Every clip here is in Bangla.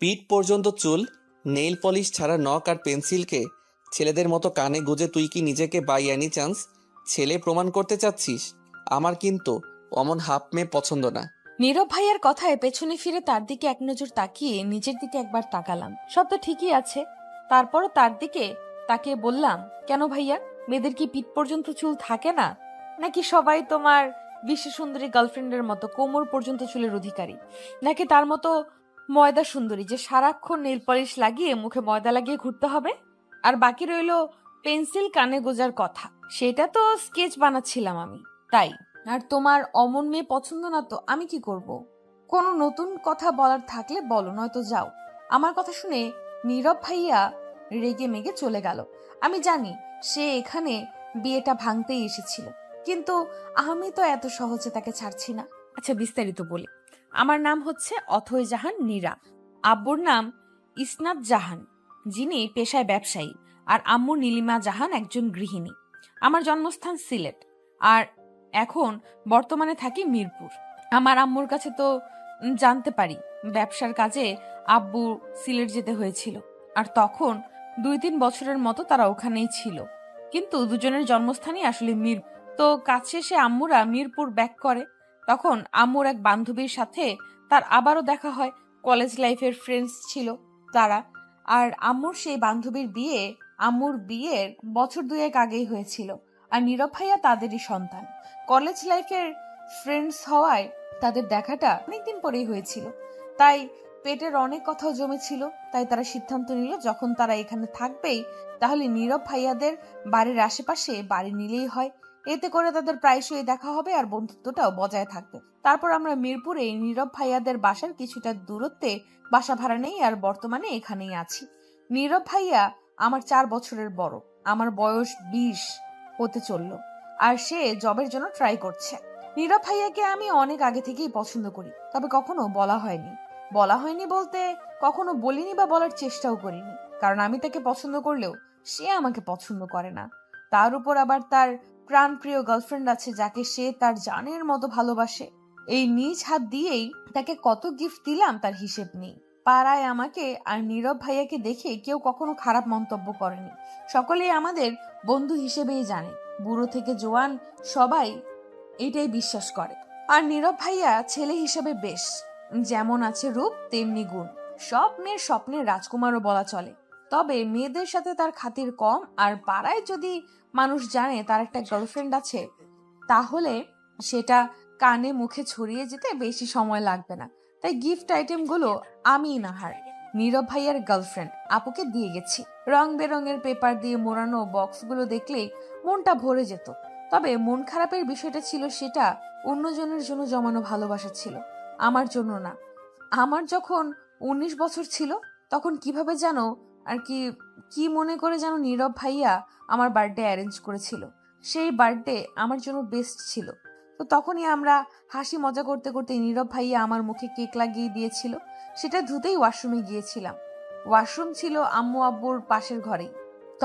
পিঠ পর্যন্ত চুল, নেইল পলিশ ছাড়া নখ আর পেন্সিলকে ছেলেদের মতো কানে গুজে তুই কি নিজেকে বাই এনি চান্স ছেলে প্রমাণ করতে চাচ্ছিস? আমার কিন্তু অমন হাফ মেয়ে পছন্দ না। নীরব ভাইয়ার কথায় পেছনে ফিরে তার দিকে এক নজর তাকিয়ে নিজের দিকে একবার তাকালাম। সব তো ঠিকই আছে। তারপরও তার দিকে তাকিয়ে বললাম, কেন ভাইয়া, মেয়েদের কি পিঠ পর্যন্ত চুল থাকে না? নাকি সবাই তোমার বিশ্ব সুন্দরী গার্লফ্রেন্ডের মতো কোমর পর্যন্ত চুলের অধিকারী? নাকি তার মতো ময়দা সুন্দরী যে সারাক্ষণ নেল পলিশ লাগিয়ে মুখে ময়দা লাগিয়ে ঘুরতে হবে? আর বাকি রইল পেন্সিল কানে গোজার কথা। সেটা তো স্কেচ বানাচ্ছিলাম আমি, তাই। আর তোমার অমন মেয়ে পছন্দ না তো আমি কি করব? কোনো নতুন কথা বলার থাকলে বলো, নয়তো যাও। আমার কথা শুনে নীরব ভাইয়া রেগে মেগে চলে গেল। আমি জানি সে এখানে বিয়েটা ভাঙতেই এসেছিল, কিন্তু আমি তো এত সহজে তাকে ছাড়ছি না। আচ্ছা, বিস্তারিত বলি। আমার নাম হচ্ছে অথৈ জাহান নীরা। আব্বুর নাম ইসনাত জাহান, যিনি পেশায় ব্যবসায়ী, আর আম্মু নীলিমা জাহান একজন গৃহিণী। আমার জন্মস্থান সিলেট, আর এখন বর্তমানে থাকি মিরপুর। আমার আম্মুর কাছে তো জানতে পারি ব্যবসার কাজে আব্বু সিলেট যেতে হয়েছিল, আর তখন 2-3 বছরের মতো তারা ওখানেই ছিল। কিন্তু দুজনের জন্মস্থানই আসলে মিরপুর। তো কাজ শেষে আম্মুরা মিরপুর ব্যাক করে। তখন আম্মুর এক বান্ধবীর সাথে তার আবারও দেখা হয়। কলেজ লাইফের ফ্রেন্ডস ছিল তারা। আর আম্মুর সেই বান্ধবীর বিয়ে আম্মুর বিয়ের বছর 2 আগেই হয়েছিল। আর নীরব ভাইয়া তাদেরই সন্তান। কলেজ লাইফের ফ্রেন্ডস হওয়ায় তাদের দেখাটা অনেকদিন পরেই হয়েছিল, তাই পেটের অনেক কথাও জমেছিল। তাই তারা সিদ্ধান্ত নিল যখন তারা এখানে থাকবেই, তাহলে নীরব ভাইয়াদের বাড়ির আশেপাশে বাড়ি নিলেই হয়। এতে করে তাদের প্রায়শই দেখা হবে আর বন্ধুত্বটাও বজায় থাকবে। তারপর আমরা মিরপুরে নীরব ভাইয়াদের বাসার কিছুটা দূরত্বে বাসা ভাড়া নেই, আর বর্তমানে এখানেই আছি। নীরব ভাইয়া আমার 4 বছরের বড়। আমার বয়স 20 হতে চললো, আর সে জবের জন্য ট্রাই করছে। নীরব ভাইয়াকে আমি অনেক আগে থেকেই পছন্দ করি, তবে কখনো বলা হয়নি বলতে কখনো বলিনি বা বলার চেষ্টাও করিনি, কারণ আমি তাকে পছন্দ করলেও সে আমাকে পছন্দ করে না। তার উপর আবার তার প্রাণপ্রিয় গার্লফ্রেন্ড আছে যাকে সে তার জানের মতো ভালোবাসে। এই নিজ হাত দিয়েই তাকে কত গিফট দিলাম তার হিসেব নেই। পাড়ায় আমাকে আর নীরব ভাইয়াকে দেখে কেউ কখনো খারাপ মন্তব্য করেনি। সকলেই আমাদের বন্ধু হিসেবেই জানে। বুড়ো থেকে জোয়ান সবাই এটাই বিশ্বাস করে। আর নীরব ভাইয়া ছেলে হিসেবে বেশ, যেমন আছে রূপ তেমনি গুণ। সব মেয়ের স্বপ্নের রাজকুমারও বলা চলে। তবে মেয়েদের সাথে তার খাতির কম, আর পাড়ায় যদি মানুষ জানে তার একটা গার্লফ্রেন্ড আছে, তাহলে সেটা কানে মুখে ছড়িয়ে যেতে বেশি সময় লাগবে না। তাই গিফট আইটেম গুলো আমি নাহার নীরব ভাইয়ার গার্লফ্রেন্ড আপুকে দিয়ে গেছি। রং বেরঙের পেপার দিয়ে মোড়ানো বক্সগুলো দেখলেই মনটা ভরে যেত। তবে মন খারাপের বিষয়টা ছিল সেটা অন্যজনের জন্য জমানো ভালোবাসা ছিল, আমার জন্য না। আমার যখন 19 বছর ছিল তখন কিভাবে যেন আর কি কি মনে করে যেন নীরব ভাইয়া আমার বার্থডে অ্যারেঞ্জ করেছিল। সেই বার্থডে আমার জন্য বেস্ট ছিল। তো তখনই আমরা হাসি মজা করতে করতে নীরব ভাইয়া আমার মুখে কেক লাগিয়ে দিয়েছিল। সেটা ধুতেই ওয়াশরুমে গিয়েছিলাম। ওয়াশরুম ছিল আম্মু আব্বুর পাশের ঘরেই।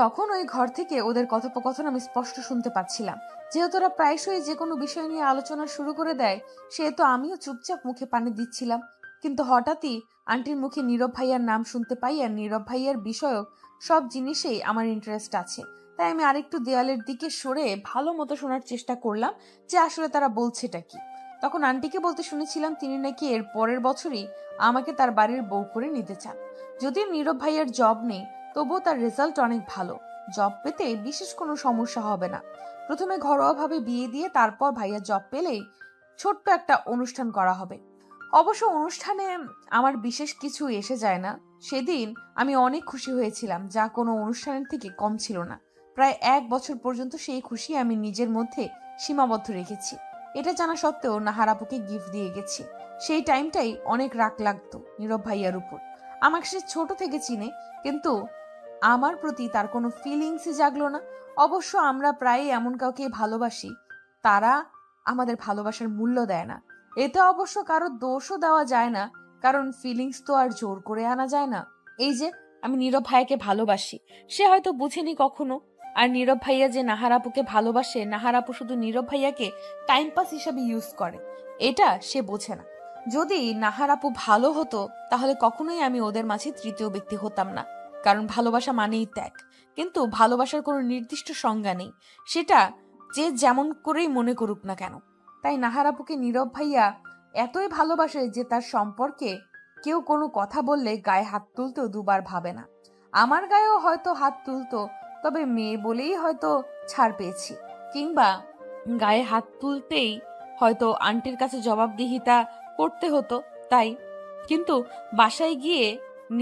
তখন ওই ঘর থেকে ওদের কথোপকথন আমি স্পষ্ট শুনতে পাচ্ছিলাম। যেহেতু ওরা প্রায়শই যে কোনো বিষয় নিয়ে আলোচনা শুরু করে দেয়, সেহেতু আমিও চুপচাপ মুখে পানি দিচ্ছিলাম। কিন্তু হঠাৎই আন্টির মুখে নীরব ভাইয়ার নাম শুনতে পাই, আর নীরব ভাইয়ার বিষয়ক সব জিনিসেই আমার ইন্টারেস্ট আছে। তাই আমি আরেকটু দেওয়ালের দিকে সরে ভালো মতো শোনার চেষ্টা করলাম যে আসলে তারা বলছেটা কি। তখন আন্টিকে বলতে শুনেছিলাম তিনি নাকি এর পরের বছরই আমাকে তার বাড়ির বউ করে নিতে চান। যদিও নীরব ভাইয়ার জব নেই, তবুও তার রেজাল্ট অনেক ভালো। জব পেতে বিশেষ কোনো সমস্যা হবে না। প্রথমে ঘরোয়াভাবে বিয়ে দিয়ে তারপর ভাইয়া জব পেলেই ছোট্ট একটা অনুষ্ঠান করা হবে। অবশ্য অনুষ্ঠানে আমার বিশেষ কিছু এসে যায় না। সেদিন আমি অনেক খুশি হয়েছিলাম, যা কোনো অনুষ্ঠানের থেকে কম ছিল না। প্রায় 1 বছর পর্যন্ত সেই খুশি আমি নিজের মধ্যে সীমাবদ্ধ রেখেছি। এটা জানা সত্ত্বেও নাহার আপুকে গিফট দিয়ে গেছি। সেই টাইমটাই অনেক রাগ লাগতো নীরব ভাইয়ার উপর। আমাকে সে ছোট থেকে চিনে, কিন্তু আমার প্রতি তার কোনো ফিলিংসই জাগলো না। অবশ্য আমরা প্রায়ই এমন কাউকে ভালোবাসি, তারা আমাদের ভালোবাসার মূল্য দেয় না। এতে অবশ্য কারো দোষও দেওয়া যায় না, কারণ ফিলিংস তো আর জোর করে আনা যায় না। এই যে আমি নীরব ভাইয়াকে ভালোবাসি, সে হয়তো বুঝেনি কখনো। আর নীরব ভাইয়া যে নাহার আপুকে ভালোবাসে, নাহার আপু শুধু নীরব ভাইয়াকে টাইম পাস হিসাবে ইউজ করে, এটা সে বোঝে না। যদি নাহার আপু ভালো হতো তাহলে কখনোই আমি ওদের মাঝে তৃতীয় ব্যক্তি হতাম না, কারণ ভালোবাসা মানেই ত্যাগ। কিন্তু ভালোবাসার কোনো নির্দিষ্ট সংজ্ঞা নেই, সেটা যে যেমন করেই মনে করুক না কেন। তাই নাহার আপুকে নীরব ভাইয়া এতই ভালোবাসে যে তার সম্পর্কে কেউ কোনো কথা বললে গায়ে হাত তুলতেও দুবার ভাবে না। আমার গায়েও হয়তো হাত তুলতো, তবে মেয়ে বলেই হয়তো ছাড় পেয়েছি, কিংবা গায়ে হাত তুলতেই হয়তো আন্টির কাছে জবাবদিহিতা করতে হতো তাই। কিন্তু বাসায় গিয়ে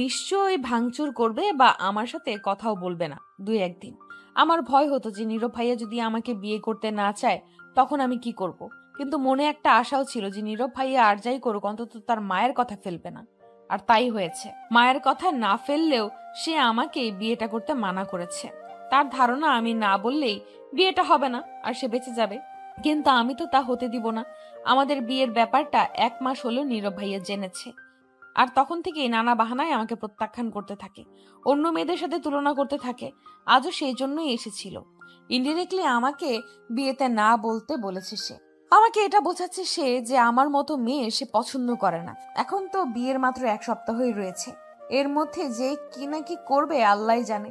নিশ্চয়ই ভাঙচুর করবে বা আমার সাথে কথাও বলবে না দুই একদিন। আমার ভয় হতো যে নীরব ভাইয়া যদি আমাকে বিয়ে করতে না চায় তখন আমি কি করব। কিন্তু মনে একটা আশাও ছিল যে নীরব ভাইয়া আর যাই করুক অন্তত তার মায়ের কথা ফেলবে না। আর তাই হয়েছে, মায়ের কথা না ফেললেও সে আমাকে বিয়েটা করতে মানা করেছে। তার ধারণা আমি না বললেই বিয়েটা হবে না আর সে বেঁচে যাবে। কিন্তু আমি তো তা হতে দিব না। আমাদের বিয়ের ব্যাপারটা 1 মাস হলেও নীরব ভাইয়া জেনেছে, আর তখন থেকেই নানা বাহানায় আমাকে প্রত্যাখ্যান করতে থাকে, অন্য মেয়েদের সাথে তুলনা করতে থাকে। আজও সেই জন্যই এসেছিল। ইনডিরেক্টলি আমাকে বিয়েতে না বলতে বলেছে সে। আমাকে এটা বোঝাচ্ছে সে যে আমার মতো মেয়ে সে পছন্দ করে না। এখন তো বিয়ের মাত্র 1 সপ্তাহই রয়েছে, এর মধ্যে যে কি না কি করবে আল্লাহ জানে।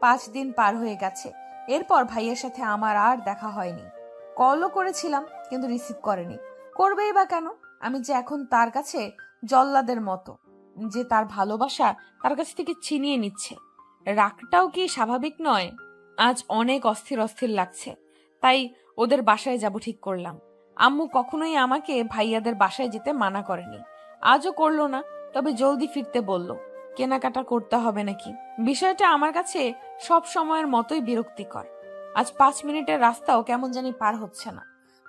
5 দিন পার হয়ে গেছে, এরপর ভাইয়ের সাথে আমার আর দেখা হয়নি। কলও করেছিলাম কিন্তু রিসিভ করেনি। করবেই বা কেন? আমি যে এখন তার কাছে জল্লাদের মতো, যে তার ভালোবাসা তার কাছ থেকে ছিনিয়ে নিচ্ছে। রাগটাও কি স্বাভাবিক নয়? আজ অনেক অস্থির অস্থির লাগছে, তাই ওদের বাসায় যাব ঠিক করলাম। আম্মু কখনোই আমাকে ভাইয়াদের বাসায় যেতে মানা করেনি, আজও করলো না। তবে জলদি ফিরতে বলল, কেনাকাটা করতে হবে নাকি। বিষয়টা আমার কাছে সব সময়ের মতোই বিরক্তিকর। আজ 5 মিনিটের রাস্তাও কেমন জানি পার হচ্ছে না।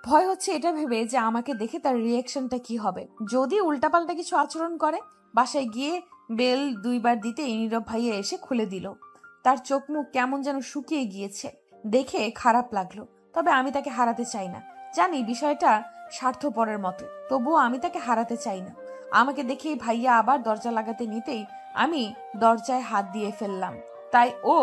ভয় হচ্ছে এটা ভেবে যে আমাকে দেখে তার রিয়াকশনটা কি হবে। যদি উল্টাপাল্টা কিছু আচরণ করে। বাসায় গিয়ে বেল 2বার দিতে নীরব ভাইয়া এসে খুলে দিল। তার চোখ মুখ কেমন যেন শুকিয়ে গিয়েছে, দেখে খারাপ লাগলো। তবে আমি তাকে হারাতে চাই না। জানি বিষয়টা স্বার্থপরের মতো, তবুও আমি তাকে হারাতে চাই না। আমাকে দেখেই ভাইয়া আবার দরজা লাগাতে নিতেই আমি দরজায় হাত দিয়ে ফেললাম। তাই ও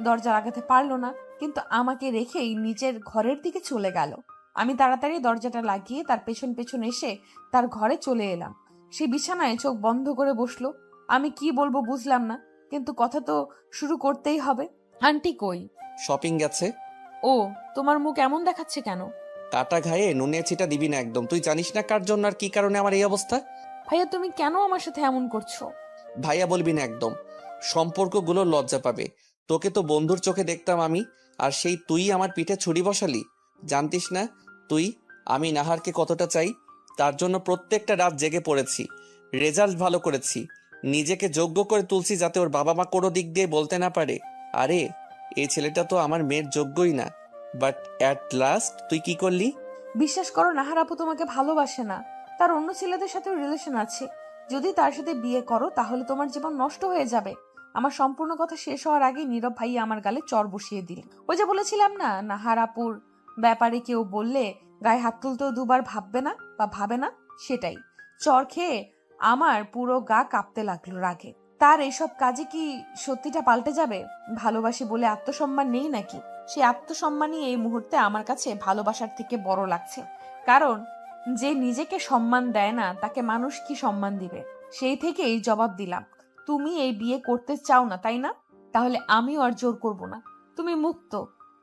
দরজা লাগাতে পারলো না, কিন্তু আমাকে রেখেই নিজের ঘরের দিকে চলে গেল। আমি তাড়াতাড়ি দরজাটা লাগিয়ে তার পেছন পেছন এসে তার ঘরে চলে এলাম। সে বিছানায় চোখ বন্ধ করে বসলো। আমি কি বলবো বুঝলাম না, কিন্তু কথা তো শুরু করতেই হবে। আন্টি কই? শপিং গেছে। ও, তোমার মুখ এমন দেখাচ্ছে কেন? কাটা ঘায়ে নুনে ছিটা দিবি না একদম। তুই জানিস না কার জন্য আর কি কারণে আমার এই অবস্থা। ভাইয়া তুমি কেন আমার সাথে এমন করছো? ভাইয়া বলবি না একদম। সম্পর্কগুলো লজ্জা পাবে। তোকে তো বন্ধুর চোখে দেখতাম আমি, আর সেই তুই আমার পিঠে ছুরি বসালি। জানতিস না তুই আমি নাহারকে কতটা চাই। তার জন্য প্রত্যেকটা রাত জেগে পড়েছি, রেজাল্ট ভালো করেছি, নিজেকে যোগ্য করে তুলছি যাতে ওর বাবা মা কোনো দিক দিয়ে বলতে না পারে আরে এই ছেলেটা তো আমার মেয়ের যোগ্যই না। বাট অ্যাট লাস্ট তুই কি করলি? বিশ্বাস করো, নাহার আপু তোমাকে ভালোবাসে না। তার অন্য ছেলেদের সাথেও রিলেশন আছে। যদি তার সাথে বিয়ে করো তাহলে তোমার জীবন নষ্ট হয়ে যাবে। আমার সম্পূর্ণ কথা শেষ হওয়ার আগে নীরব ভাই আমার গালে চড় বসিয়ে দিল। ওই যে বলেছিলাম না, নাহার আপুর ব্যাপারে কেউ বললে গায়ে হাত তুলতেও দুবার ভাববে না বা ভাবে না, সেটাই। চড় খেয়ে আমার পুরো গা কাঁপতে লাগলো রাগে। তার এইসব কাজে কি সত্যিটা পাল্টে যাবে? ভালোবাসি বলে আত্মসম্মান নেই নাকি? সেই আত্মসম্মানই এই মুহূর্তে আমার কাছে ভালোবাসার থেকে বড় লাগছে। কারণ যে নিজেকে সম্মান দেয় না তাকে মানুষ কি সম্মান দিবে? সেই থেকেই জবাব দিলাম, তুমি এই বিয়ে করতে চাও না তাই না? তাহলে আমিও আর জোর করব না। তুমি মুক্ত।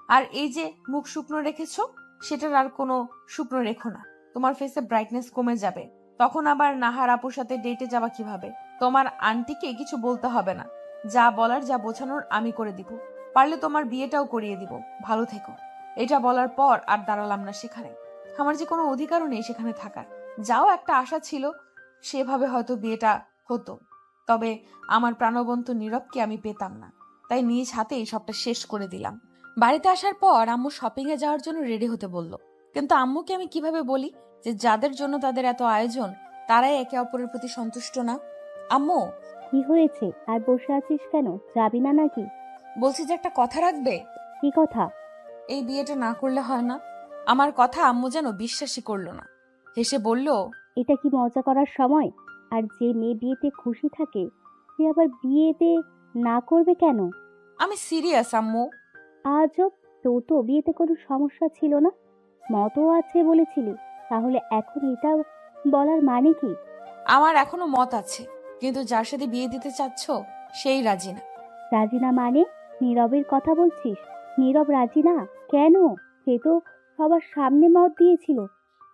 আর এই যে মুখ শুকনো রেখেছো, সেটার আর কোনো শুকনো রেখো না। তোমার ফেসে ব্রাইটনেস কমে যাবে। তখন আবার নাহার আপুর সাথে ডেটে যাওয়া কিভাবে? তোমার আন্টিকে কিছু বলতে হবে না। যা বলার যা বোঝানোর আমি করে দিব। পারলে তোমার বিয়েটাও করিয়ে দিব। ভালো থেকো। এটা বলার পর আর দাঁড়ালাম না সেখানে। আমার যে কোনো অধিকারও নেই সেখানে থাকার। যাও একটা আশা ছিল সেভাবে হয়তো বিয়েটা হতো, তবে আমার প্রাণবন্ত নীরবকে আমি পেতাম না। তাই নিজ হাতেই সবটা শেষ করে দিলাম। বাড়িতে আসার পর আম্মু শপিং এ যাওয়ার জন্য রেডি হতে বলল। কিন্তু আম্মুকে আমি কিভাবে বলি যে যাদের জন্য তাদের এত আয়োজন তারাই একে অপরের প্রতি সন্তুষ্ট না? আম্মু, কি হয়েছে? আর বসে আছিস কেন? যাবি না নাকি? বলছি যে একটা কথা রাখবে। কি কথা? এই বিয়েটা না করলে হয় না। আমার কথা আম্মু যেন বিশ্বাসই করলো না। হেসে বলল, এটা কি মজা করার সময়? আর যে মেয়ে বিয়েতে খুশি থাকে সে আবার বিয়েতে না করবে কেন? আমি সিরিয়াস আম্মু। আজব, তোর তো বিয়েতে কোনো সমস্যা ছিল না, মতও আছে বলেছিলি, তাহলে এখন এটা বলার মানে কি? আমার এখনো মত আছে, কিন্তু যার সাথে বিয়ে দিতে চাচ্ছ সেই রাজি না। রাজি না মানে? নীরবের কথা বলছিস? নীরব রাজি না কেন? সে তো সবার সামনে মত দিয়েছিল।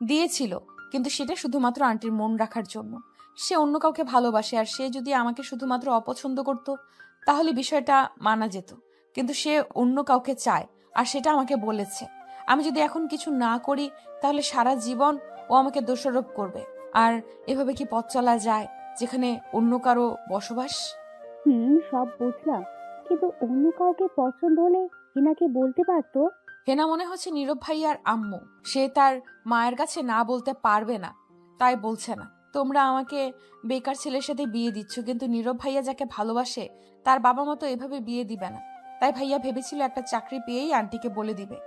দিয়েছিল, কিন্তু সেটা শুধুমাত্র আন্টির মন রাখার জন্য। সে অন্য কাউকে ভালোবাসে, আর সে যদি আমাকে শুধুমাত্র অপছন্দ করত তাহলে বিষয়টা মানা যেত। কিন্তু সে অন্য কাউকে চায়, আর সেটা আমাকে বলেছে। আমি যদি এখন কিছু না করি তাহলে সারা জীবন ও আমাকে দোষারোপ করবে। আর এভাবে কি পথ চলা যায় যেখানে অন্য কারো বসবাস? সব বুঝলাম, কিন্তু অন্য কাউকে পছন্দ হলে এনাকে বলতে পারতো। হেনা মনে হচ্ছে নীরব ভাইয়ার আম্মু। সে তার মায়ের কাছে না বলতে পারবে না, তাই বলছে না। তোমরা আমাকে বেকার ছেলের সাথে বিয়ে দিচ্ছ, কিন্তু নীরব ভাইয়া যাকে ভালোবাসে তার বাবা মা তো এভাবে বিয়ে দিবে না। তাই ভাইয়া ভেবেছিল একটা চাকরি পেয়েই আন্টিকে বলে দিবে,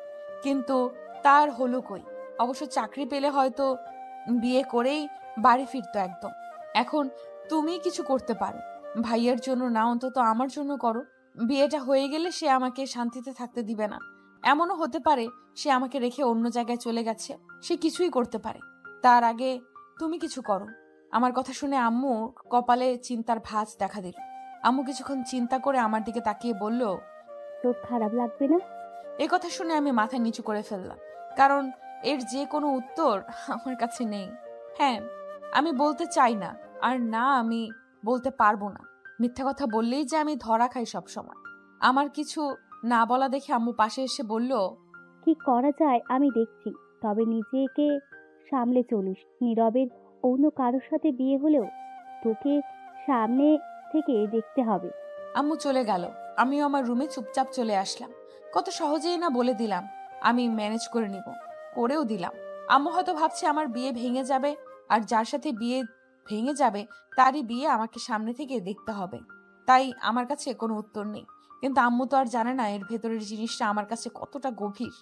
কিন্তু তার হলো কই। অবশ্য চাকরি পেলে হয়তো বিয়ে করেই বাড়ি ফিরতো একদম। এখন তুমি কিছু করতে পারো, ভাইয়ার জন্য না অন্তত আমার জন্য করো। বিয়েটা হয়ে গেলে সে আমাকে শান্তিতে থাকতে দিবে না। এমনও হতে পারে সে আমাকে রেখে অন্য জায়গায় চলে গেছে। সে কিছুই করতে পারে। তার আগে তুমি কিছু করো। আমার কথা শুনে আম্মু কপালে চিন্তার ভাঁজ দেখা দিল। আম্মু কিছুক্ষণ চিন্তা করে আমার দিকে তাকিয়ে বলল, তোর খারাপ লাগবে না? এই কথা শুনে আমি মাথা নিচু করে ফেললাম, কারণ এর যে কোনো উত্তর আমার কাছে নেই। হ্যাঁ, আমি বলতে চাই না, আর না আমি বলতে পারবো না। মিথ্যা কথা বললেই যে আমি ধরা খাই সব সময়। আমার কিছু না বলা দেখে আম্মু পাশে এসে বলল, কি করা যায় আমি দেখছি, তবে নিজেকে সামলে চলিস। নীরবের অন্য কারোর সাথে বিয়ে হলেও তোকে সামনে থেকে দেখতে হবে। আম্মু চলে গেল। আমিও আমার রুমে চুপচাপ চলে আসলাম। কত সহজেই না বলে দিলাম আমি ম্যানেজ করে নিব, করেও দিলাম। আম্মু হয়তো ভাবছে আমার বিয়ে ভেঙে যাবে, আর যার সাথে বিয়ে ভেঙে যাবে তারই বিয়ে আমাকে সামনে থেকে দেখতে হবে। তাই আমার কাছে কোনো উত্তর নেই। কিন্তু আম্মু তো আর জানে না এর ভেতরের জিনিসটা আমার কাছে কতটা গভীর।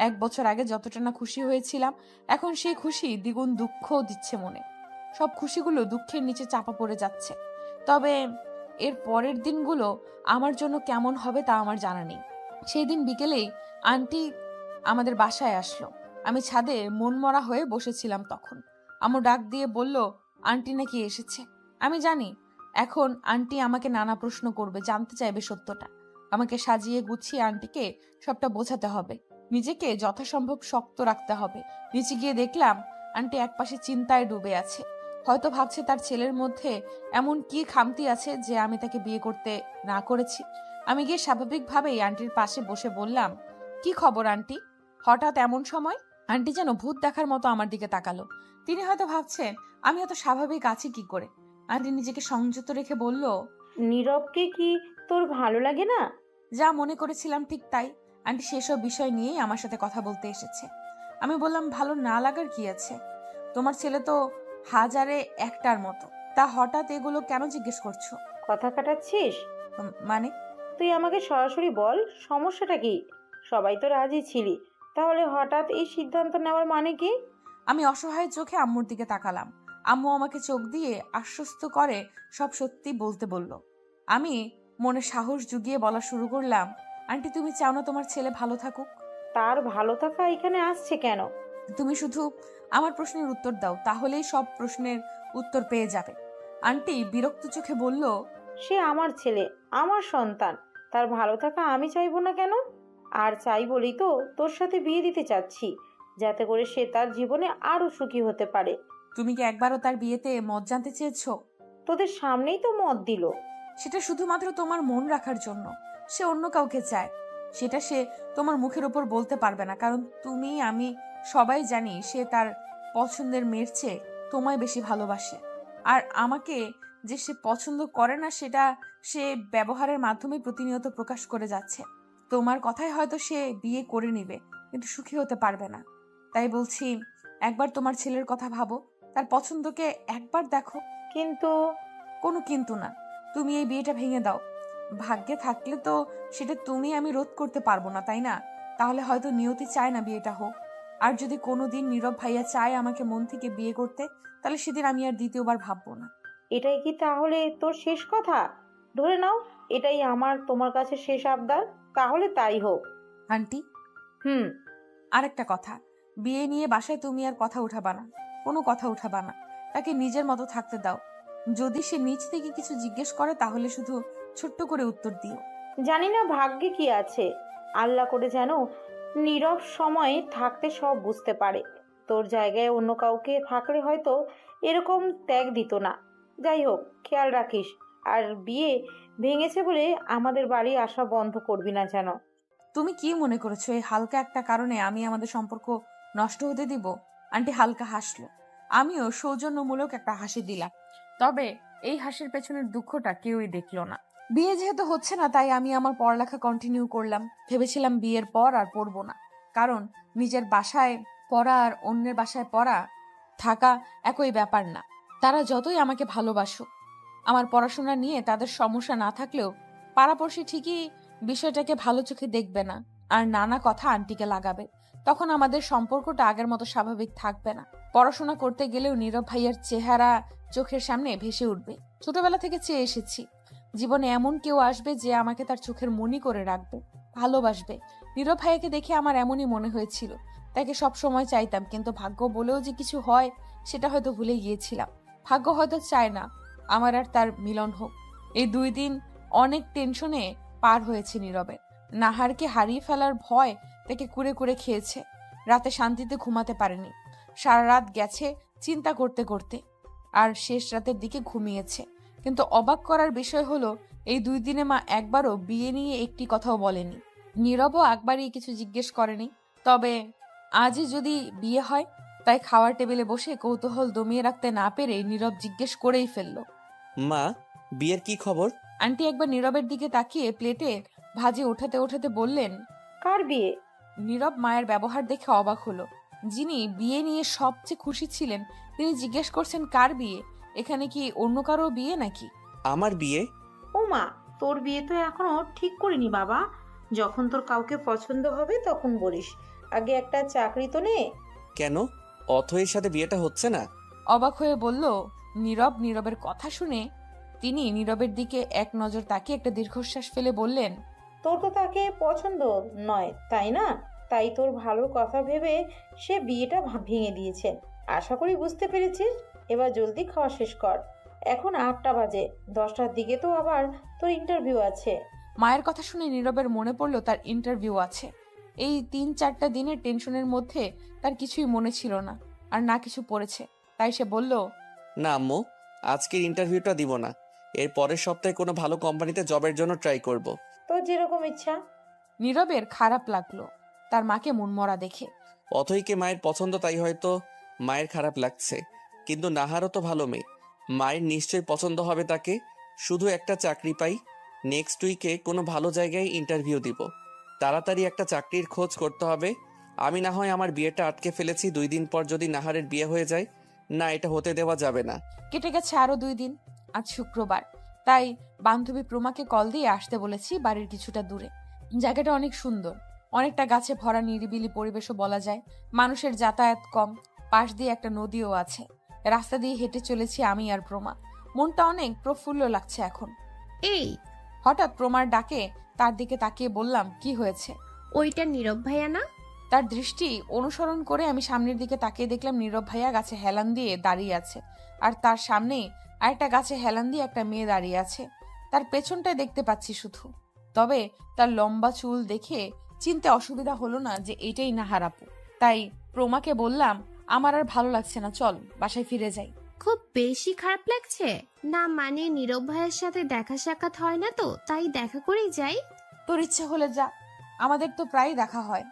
1 বছর আগে যতটা না খুশি হয়েছিলাম, এখন সেই খুশি দ্বিগুণ দুঃখও দিচ্ছে মনে। সব খুশিগুলো দুঃখের নিচে চাপা পড়ে যাচ্ছে। তবে এর পরের দিনগুলো আমার জন্য কেমন হবে তা আমার জানা নেই। সেই দিন বিকেলেই আন্টি আমাদের বাসায় আসলো। আমি ছাদে মনমরা হয়ে বসেছিলাম তখন। আম্মু ডাক দিয়ে বলল, আন্টি নাকি এসেছে। আমি জানি এখন আন্টি আমাকে নানা প্রশ্ন করবে, জানতে চাইবে সত্যটা। আমাকে সাজিয়ে গুছিয়ে আন্টিকে সবটা বোঝাতে হবে। নিজেকে যথাসম্ভব শক্ত রাখতে হবে। নিচে গিয়ে দেখলাম আন্টি একপাশে চিন্তায় ডুবে আছে। হয়তো ভাবছে তার ছেলের মধ্যে এমন কি খামতি আছে যে আমি তাকে বিয়ে করতে না করেছি। আমি গিয়ে স্বাভাবিকভাবেই আন্টির পাশে বসে বললাম, কি খবর আন্টি? হঠাৎ এমন সময়? আন্টি যেন ভূত দেখার মতো আমার দিকে তাকালো। তিনি হয়তো ভাবছেন আমি হয়তো স্বাভাবিক আছি কি করে। আন্টি নিজেকে সংযত রেখে বলল, নীরবকে কি তোর ভালো লাগে না? যা মনে করেছিলাম ঠিক তাই। আন্টি সেসব বিষয় নিয়েই আমার সাথে কথা বলতে এসেছে। আমি বললাম, ভালো না লাগার কি আছে? তোমার ছেলে তো হাজারে একটার মতো। তা হঠাৎ এগুলো কেন জিজ্ঞেস করছো? কথা কাটাচ্ছিস? মানে? তুই আমাকে সরাসরি বল, সমস্যাটা কি? সবাই তো রাজি ছিলি, তাহলে হঠাৎ এই সিদ্ধান্ত নেওয়ার মানে কি? আমি অসহায় চোখে আম্মুর দিকে তাকালাম। আম্মু আমাকে চোখ দিয়ে আশ্বস্ত করে সব সত্যি বলতে বলল। আমি মনে সাহস জুগিয়ে বলা শুরু করলাম, আন্টি তুমি চাও না তোমার ছেলে ভালো থাকুক? তার ভালো থাকা এখানে আসছে কেন? তুমি শুধু আমার প্রশ্নের উত্তর দাও, তাহলেই সব প্রশ্নের উত্তর পেয়ে যাবে। আন্টি বিরক্ত চোখে বলল, সে আমার ছেলে, আমার সন্তান, তার ভালো থাকা আমি চাইবো না কেন? আর চাই বলেই তো তোর সাথে বিয়ে দিতে চাচ্ছি, যাতে করে সে তার জীবনে আরো সুখী হতে পারে। তুমি কি একবারও তার বিয়েতে মত জানতে চেয়েছো? তোদের সামনেই তো মত দিল। সেটা শুধুমাত্র তোমার মন রাখার জন্য। সে অন্য কাউকে চায়, সেটা সে তোমার মুখের ওপর বলতে পারবে না, কারণ তুমি আমি সবাই জানি সে তার পছন্দের মেয়ের চেয়ে তোমায় বেশি ভালোবাসে। আর আমাকে যে সে পছন্দ করে না সেটা সে ব্যবহারের মাধ্যমে প্রতিনিয়ত প্রকাশ করে যাচ্ছে। তোমার কথায় হয়তো সে বিয়ে করে নিবে, কিন্তু সুখী হতে পারবে না। তাই বলছি, একবার তোমার ছেলের কথা ভাবো, তার পছন্দকে একবার দেখো। কিন্তু কোনো কিন্তু না, তুমি এই বিয়েটা ভেঙে দাও। ভাগ্যে থাকলে তো সেটা তুমি আমি রোধ করতে পারবো না, তাই না? তাহলে হয়তো নিয়তি চায় না বিয়েটা হোক। আর যদি কোনোদিন নীরব ভাইয়া চায় আমাকে মন থেকে বিয়ে করতে, তাহলে সেদিন আমি আর দ্বিতীয়বার ভাববো না। এটাই কি তাহলে তোর শেষ কথা? ধরে নাও এটাই আমার তোমার কাছে শেষ আবদার, তাহলে তাই হোক। আন্টি, হুম। আরেকটা কথা, বিয়ে নিয়ে বাসায় তুমি আর কথা উঠাবা না, কোনো কথা উঠাবা না। তাকে নিজের মতো থাকতে দাও। যদি সে নিজ থেকে কিছু জিজ্ঞেস করে তাহলে শুধু ছোট্ট করে উত্তর দিও। জানি না ভাগ্যে কি আছে, আল্লাহ করে যেন নীরব সময়ে থাকতে সব বুঝতে পারে। তোর জায়গায় অন্য কাউকে থাকলে হয়তো এরকম ত্যাগ দিত না। যাই হোক, খেয়াল রাখিস। আর বিয়ে ভেঙেছে বলে আমাদের বাড়ি আসা বন্ধ করবি না যেন। তুমি কি মনে করেছো এই হালকা একটা কারণে আমি আমাদের সম্পর্ক নষ্ট হতে দিব? আন্টি হালকা হাসলো। আমিও সৌজন্যমূলক একটা হাসি দিলাম। তবে এই হাসির পেছনের দুঃখটা কেউই দেখলো না। বিয়ে যেহেতু হচ্ছে না তাই আমি আমার পড়ালেখা কন্টিনিউ করলাম। ভেবেছিলাম বিয়ের পর আর পড়বো না, কারণ নিজের বাসায় পড়া আর অন্যের বাসায় পড়া থাকা একই ব্যাপার না। তারা যতই আমাকে ভালোবাসুক, আমার পড়াশোনা নিয়ে তাদের সমস্যা না থাকলেও পাড়াপড়শি ঠিকই বিষয়টাকে ভালো চোখে দেখবে না আর নানা কথা আন্টিকে লাগাবে। তখন আমাদের সম্পর্কটা আগের মতো স্বাভাবিক থাকবে না। পড়াশোনা করতে গেলেও নীরব ভাইয়ের চেহারা চোখের সামনে ভেসে উঠবে। ছোটবেলা থেকে চেয়ে এসেছি জীবনে এমন কেউ আসবে যে আমাকে তার চোখের মনি করে রাখবে, ভালোবাসবে। নীরব ভাইয়াকে দেখে আমার এমনই মনে হয়েছিল। তাকে সব সময় চাইতাম, কিন্তু ভাগ্য বলেও যে কিছু হয় সেটা হয়তো ভুলে গিয়েছিলাম। ভাগ্য হয়তো চায় না আমার আর তার মিলন হোক। এই 2 দিন অনেক টেনশনে পার হয়েছে নীরবে। নাহারকে হারিয়ে ফেলার ভয় তাকে কুরে কুরে খেয়েছে। রাতে শান্তিতে ঘুমাতে পারেনি। সারা রাত গেছে চিন্তা করতে করতে, আর শেষ রাতের দিকে ঘুমিয়েছে। কিন্তু অবাক করার বিষয় হলো এই 2 দিনে মা একবারও বিয়ে নিয়ে একটি কথাও বলেনি। নীরবও একবারই কিছু জিজ্ঞেস করেনি। তবে আজই যদি বিয়ে হয়, তাই খাওয়ার টেবিলে বসে কৌতূহল দমিয়ে রাখতে না পেরে নীরব জিজ্ঞেস করেই ফেললো, মা, বিয়ের কি খবর? আন্টি একবার নীরবের দিকে তাকিয়ে প্লেটে ভাজি ওঠাতে ওঠাতে বললেন, কার বিয়ে? নীরব মায়ের ব্যবহার দেখে অবাক হলো। যিনি বিয়ে নিয়ে সবচেয়ে খুশি ছিলেন তিনি জিজ্ঞেস করছেন কার বিয়ে? এখানে কি অন্য কারো বিয়ে নাকি? আমার বিয়ে? ও মা, তোর বিয়ে তো এখনো ঠিক করিনি বাবা। যখন তোর কাউকে পছন্দ হবে তখন বলিস। আগে একটা চাকরি তো নে। কেন, অথয়ের সাথে বিয়েটা হচ্ছে না? অবাক হয়ে বলল নীরব। নীরবের কথা শুনে তিনি নীরবের দিকে এক নজর তাকিয়ে একটা দীর্ঘশ্বাস ফেলে বললেন, তোর তো তাকে পছন্দ নয়, তাই না? তাই তোর ভালো কথা ভেবে সে বিয়েটা ভেঙে দিয়েছে। আশা করি বুঝতে পেরেছিস। এবার জলদি খাওয়া শেষ কর। এখন 8টা বাজে, 10টার দিকে তো আবার তোর ইন্টারভিউ আছে। মায়ের কথা শুনে নীরবের মনে পড়ল তার ইন্টারভিউ আছে। এই 3-4টা দিনের টেনশনের মধ্যে তার কিছুই মনে ছিল না, আর না কিছু পড়েছে। তাই সে বলল, না আম্মু, আজকের ইন্টারভিউটা দিব না। এর পরের সপ্তাহে কোনো ভালো কোম্পানিতে জবের জন্য ট্রাই করব। তোর যেরকম ইচ্ছা। নীরবের খারাপ লাগলো তার মাকে মনমরা দেখে। অথইকে মায়ের পছন্দ তাই হয়তো মায়ের খারাপ লাগছে, কিন্তু নাহারও তো ভালো মেয়ে, মায়ের নিশ্চয়ই পছন্দ হবে তাকে। শুধু একটা চাকরি পাই, নেক্সট উইকে কোনো ভালো জায়গায় ইন্টারভিউ দিব। তাড়াতাড়ি একটা চাকরির খোঁজ করতে হবে। আমি না হয় আমার বিয়েটা আটকে ফেলেছি, 2 দিন পর যদি নাহারের বিয়ে হয়ে যায়। না, এটা হতে দেওয়া যাবে না। কেটে গেছে আরো 2 দিন। আজ শুক্রবার, তাই বান্ধবী প্রমাকে কল দিয়ে আসতে বলেছি বাড়ির কিছুটা দূরে। জায়গাটা অনেক সুন্দর, অনেকটা গাছে ভরা নিরিবিলি পরিবেশও বলা যায়। মানুষের যাতায়াত কম, পাশ দিয়ে একটা নদীও আছে। রাস্তা দিয়ে হেঁটে চলেছি আমি আর প্রমা। মনটা অনেক প্রফুল্ল লাগছে এখন। এই, হঠাৎ প্রমার ডাকে তার দিকে তাকিয়ে বললাম, কি হয়েছে? ওইটা নীরব ভাইয়া না? তার দৃষ্টি অনুসরণ করে আমি সামনের দিকে তাকিয়ে দেখলাম নীরব ভাইয়া গাছে হেলান দিয়ে দাঁড়িয়ে আছে, আর তার সামনেই আরেকটা গাছে হেলান দিয়ে একটা মেয়ে দাঁড়িয়ে আছে। তার পেছনটাই দেখতে পাচ্ছি শুধু। তবে তার লম্বা চুল দেখে চিনতে অসুবিধা হলো না যে এটাই নাহার আপু। তাই প্রমাকে বললাম, আমার আর ভালো লাগছে না, চল বাসায় ফিরে যাই। খুব বেশি খারাপ লাগছে না? মানে নীরব ভাইয়ের সাথে দেখা সাক্ষাৎ হয় না তো, তাই দেখা করেই যাই। তোর ইচ্ছে হলে যা, আমাদের তো প্রায় দেখা হয়।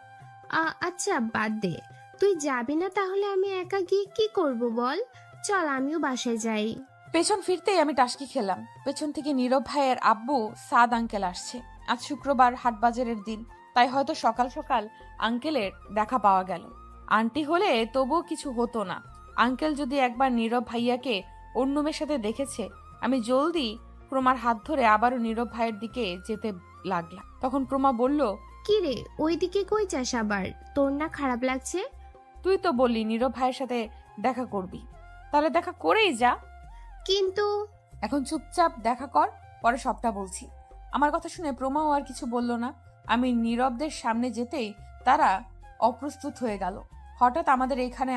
আচ্ছা বাদ দে, তুই যাবি না তাহলে আমি একা গিয়ে কি করব বল? চল আমিও বাসায় যাই। পেছন ফিরতেই আমি টাসকি খেলাম। পেছন থেকে নীরব ভাইয়ের আব্বু সাদ আঙ্কেল আসছে। আজ শুক্রবার, হাটবাজারের দিন, তাই হয়তো সকাল সকাল আঙ্কেলের দেখা পাওয়া গেল। আন্টি হলে তবুও কিছু হতো না। আঙ্কেল যদি একবার নীরব ভাইয়াকে অন্য মেয়ের সাথে দেখেছে। আমি জলদি প্রমার হাত ধরে আবারও নীরব ভাইয়ের দিকে যেতে লাগলাম। তখন প্রমা বলল, কি রে, ওইদিকে কই যাস আবার? তোর না খারাপ লাগছে? তুই তো বললি নীরব ভাইয়ের সাথে দেখা করবি, তাহলে দেখা করেই যা। কিন্তু এখন চুপচাপ দেখা কর, পরে সবটা বলছি। আমার কথা শুনে প্রমাও আর কিছু বলল না। আমি নীরবদের সামনে যেতেই তারা অপ্রস্তুত হয়ে গেল। হঠাৎ আমাদের এখানে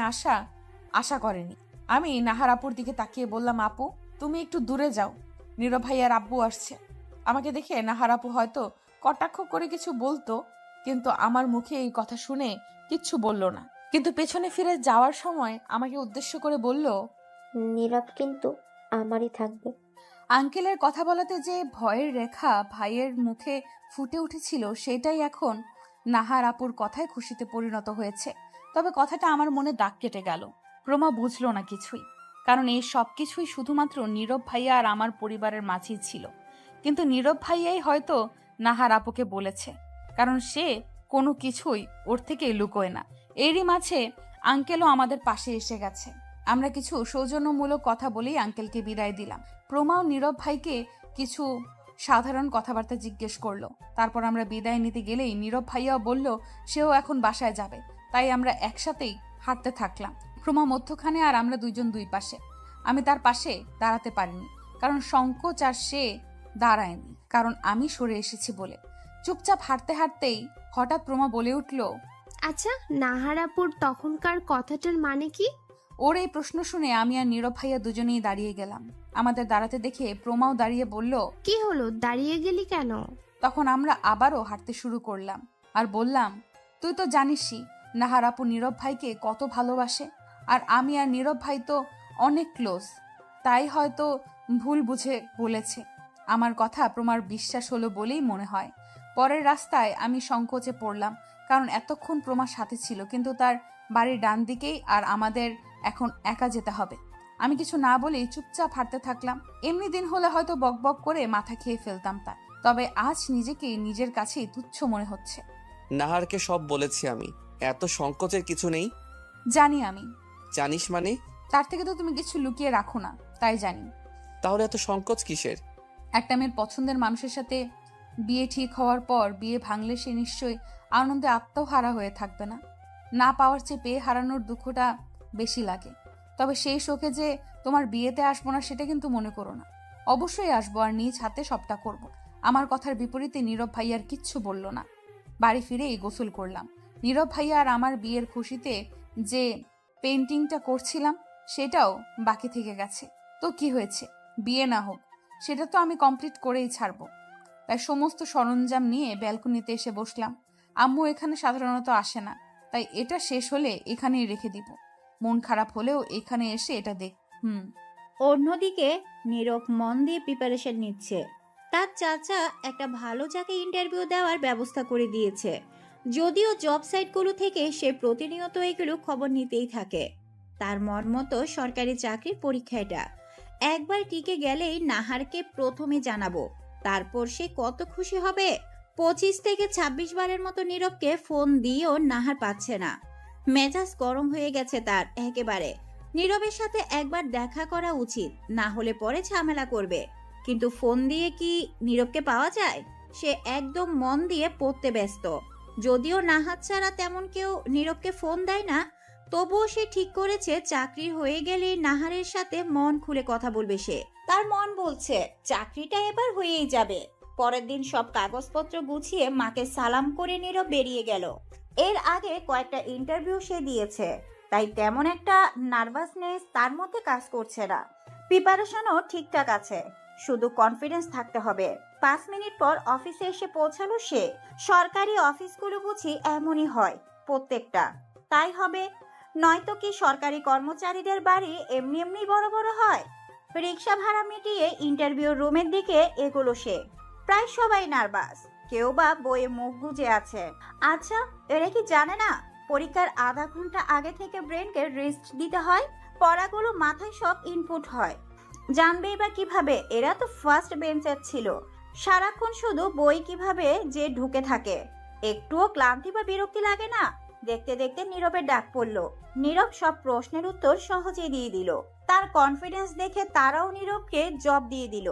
আশা করেনি। আমি নাহার আপুর দিকে তাকিয়ে বললাম, আপু তুমি একটু দূরে যাও, নীরব ভাইয়ার আব্বু আসছে। আমাকে দেখে নাহার আপু হয়তো কটাক্ষ করে কিছু বলতো, কিন্তু আমার মুখে এই কথা শুনে কিচ্ছু বলল না। কিন্তু পেছনে ফিরে যাওয়ার সময় আমাকে উদ্দেশ্য করে বলল, নীরব কিন্তু আমারই থাকবে। আঙ্কেলের কথা বলাতে যে ভয়ের রেখা ভাইয়ের মুখে ফুটে উঠেছিল, সেটাই এখন নাহার আপুর কথায় খুশিতে পরিণত হয়েছে। তবে কথাটা আমার মনে দাগ কেটে গেল। প্রমা বুঝলো না কিছুই, কারণ এই সব কিছুই শুধুমাত্র নীরব ভাইয়া আর আমার পরিবারের মাঝেই ছিল। কিন্তু নীরব ভাইয়াই হয়তো নাহার আপুকে বলেছে, কারণ সে কোনো কিছুই ওর থেকে লুকোয় না। এরই মাঝে আঙ্কেলও আমাদের পাশে এসে গেছে। আমরা কিছু সৌজন্যমূলক কথা বলেই আঙ্কেলকে বিদায় দিলাম। প্রমাও নীরব ভাইকে কিছু সাধারণ কথাবার্তা জিজ্ঞেস করলো। তারপর আমরা বিদায় নিতে গেলেই নীরব ভাইয়াও বলল সেও এখন বাসায় যাবে, তাই আমরা একসাথেই হাঁটতে থাকলাম। প্রমা মধ্যখানে আর আমরা দুইজন দুই পাশে। আমি তার পাশে দাঁড়াতে পারিনি, কারণ সংকোচ, আর সে দাঁড়ায়নি কারণ আমি সরে এসেছি বলে। চুপচাপ হাঁটতে হাঁটতেই হঠাৎ প্রমা বলে উঠল, আচ্ছা, নাহারাপুর তখনকার কথাটার মানে কি? ওর এই প্রশ্ন শুনে আমি আর নীরব ভাইয়া দুজনেই দাঁড়িয়ে গেলাম। আমাদের দাঁড়াতে দেখে প্রমাও দাঁড়িয়ে বলল, কি হলো, দাঁড়িয়ে গেলি কেন? তখন আমরা আবারও হাঁটতে শুরু করলাম আর বললাম, তুই তো জানিসই নাহার আপু নীরব ভাইকে কত ভালোবাসে, আর আমি আর নীরব ভাই তো অনেক ক্লোজ, তাই হয়তো ভুল বুঝে বলেছে। আমার কথা প্রমার বিশ্বাস হলো বলেই মনে হয়। পরের রাস্তায় আমি সংকোচে পড়লাম, কারণ এতক্ষণ প্রমার সাথে ছিল, কিন্তু তার বাড়ির ডান দিকেই, আর আমাদের এখন একা যেতে হবে। আমি কিছু না বলেই চুপচাপ হাঁটতে থাকলাম। এমনি দিন হলে হয়তো বকবক করে মাথা খেয়ে ফেলতাম তার, তবে আজ নিজেকে নিজের কাছেই তুচ্ছ মনে হচ্ছে। নাহারকে সব বলেছি আমি, এত সংকোচের কিছু নেই। জানি আমি। জানিস মানে? তার থেকে তো তুমি কিছু লুকিয়ে রাখো না, তাই জানি। তাহলে এত সংকোচ কিসের? একটা মেয়ের পছন্দের মানুষের সাথে বিয়ে ঠিক হওয়ার পর বিয়ে ভাঙলে সে নিশ্চয়ই আনন্দে আত্মহারা হয়ে থাকবে না। না পাওয়ার চেয়ে পেয়ে হারানোর দুঃখটা বেশি লাগে। তবে সেই শোকে যে তোমার বিয়েতে আসবো না সেটা কিন্তু মনে করো না। অবশ্যই আসবো, আর নিজ হাতে সবটা করব। আমার কথার বিপরীতে নীরব ভাইয়ার কিচ্ছু বলল না। বাড়ি ফিরেই গোসল করলাম। নীরব ভাইয়া আর আমার বিয়ের খুশিতে যে পেন্টিংটা করছিলাম সেটাও বাকি থেকে গেছে। তো কি হয়েছে, বিয়ে না হোক, সেটা তো আমি কমপ্লিট করেই ছাড়বো। তাই সমস্ত সরঞ্জাম নিয়ে ব্যালকনিতে এসে বসলাম। আম্মু এখানে সাধারণত আসে না, তাই এটা শেষ হলে এখানেই রেখে দিব। মন খারাপ হলেও এখানে এসে এটা দেখ। অন্যদিকে নীরব মন দিয়ে প্রিপারেশন নিচ্ছে। তার চাচা একটা ভালো জায়গায় ইন্টারভিউ দেওয়ার ব্যবস্থা করে দিয়েছে। যদিও জব সাইটগুলো থেকে সে প্রতিনিয়ত এগুলো খবর নিতেই থাকে। তার মন মতো সরকারি চাকরির পরীক্ষা এটা। একবার টিকে গেলেই নাহারকে প্রথমে জানাবো, তারপর সে কত খুশি হবে। 25 থেকে 26 বারের মতো নীরবকে ফোন দিয়েও নাহার পাচ্ছে না। মেজাজ গরম হয়ে গেছে তার একেবারে। নীরবের সাথে একবার দেখা করা উচিত, না হলে পরে ঝামেলা করবে। কিন্তু ফোন দিয়ে কি নীরবকে পাওয়া যায়? সে একদম মন দিয়ে পড়তে ব্যস্ত। যদিও নাহার ছাড়া তেমন কেউ নীরবকে ফোন দেয় না, তবুও সে ঠিক করেছে চাকরি হয়ে গেলে নাহারের সাথে মন খুলে কথা বলবে সে। তার মন বলছে চাকরিটা এবার হয়েই যাবে। পরের দিন সব কাগজপত্র গুছিয়ে মাকে সালাম করে নীরব বেরিয়ে গেল। এর আগে কয়েকটা ইন্টারভিউ সে দিয়েছে, তাই তেমন একটা নার্ভাসনেস তার মধ্যে কাজ করছে না। প্রিপারেশনও ঠিকঠাক আছে, শুধু কনফিডেন্স থাকতে হবে। 5 মিনিট পর অফিসে এসে পৌঁছালো সে। সরকারি অফিসগুলো বুঝি এমনই হয় প্রত্যেকটা, তাই হবে। নয়তো কি সরকারি কর্মচারীদের বাড়ি এমনি এমনি বড় বড় হয়? রিক্সা ভাড়া মিটিয়ে ইন্টারভিউ রুমের দিকে এগোলো সে। প্রায় সবাই নার্ভাস, কেউ বা বইয়ে মুখ গুজে আছে। আচ্ছা, এরা কি জানে না পরীক্ষার আধা ঘন্টা আগে থেকে ব্রেনকে রেস্ট দিতে হয়? পড়াগুলো মাথায় সব ইনপুট হয়, জানবেই বা কিভাবে? এরা তো ফার্স্ট বেঞ্চের ছিল, সারাক্ষণ শুধু বই কিভাবে যে ঢুকে থাকে। একটুও ক্লান্তি বা বিরক্তি লাগে না? দেখতে দেখতে নীরবের ডাক পড়লো। নীরব সব প্রশ্নের উত্তর সহজেই দিয়ে দিল। তার কনফিডেন্স দেখে তারাও নীরবকে জব দিয়ে দিল,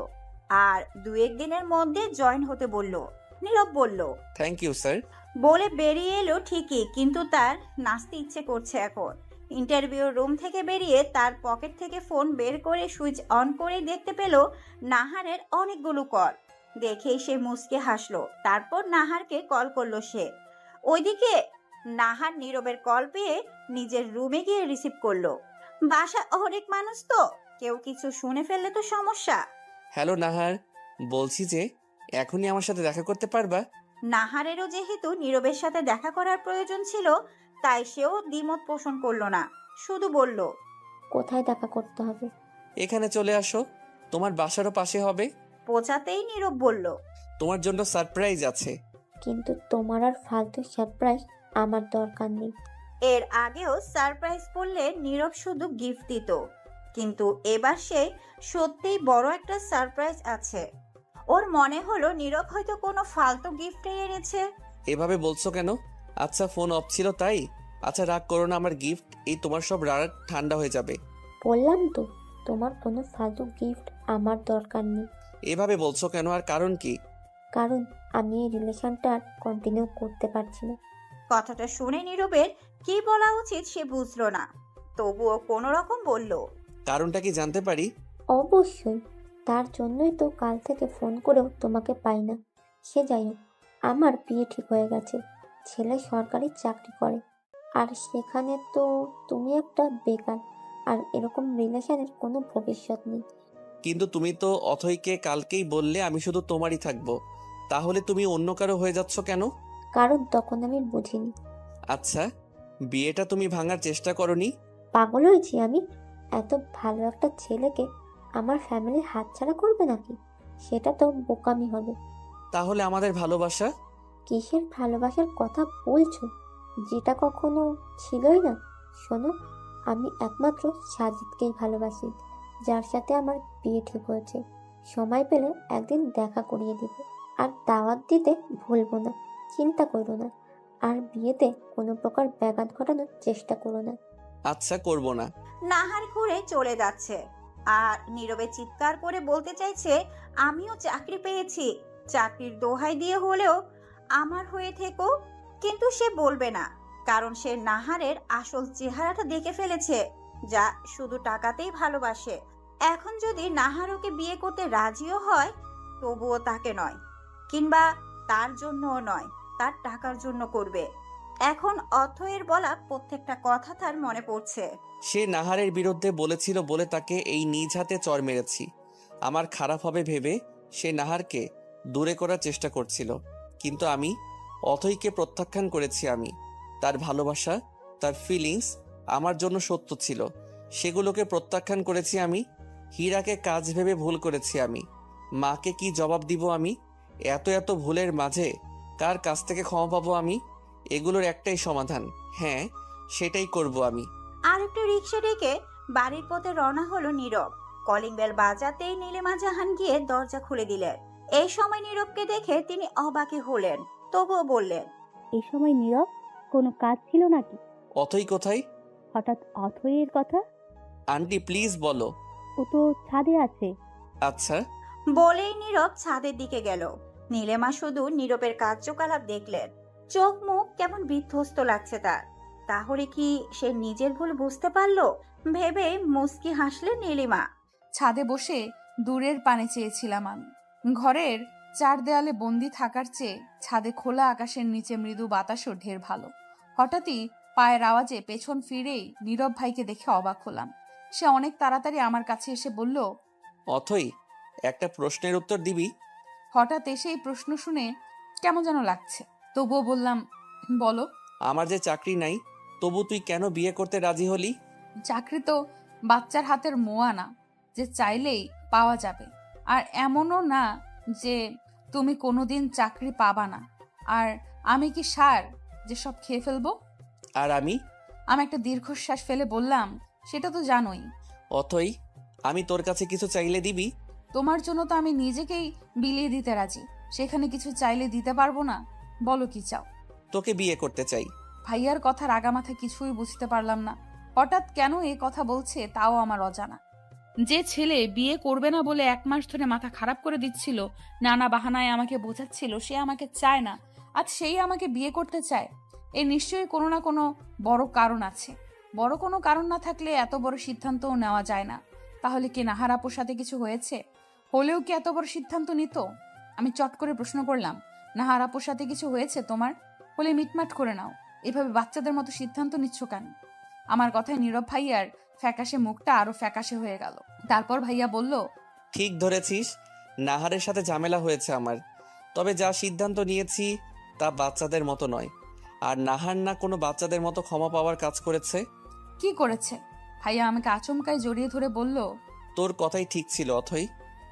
আর 2-1 দিনের মধ্যে জয়েন হতে বলল। নীরব বলল থ্যাংক ইউ স্যার বলে বেরিয়ে এলো ঠিকই, কিন্তু তার নাচতে ইচ্ছে করছে এখন। ইন্টারভিউ রুম থেকে বেরিয়ে তার পকেট থেকে ফোন বের করে সুইচ অন করে দেখতে পেল নাহারের অনেকগুলো কল। দেখেই সে মুচকে হাসলো। তারপর নাহারকে কল করলো সে। ওইদিকে নাহার নীরবের কল পেয়ে নিজের রুমে গিয়ে রিসিভ করলো। বাসা অনেক মানুষ তো, কেউ কিছু শুনে ফেললে তো সমস্যা। হ্যালো নাহার, বলছি যে এখনই আমার সাথে দেখা করতে পারবা? নাহারেরও যেহেতু নীরবের সাথে দেখা করার প্রয়োজন ছিল, তাই সেও দ্বিমত পোষণ করলো না, শুধু বলল, কোথায় দেখা করতে হবে? এখানে চলে আসো, তোমার বাসারও পাশে হবে। বোঝাতেই নীরব বলল, তোমার জন্য সারপ্রাইজ আছে। কিন্তু তোমার আর ফালতু সারপ্রাইজ আমার দরকার নেই। এর আগেও সারপ্রাইজ বললে নীরব শুধু গিফট দিত, কিন্তু এবার সে সত্যিই বড় একটা সারপ্রাইজ আছে। ওর মনে হলো নীরব হয়তো কোনো ফালতু গিফটে এনেছে। এভাবে বলছো কেন? আচ্ছা ফোন অফ ছিল তাই? আচ্ছা রাগ করো না, আমার গিফট, এই তোমার সব রাগ ঠান্ডা হয়ে যাবে। বললাম তো, তোমার কোনো ফালতু গিফট আমার দরকার নেই। এভাবে বলছো কেন, আর কারণ কি? কারণ আমি এই রিলেশনটা আর কন্টিনিউ করতে পারছি না। কথাটা শুনে নীরবের কি বলা উচিত সে বুঝলো না, তবুও কোনো রকম বলল, কারণটা কি জানতে পারি? অবশ্যই, তার জন্যই তো কাল থেকে ফোন করেও তোমাকে পাই না। সে যাই হোক, আমার বিয়ে ঠিক হয়ে গেছে, ছেলে সরকারি চাকরি করে, আর সেখানে তো তুমি একটা বেকার, আর এরকম রিলেশনের কোনো ভবিষ্যৎ নেই। কিন্তু তুমি তো অথৈকে কালকেই বললে আমি শুধু তোমারই থাকবো, তাহলে তুমি অন্য কারো হয়ে যাচ্ছ কেন? কারণ তখন আমি বুঝিনি। আচ্ছা, বিয়েটা তুমি ভাঙার চেষ্টা করনি? পাগল হয়েছি আমি? এত ভালো একটা ছেলেকে আমার ফ্যামিলি হাতছাড়া করবে নাকি? সেটা তো বোকামি হবে। তাহলে আমাদের ভালোবাসা? কিসের ভালোবাসার কথা বলছো, যেটা কখনো ছিলই না? শোনো, আমি একমাত্র সাজিদকেই ভালোবাসি, যার সাথে আমার বিয়ে ঠিক হয়েছে। সময় পেলে একদিন দেখা করিয়ে দিব, আর দাওয়াত দিতে ভুলবো না। চিন্তা করো না, আর বিয়েতে কোনো প্রকার ব্যাঘাত ঘটানোর চেষ্টা করো না। আচ্ছা করব না। নাহার ঘুরে চলে যাচ্ছে, আর নীরবে চিৎকার করে বলতে চাইছে, আমিও চাকরি পেয়েছি, চাকরির দোহাই দিয়ে হলেও আমার হয়ে থেকো। কিন্তু সে বলবে না, কারণ সে নাহারের আসল চেহারাটা দেখে ফেলেছে, যা শুধু টাকাতেই ভালোবাসে। এখন যদি নাহার ওকে বিয়ে করতে রাজিও হয়, তবুও তাকে নয়, কিংবা তার জন্যও নয়, তার টাকার জন্য করবে। এখন অথয়ের বলা প্রত্যেকটা কথা তার মনে পড়ছে। সে নাহারের বিরুদ্ধে বলেছিল বলে তাকে এই নিজ হাতে চড় মেরেছি। আমার খারাপ হবে ভেবে সে নাহারকে দূরে করার চেষ্টা করছিল, কিন্তু আমি অথৈকে প্রত্যাখ্যান করেছি। আমি তার ভালোবাসা, তার ফিলিংস আমার জন্য সত্য ছিল, সেগুলোকে প্রত্যাখ্যান করেছি আমি। হীরাকে কাজ ভেবে ভুল করেছি আমি। মাকে কি জবাব দিব আমি? এত এত ভুলের মাঝে কার কাছ থেকে ক্ষমা পাবো আমি? এগুলোর একটাই সমাধান, হ্যাঁ সেটাই করব আমি। আর একটু রিক্সা ডেকে বাড়ির পথে রওনা হলো নীরব। কলিং বেল বাজাতেই নীলিমা জাহান গিয়ে দরজা খুলে দিলেন। এই সময় নীরবকে দেখে তিনি অবাকই হলেন, তবুও বললেন, এই সময় নীরব, কোনো কাজ ছিল নাকি? অথৈ কোথায়? হঠাৎ অথয়ের কথা? আন্টি প্লিজ বলো। ও তো ছাদে আছে। আচ্ছা। বলেই নীরব ছাদের দিকে গেল। নীলিমা শুধু নীরবের কার্যকলাপ দেখলেন, চোখ মুখ কেমন বিধ্বস্ত লাগছে তার। তাহলে কি সে নিজের ভুল বুঝতে পারলো ভেবে মুচকি হাসলেন নীলিমা। ছাদে বসে দূরের পানে চেয়েছিলাম আমি। ঘরের চার দেয়ালে বন্দি থাকার চেয়ে ছাদে খোলা আকাশের নিচে মৃদু বাতাসও ঢের ভালো। হঠাৎই পায়ের আওয়াজে পেছন ফিরেই নীরব ভাইকে দেখে অবাক হলাম। সে অনেক তাড়াতাড়ি আমার কাছে এসে বলল, অথৈ, একটা প্রশ্নের উত্তর দিবি? হঠাৎ এসে এই প্রশ্ন শুনে কেমন যেন লাগছে, তবুও বললাম, বলো। আমার যে চাকরি নাই, তবু তুই কেন বিয়ে করতে রাজি হলি? চাকরি তো বাচ্চার হাতের মোয়া না যে চাইলেই পাওয়া যাবে, আর এমনও না যে তুমি কোনোদিন চাকরি পাবা না। আর আমি কি সার যে সব খেয়ে ফেলবো? আর আমি একটা দীর্ঘশ্বাস ফেলে বললাম, সেটা তো জানোই। অথৈ, আমি তোর কাছে কিছু চাইলে দিবি? তোমার জন্য তো আমি নিজেকেই বিলিয়ে দিতে রাজি, সেখানে কিছু চাইলে দিতে পারবো না? বলো কি চাও? তোকে বিয়ে করতে চাই। ভাইয়ার কথার আগামাথা কিছুই বুঝতে পারলাম না। হঠাৎ কেন এ কথা বলছে তাও আমার অজানা। যে ছেলে বিয়ে করবে না বলে 1 মাস ধরে মাথা খারাপ করে দিচ্ছিল, নানা বাহানায় আমাকে বোঝাচ্ছিল সে আমাকে চায় না, আজ সেই আমাকে বিয়ে করতে চায়। এর নিশ্চয়ই কোনো না কোনো বড় কারণ আছে। বড় কোনো কারণ না থাকলে এত বড় সিদ্ধান্তও নেওয়া যায় না। তাহলে কি নাহার আপুর সাথে কিছু হয়েছে? হলেও কি এত বড় সিদ্ধান্ত নিত? আমি চট করে প্রশ্ন করলাম, নাহার আপুর সাথে কিছু হয়েছে তোমার? হলে মিটমাট করে নাও, এভাবে বাচ্চাদের মতো সিদ্ধান্ত নিচ্ছ কেন? আমার কথায় নীরব ভাইয়ার ফ্যাকাশে মুখটা আরো ফ্যাকাশে হয়ে গেল। তারপর ভাইয়া বলল, ঠিক ধরেছিস, নাহারের সাথে ঝামেলা হয়েছে আমার। তবে যা সিদ্ধান্ত নিয়েছি তা বাচ্চাদের মতো নয়। আর নাহার না কোনো বাচ্চাদের মতো ক্ষমা পাওয়ার কাজ করেছে। কি করেছে? ভাইয়া আমাকে আচমকায় জড়িয়ে ধরে বলল, তোর কথাই ঠিক ছিল অথই।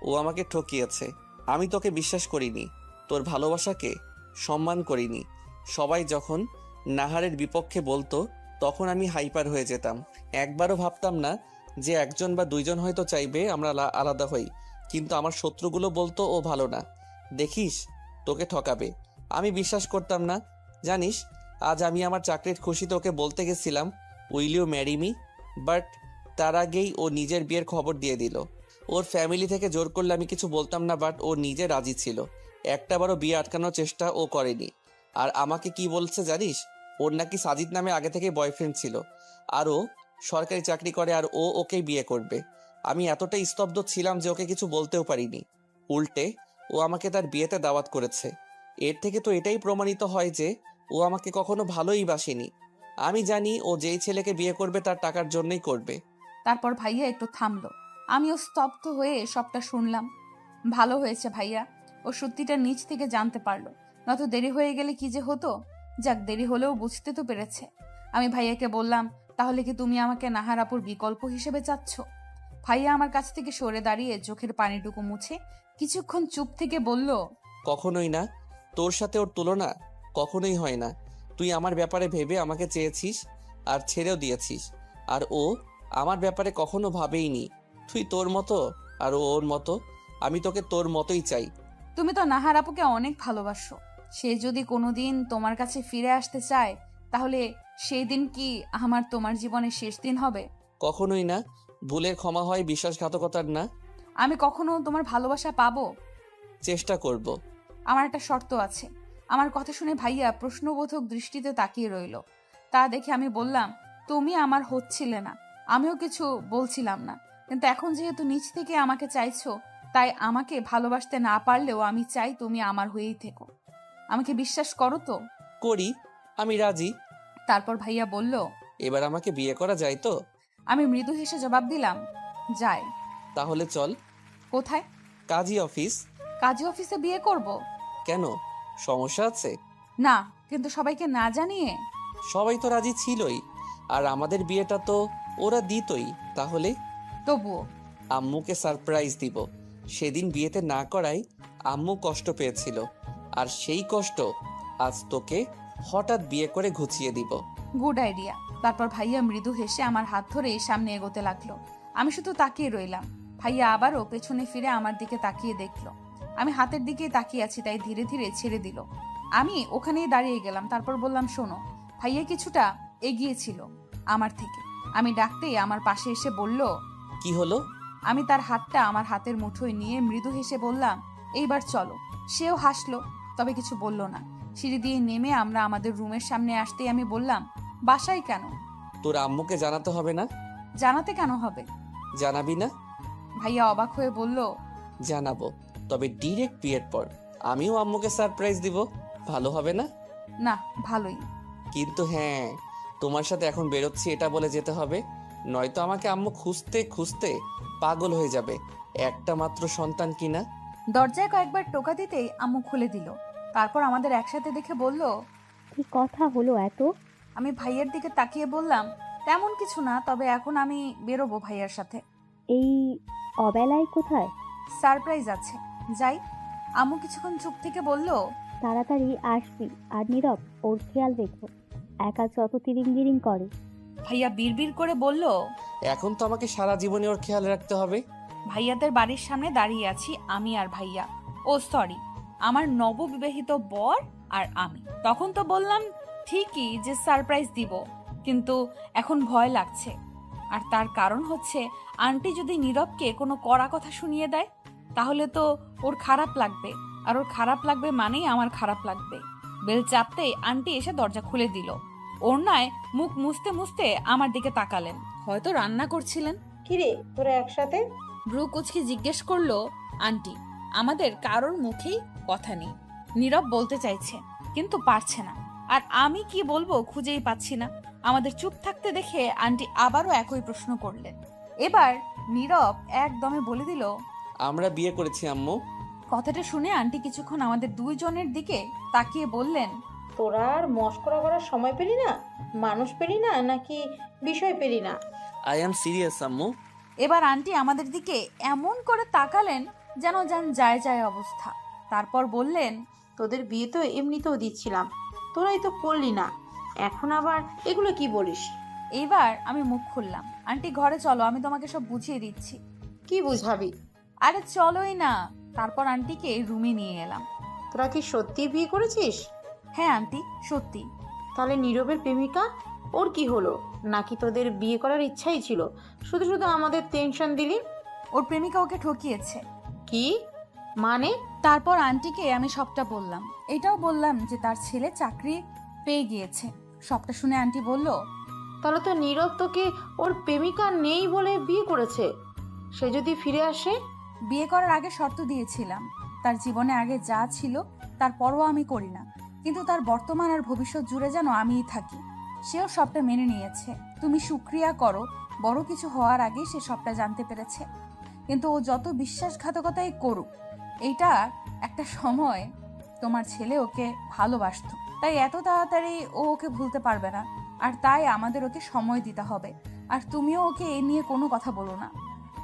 ও আমাকে ঠকিয়েছে। আমি তোকে বিশ্বাস করিনি, তোর ভালোবাসাকে সম্মান করিনি। সবাই যখন নাহারের বিপক্ষে বলতো তখন আমি হাইপার হয়ে যেতাম। একবারও ভাবতাম না যে একজন বা দুইজন হয়তো চাইবে আমরা আলাদা হই। কিন্তু আমার শত্রুগুলো বলতো ও ভালো না, দেখিস তোকে ঠকাবে। আমি বিশ্বাস করতাম না। জানিস, আজ আমি আমার চাকরির খুশিতে ওকে বলতে গেছিলাম, will you marry me? But তার আগেই ও নিজের বিয়ের খবর দিয়ে দিল। ওর ফ্যামিলি থেকে জোর করলে আমি কিছু বলতাম না, বাট ও নিজে রাজি ছিল। একটাবারও বিয়ে আটকানোর চেষ্টা ও করেনি। আর আমাকে কি বলছে জানিস? ওর নাকি সাজিদ নামে আগে থেকে বয়ফ্রেন্ড ছিল, আর ও সরকারি চাকরি করে, আর ও ওকেই বিয়ে করবে। আমি এতটাই স্তব্ধ ছিলাম যে ওকে কিছু বলতেও পারিনি। উল্টে ও আমাকে তার বিয়েতে দাওয়াত করেছে। এর থেকে তো এটাই প্রমাণিত হয় যে ও আমাকে কখনো ভালোই বাসেনি। আমি জানি ও যেই ছেলেকে বিয়ে করবে তার টাকার জন্যই করবে। তারপর ভাইয়া একটু থামলো। আমিও স্তব্ধ হয়ে সবটা শুনলাম। ভালো হয়েছে ভাইয়া ও সত্যিটা নিজ থেকে জানতে পারলো, নয়তো দেরি হয়ে গেলে কি যে হতো। যাক, দেরি হলেও বুঝতে তো পেরেছে। আমি ভাইয়াকে বললাম, তাহলে কি তুমি আমাকে নাহার আপুর বিকল্প হিসেবে চাচ্ছ? ভাইয়া আমার কাছ থেকে সরে দাঁড়িয়ে চোখের পানিটুকু মুছে কিছুক্ষণ চুপ থেকে বলল, কখনোই না। তোর সাথে ওর তুলনা কখনোই হয় না। তুই আমার ব্যাপারে ভেবে আমাকে চেয়েছিস আর ছেড়েও দিয়েছিস, আর ও আমার ব্যাপারে কখনো ভাবেইনি। তুই তোর মতো আর ও ওর মতো। আমি তোকে তোর মতোই চাই। তুমি তো নাহার আপুকে অনেক ভালোবাসো। সে যদি কোনোদিন তোমার কাছে ফিরে আসতে চায়, তাহলে সেই দিন কি আমার তোমার জীবনের শেষ দিন হবে? কখনোই না। ভুলের ক্ষমা হয়, বিশ্বাসঘাতকতার না। আমি কখনো তোমার ভালোবাসা পাবো? চেষ্টা করব। আমার একটা শর্ত আছে। আমার কথা শুনে ভাইয়া প্রশ্নবোধক দৃষ্টিতে তাকিয়ে রইল। তা দেখে আমি বললাম, তুমি আমার হচ্ছিলে না, আমিও কিছু বলছিলাম না, কিন্তু এখন যেহেতু নিজ থেকে আমাকে চাইছো, তাই আমাকে ভালোবাসতে না পারলেও আমি চাই তুমি আমার হয়েই থেকো। আমাকে বিশ্বাস করো তো? করি, আমি রাজি। তারপর ভাইয়া বলল, এবার আমাকে বিয়ে করা যায় তো? আমি মৃদু হেসে জবাব দিলাম, যাই। তাহলে চল। কোথায়? কাজী অফিস। কাজী অফিসে বিয়ে করব? কেন, সমস্যা আছে? না, কিন্তু সবাইকে না জানিয়ে। সবাই তো রাজি ছিলই, আর আমাদের বিয়েটা তো ওরা দিতই। তাহলে তবুও। আম্মুকে সারপ্রাইজ দিব। সেদিন বিয়েতে না করাই আম্মু কষ্ট পেয়েছিল, আর সেই কষ্ট আজ তোকে হঠাৎ বিয়ে করে ঘুচিয়ে দিব। Good idea. তারপর ভাইয়া মৃদু হেসে আমার হাত ধরে সামনে এগোতে লাগলো। আমি শুধু তাকিয়ে রইলাম। ভাইয়া আবারও পেছনে ফিরে আমার দিকে তাকিয়ে দেখলো। আমি হাতের দিকে তাকিয়ে আছি, তাই ধীরে ধীরে ছেড়ে দিল। আমি ওখানেই দাঁড়িয়ে গেলাম। তারপর বললাম, শোনো। ভাইয়া কিছুটা এগিয়েছিল আমার থেকে। আমি ডাকতেই আমার পাশে এসে বলল, কি হলো? আমি তার হাতটা আমার হাতের মুঠোয় নিয়ে মৃদু হেসে বললাম, এইবার চলো। সেও হাসলো, তবে কিছু বলল না। সিঁড়ি দিয়ে নেমে আমরা আমাদের রুমের সামনে আসতেই আমি বললাম, বাসায় কেন? তোর আম্মুকে জানাতে হবে না? জানাতে কেন হবে? জানাবি না? ভাইয়া অবাক হয়ে বলল, জানাবো, তবে ডিরেক্ট বিয়ের পর। আমিও আম্মুকে সারপ্রাইজ দিব। ভালো হবে না? না, ভালোই। কিন্তু হ্যাঁ, তোমার সাথে এখন বেরোচ্ছি এটা বলে যেতে হবে, নয়তো আমাকে আম্মু খুঁজতে খুঁজতে পাগল হয়ে যাবে। একটা মাত্র সন্তান কিনা। দরজায় কয়েকবার টোকা দিতেই আম্মু খুলে দিল। তারপর আমাদের একসাথে দেখে বলল, কি কথা হলো এত? আমি ভাইয়ের দিকে তাকিয়ে বললাম, তেমন কিছু না, তবে এখন আমি বেরোবো ভাইয়ার সাথে। এই অবেলায় কোথায়? সারপ্রাইজ আছে, যাই। আম্মু কিছুক্ষণ চুপ থেকে বলল, তাড়াতাড়ি আসবি, আর নীরব, ওর খেয়াল রেখো, একা যত তিরিং করে। ভাইয়া বিড়বিড় করে বলল, এখন তো আমাকে সারা জীবনে ওর খেয়াল রাখতে হবে। ভাইয়াদের বাড়ির সামনে দাঁড়িয়ে আছি আমি আর ভাইয়া, ও সরি, আমার নববিবাহিত বর আর আমি। তখন তো বললাম ঠিকই যে সারপ্রাইজ দিব, কিন্তু এখন ভয় লাগছে। আর তার কারণ হচ্ছে, আন্টি যদি নীরবকে কোনো কড়া কথা শুনিয়ে দেয়, তাহলে তো ওর খারাপ লাগবে, আর ওর খারাপ লাগবে মানেই আমার খারাপ লাগবে। বেল চাপতেই আন্টি এসে দরজা খুলে দিল। ওড়নায় মুখ মুছতে মুছতে আমার দিকে তাকালেন, হয়তো রান্না করছিলেন। কিরে, তোরা একসাথে? ব্রু কুচকে জিজ্ঞেস করলো, আন্টি, আমাদের কারোর মুখেই কথা নেই। নীরব বলতে চাইছে কিন্তু পারছে না। আর আমি কি বলবো খুঁজেই পাচ্ছি না। আমাদের চুপ থাকতে দেখে আন্টি আবারও একই প্রশ্ন করলেন। এবার নীরব একদমে বলে দিল, আমরা বিয়ে করেছি আম্মু। কথাটা শুনে আন্টি কিছুক্ষণ আমাদের দুইজনের দিকে তাকিয়ে বললেন, তোরা আর মস্করা করার সময় পেলি না? মানুষ পেলি না নাকি বিষয় পেলি না? আই অ্যাম সিরিয়াস আম্মু। এবার আন্টি আমাদের দিকে এমন করে তাকালেন যেন যায় যায় অবস্থা। তারপর বললেন, তোদের বিয়ে তো এমনিতেও দিচ্ছিলাম, তোরাই তো করলি না, এখন আবার এগুলো কি বলিস? এইবার আমি মুখ খুললাম, আন্টি ঘরে চলো, আমি তোমাকে সব বুঝিয়ে দিচ্ছি। কি বুঝাবি? আরে চলোই না। তারপর আন্টিকে রুমে নিয়ে এলাম। তোরা কি সত্যি বিয়ে করেছিস? হ্যাঁ আন্টি, সত্যি। তাহলে নীরবের প্রেমিকা, ওর কি হলো? নাকি তোদের বিয়ে করার ইচ্ছাই ছিল, শুধু শুধু আমাদের টেনশন দিলি? ওর প্রেমিকা ওকে ঠকিয়েছে। কি মানে? তারপর আন্টিকে আমি সবটা বললাম, এটাও বললাম যে তার ছেলে চাকরি পেয়ে গিয়েছে। সবটা শুনে আন্টি বলল, তাহলে তো নীরব তোকে ওর প্রেমিকা নেই বলে বিয়ে করেছে। সে যদি ফিরে আসে? বিয়ে করার আগে শর্ত দিয়েছিলাম, তার জীবনে আগে যা ছিল তার পরও আমি করি না, কিন্তু তার বর্তমান আর ভবিষ্যৎ জুড়ে যেন আমিই থাকি। সেও সবটা মেনে নিয়েছে। তুমি শুকরিয়া করো, বড় কিছু হওয়ার আগে সে সবটা জানতে পেরেছে। কিন্তু ও যত বিশ্বাসঘাতকতাই করুক, এইটা একটা সময় তোমার ছেলে ওকে ভালোবাসতো, তাই এত তাড়াতাড়ি ও ওকে ভুলতে পারবে না। আর তাই আমাদের ওকে সময় দিতে হবে। আর তুমিও ওকে এ নিয়ে কোনো কথা বলো না।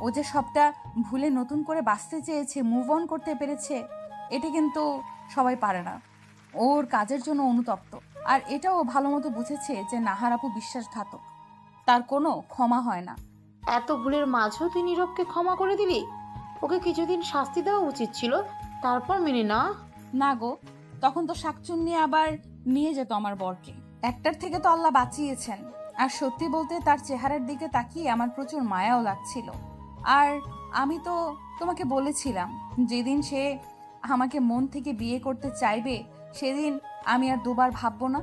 ও যে সবটা ভুলে নতুন করে বাঁচতে চেয়েছে, মুভ অন করতে পেরেছে, এটা কিন্তু সবাই পারে না। ওর কাজের জন্য অনুতপ্ত। আর এটাও ভালো মতো বুঝেছে যে নাহার আপু বিশ্বাসঘাতক, তার কোনো ক্ষমা হয় না। এত ভুলের মাঝেও তুই নীরবকে ক্ষমা করে দিলি? ওকে কিছুদিন শাস্তি দেওয়া উচিত ছিল, তারপর মেনে না। না গো, তখন তো শাকচুন্নি আবার নিয়ে যেত আমার বরকে। একটার থেকে তো আল্লাহ বাঁচিয়েছেন। আর সত্যি বলতে তার চেহারার দিকে তাকিয়ে আমার প্রচুর মায়াও লাগছিল। আর আমি তো তোমাকে বলেছিলাম, যেদিন সে আমাকে মন থেকে বিয়ে করতে চাইবে সেদিন আমি আর দুবার ভাববো না।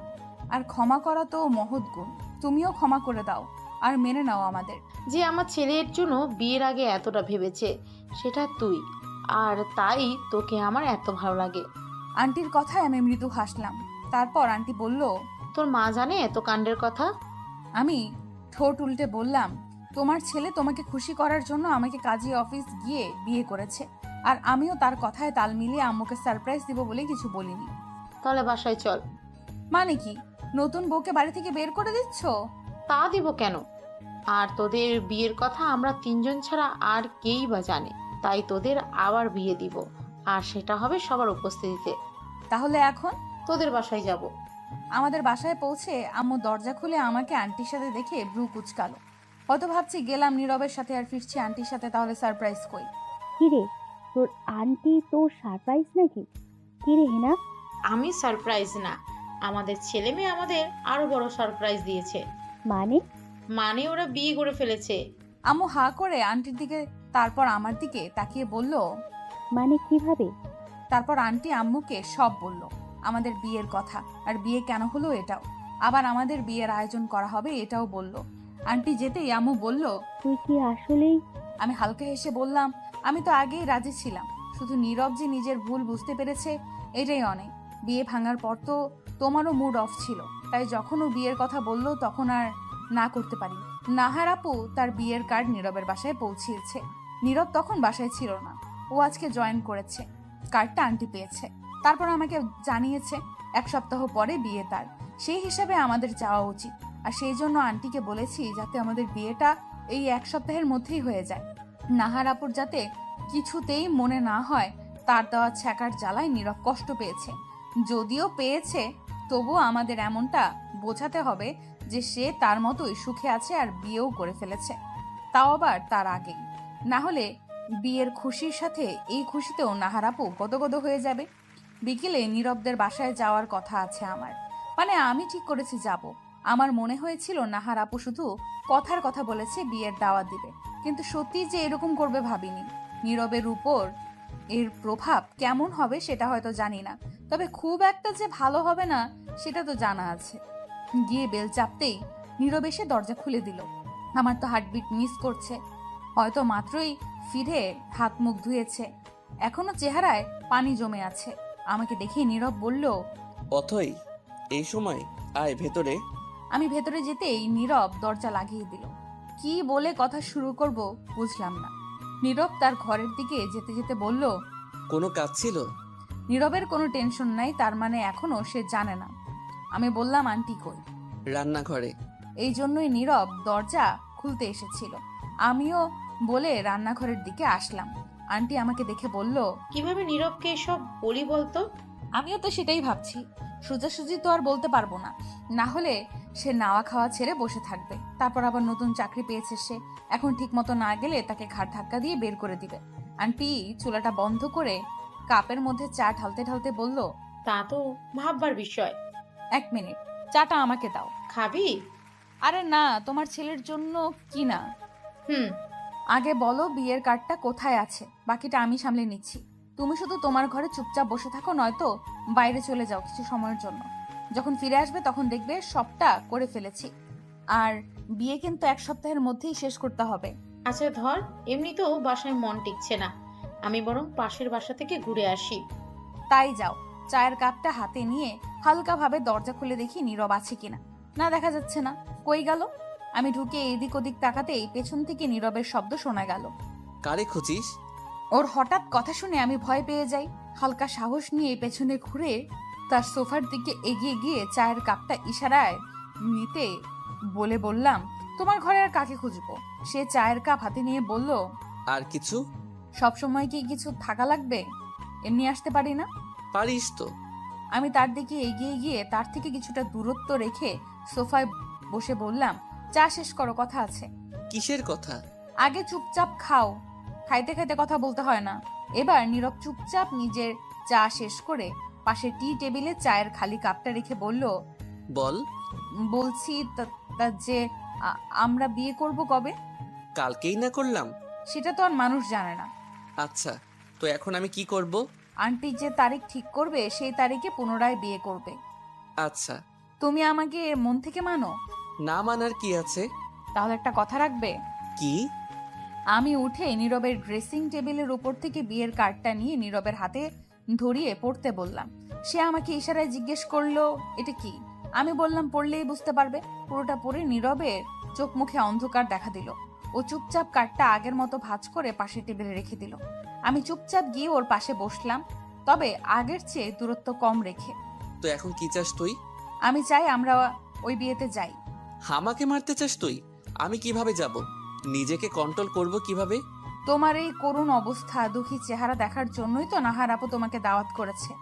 আর ক্ষমা করা তো মহৎ গুণ। তুমিও ক্ষমা করে দাও আর মেনে নাও আমাদের। যে আমার ছেলের জন্য বিয়ের আগে এতটা ভেবেছে, সেটা তুই, আর তাই তোকে আমার এত ভালো লাগে। আন্টির কথায় আমি মৃদু হাসলাম। তারপর আন্টি বলল, তোর মা জানে এত কাণ্ডের কথা? আমি ঠোঁট উল্টে বললাম, তোমার ছেলে তোমাকে খুশি করার জন্য আমাকে কাজী অফিস গিয়ে বিয়ে করেছে। আর আমিও তার কথায় তাল মিলিয়ে আম্মুকে সারপ্রাইজ দিব বলে কিছু বলিনি। তাহলে বাসায় চল। মানে কি, নতুন বউকে বাড়ি থেকে বের করে দিচ্ছ? তা দিব কেন? আর তোদের বিয়ের কথা আমরা তিনজন ছাড়া আর কেই বা জানে, তাই তোদের আবার বিয়ে দিব, আর সেটা হবে সবার উপস্থিতিতে। তাহলে এখন তোদের বাসায় যাব। আমাদের বাসায় পৌঁছে আম্মু দরজা খুলে আমাকে আন্টির সাথে দেখে ভ্রু কুচকালো। হয়তো ভাবছি গেলাম নীরবের সাথে আর ফিরছি আন্টির সাথে, তাহলে সারপ্রাইজ কই? কিরে, তোর আন্টি তোর সারপ্রাইজ নাকি? কিরে হেনা? আমি সারপ্রাইজ না, আমাদের ছেলে মেয়ে আমাদের আরো বড় সারপ্রাইজ দিয়েছে। মানে? মানে ওরা বিয়ে করে ফেলেছে। আম্মু হা করে আন্টির দিকে, তারপর আমার দিকে তাকিয়ে বলল, মানে কিভাবে? তারপর আন্টি আম্মুকে সব বলল, আমাদের বিয়ের কথা আর বিয়ে কেন হলো এটাও। আবার আমাদের বিয়ের আয়োজন করা হবে এটাও বলল। আন্টি যেতেই আম্মু বলল, তুই কি আসলেই? আমি হালকা হেসে বললাম, আমি তো আগেই রাজি ছিলাম, শুধু নীরব যে নিজের ভুল বুঝতে পেরেছে এটাই অনেক। বিয়ে ভাঙার পর তো তোমারও মুড অফ ছিল, তাই যখন ও বিয়ের কথা বলল তখন আর না করতে পারি। নাহার আপু তার বিয়ের কার্ড নীরবের বাসায় পৌঁছিয়েছে। নীরব তখন বাসায় ছিল না, ও আজকে জয়েন করেছে। কার্ডটা আন্টি পেয়েছে, তারপর আমাকে জানিয়েছে 1 সপ্তাহ পরে বিয়ে তার। সেই হিসাবে আমাদের যাওয়া উচিত। আর সেই জন্য আন্টিকে বলেছি যাতে আমাদের বিয়েটা এই 1 সপ্তাহের মধ্যেই হয়ে যায়। নাহার আপুর যাতে কিছুতেই মনে না হয় তার দেওয়া ছ্যাঁকার জ্বালায় নীরব কষ্ট পেয়েছে। যদিও পেয়েছে, তবুও আমাদের এমনটা বোঝাতে হবে যে সে তার মতোই সুখে আছে আর বিয়েও করে ফেলেছে, তাও আবার তার আগেই। না হলে বিয়ের খুশির সাথে এই খুশিতেও নাহার আপু গদগদ হয়ে যাবে। বিকেলে নীরবদের বাসায় যাওয়ার কথা আছে আমার, মানে আমি ঠিক করেছি যাব। আমার মনে হয়েছিল নাহার আপু শুধু কথার কথা বলেছে বিয়ের দাওয়াত দিবে, কিন্তু সত্যি যে এরকম করবে ভাবিনি। নীরবের উপর এর প্রভাব কেমন হবে সেটা হয়তো জানি না, তবে খুব একটা যে ভালো হবে না সেটা তো জানা আছে। গিয়ে বেল চাপতেই নীরব এসে দরজা খুলে দিল। আমার তো হার্টবিট মিস করছে, হয়তো মাত্রই ফিরে হাত মুখ ধুয়েছে, এখনো চেহারায় পানি জমে আছে। আমাকে দেখে নীরব বলল, অথই, এই সময় আয় ভেতরে। আমি ভেতরে যেতেই নীরব দরজা লাগিয়ে দিল। কি বলে কথা শুরু করব বুঝলাম না। নীরব তার ঘরের দিকে যেতে যেতে বলল, কোনো কাজ ছিল? নীরবের কোনো টেনশন নাই, তার মানে এখনো সে জানে না। আমি বললাম, আন্টি কই? রান্নাঘরে। এই জন্যই নীরব দরজা খুলতে এসেছিল। আমিও বলে রান্নাঘরের দিকে আসলাম। আন্টি আমাকে দেখে বলল, কিভাবে নীরবকে এসব বলি বলতো? আমিও তো সেটাই ভাবছি। সোজাসুজি তো আর বলতে পারবো না, না হলে সে নাওয়া খাওয়া ছেড়ে বসে থাকবে। তারপর আবার নতুন চাকরি পেয়েছে সে, এখন ঠিক মতো না গেলে তাকে ঘাট ধাক্কা দিয়ে বের করে দিবে। আন্টি চুলাটা বন্ধ করে কাপের মধ্যে চা ঢালতে ঢালতে বলল, তা তো ভাববার বিষয়। 1 মিনিট, চাটা আমাকে দাও। খাবি? আরে না, তোমার ছেলের জন্য কি না। হুম। আগে বলো বিয়ের কার্ডটা কোথায় আছে, বাকিটা আমি সামলে নিচ্ছি। তুমি শুধু তোমার ঘরে চুপচাপ বসে থাকো, নয়তো বাইরে চলে যাও কিছু সময়ের জন্য। যখন ফিরে আসবে তখন দেখবে সবটা করে ফেলেছি। আর বিয়ে কিন্তু 1 সপ্তাহের মধ্যেই শেষ করতে হবে। আচ্ছা ধর, এমনিতেও বাসায় মন টিকছে না, আমি বরং পাশের বাসা থেকে ঘুরে আসি। তাই যাও। চায়ের কাপটা হাতে নিয়ে হালকাভাবে দরজা খুলে দেখি নীরব আছে কিনা। না, দেখা যাচ্ছে না। কই গেল? আমি ঢুকে এদিক ওদিক তাকাতেই পেছন থেকে নীরবের শব্দ শোনা গেল। কারে খুঁজিস? ওর হঠাৎ কথা শুনে আমি ভয় পেয়ে যাই। হালকা সাহস নিয়ে পেছনে ঘুরে তার সোফার দিকে এগিয়ে গিয়ে চায়ের কাপটা ইশারায় নিতে বলে বললাম, তোমার ঘরে আর কাকে খুঁজবো? সে চায়ের কাপ হাতে নিয়ে বলল, আর কিছু? সব সময় কি কিছু থাকা লাগবে? এমনি আসতে পারি না? পারিস তো। আমি তার দিকে এগিয়ে গিয়ে তার থেকে কিছুটা দূরত্ব রেখে সোফায় বসে বললাম, চা শেষ করো, কথা আছে। কিসের কথা? আগে চুপচাপ খাও, খাইতে খাইতে কথা বলতে হয় না। এবার নীরব চুপচাপ নিজের চা শেষ করে পাশে টি টেবিলে চায়ের খালি কাপটা রেখে বলল, বল। বলছি যে আমরা বিয়ে করব কবে? কালকেই না করলাম? সেটা তো আর মানুষ জানে না। আচ্ছা, তো এখন আমি কি করব? আন্টি যে তারিখ ঠিক করবে সেই তারিখে পুনরায় বিয়ে করবে। আচ্ছা। তুমি আমাকে মন থেকে মানো? না মানার কি আছে? তাহলে একটা কথা রাখবে? কি? আমি উঠে নীরবের ড্রেসিং টেবিলের উপর থেকে বিয়ের কার্ডটা নিয়ে নীরবের হাতে ধরিয়ে পড়তে বললাম। সে আমাকে ইশারায় জিজ্ঞেস করলো, এটা কি? আমি বললাম, পড়লেই বুঝতে পারবে। পুরোটা পড়ে নীরবের চোখ মুখে অন্ধকার দেখা দিল। ও চুপচাপ কার্ডটা আগের মতো ভাঁজ করে পাশের টেবিলে রেখে দিল। আমি চুপচাপ গিয়ে ওর পাশে বসলাম, তবে আগের চেয়ে দূরত্ব কম রেখে। তো এখন কি চাস তুই? আমি চাই আমরা ওই বিয়েতে যাই। আমাকে মারতে চাস তুই? আমি কিভাবে যাব? নিজেকে কন্ট্রোল করব কিভাবে? তোমার এই করুণ অবস্থা, দুঃখী চেহারা দেখার জন্যই তো নাহার আপু তোমাকে দাওয়াত করেছে।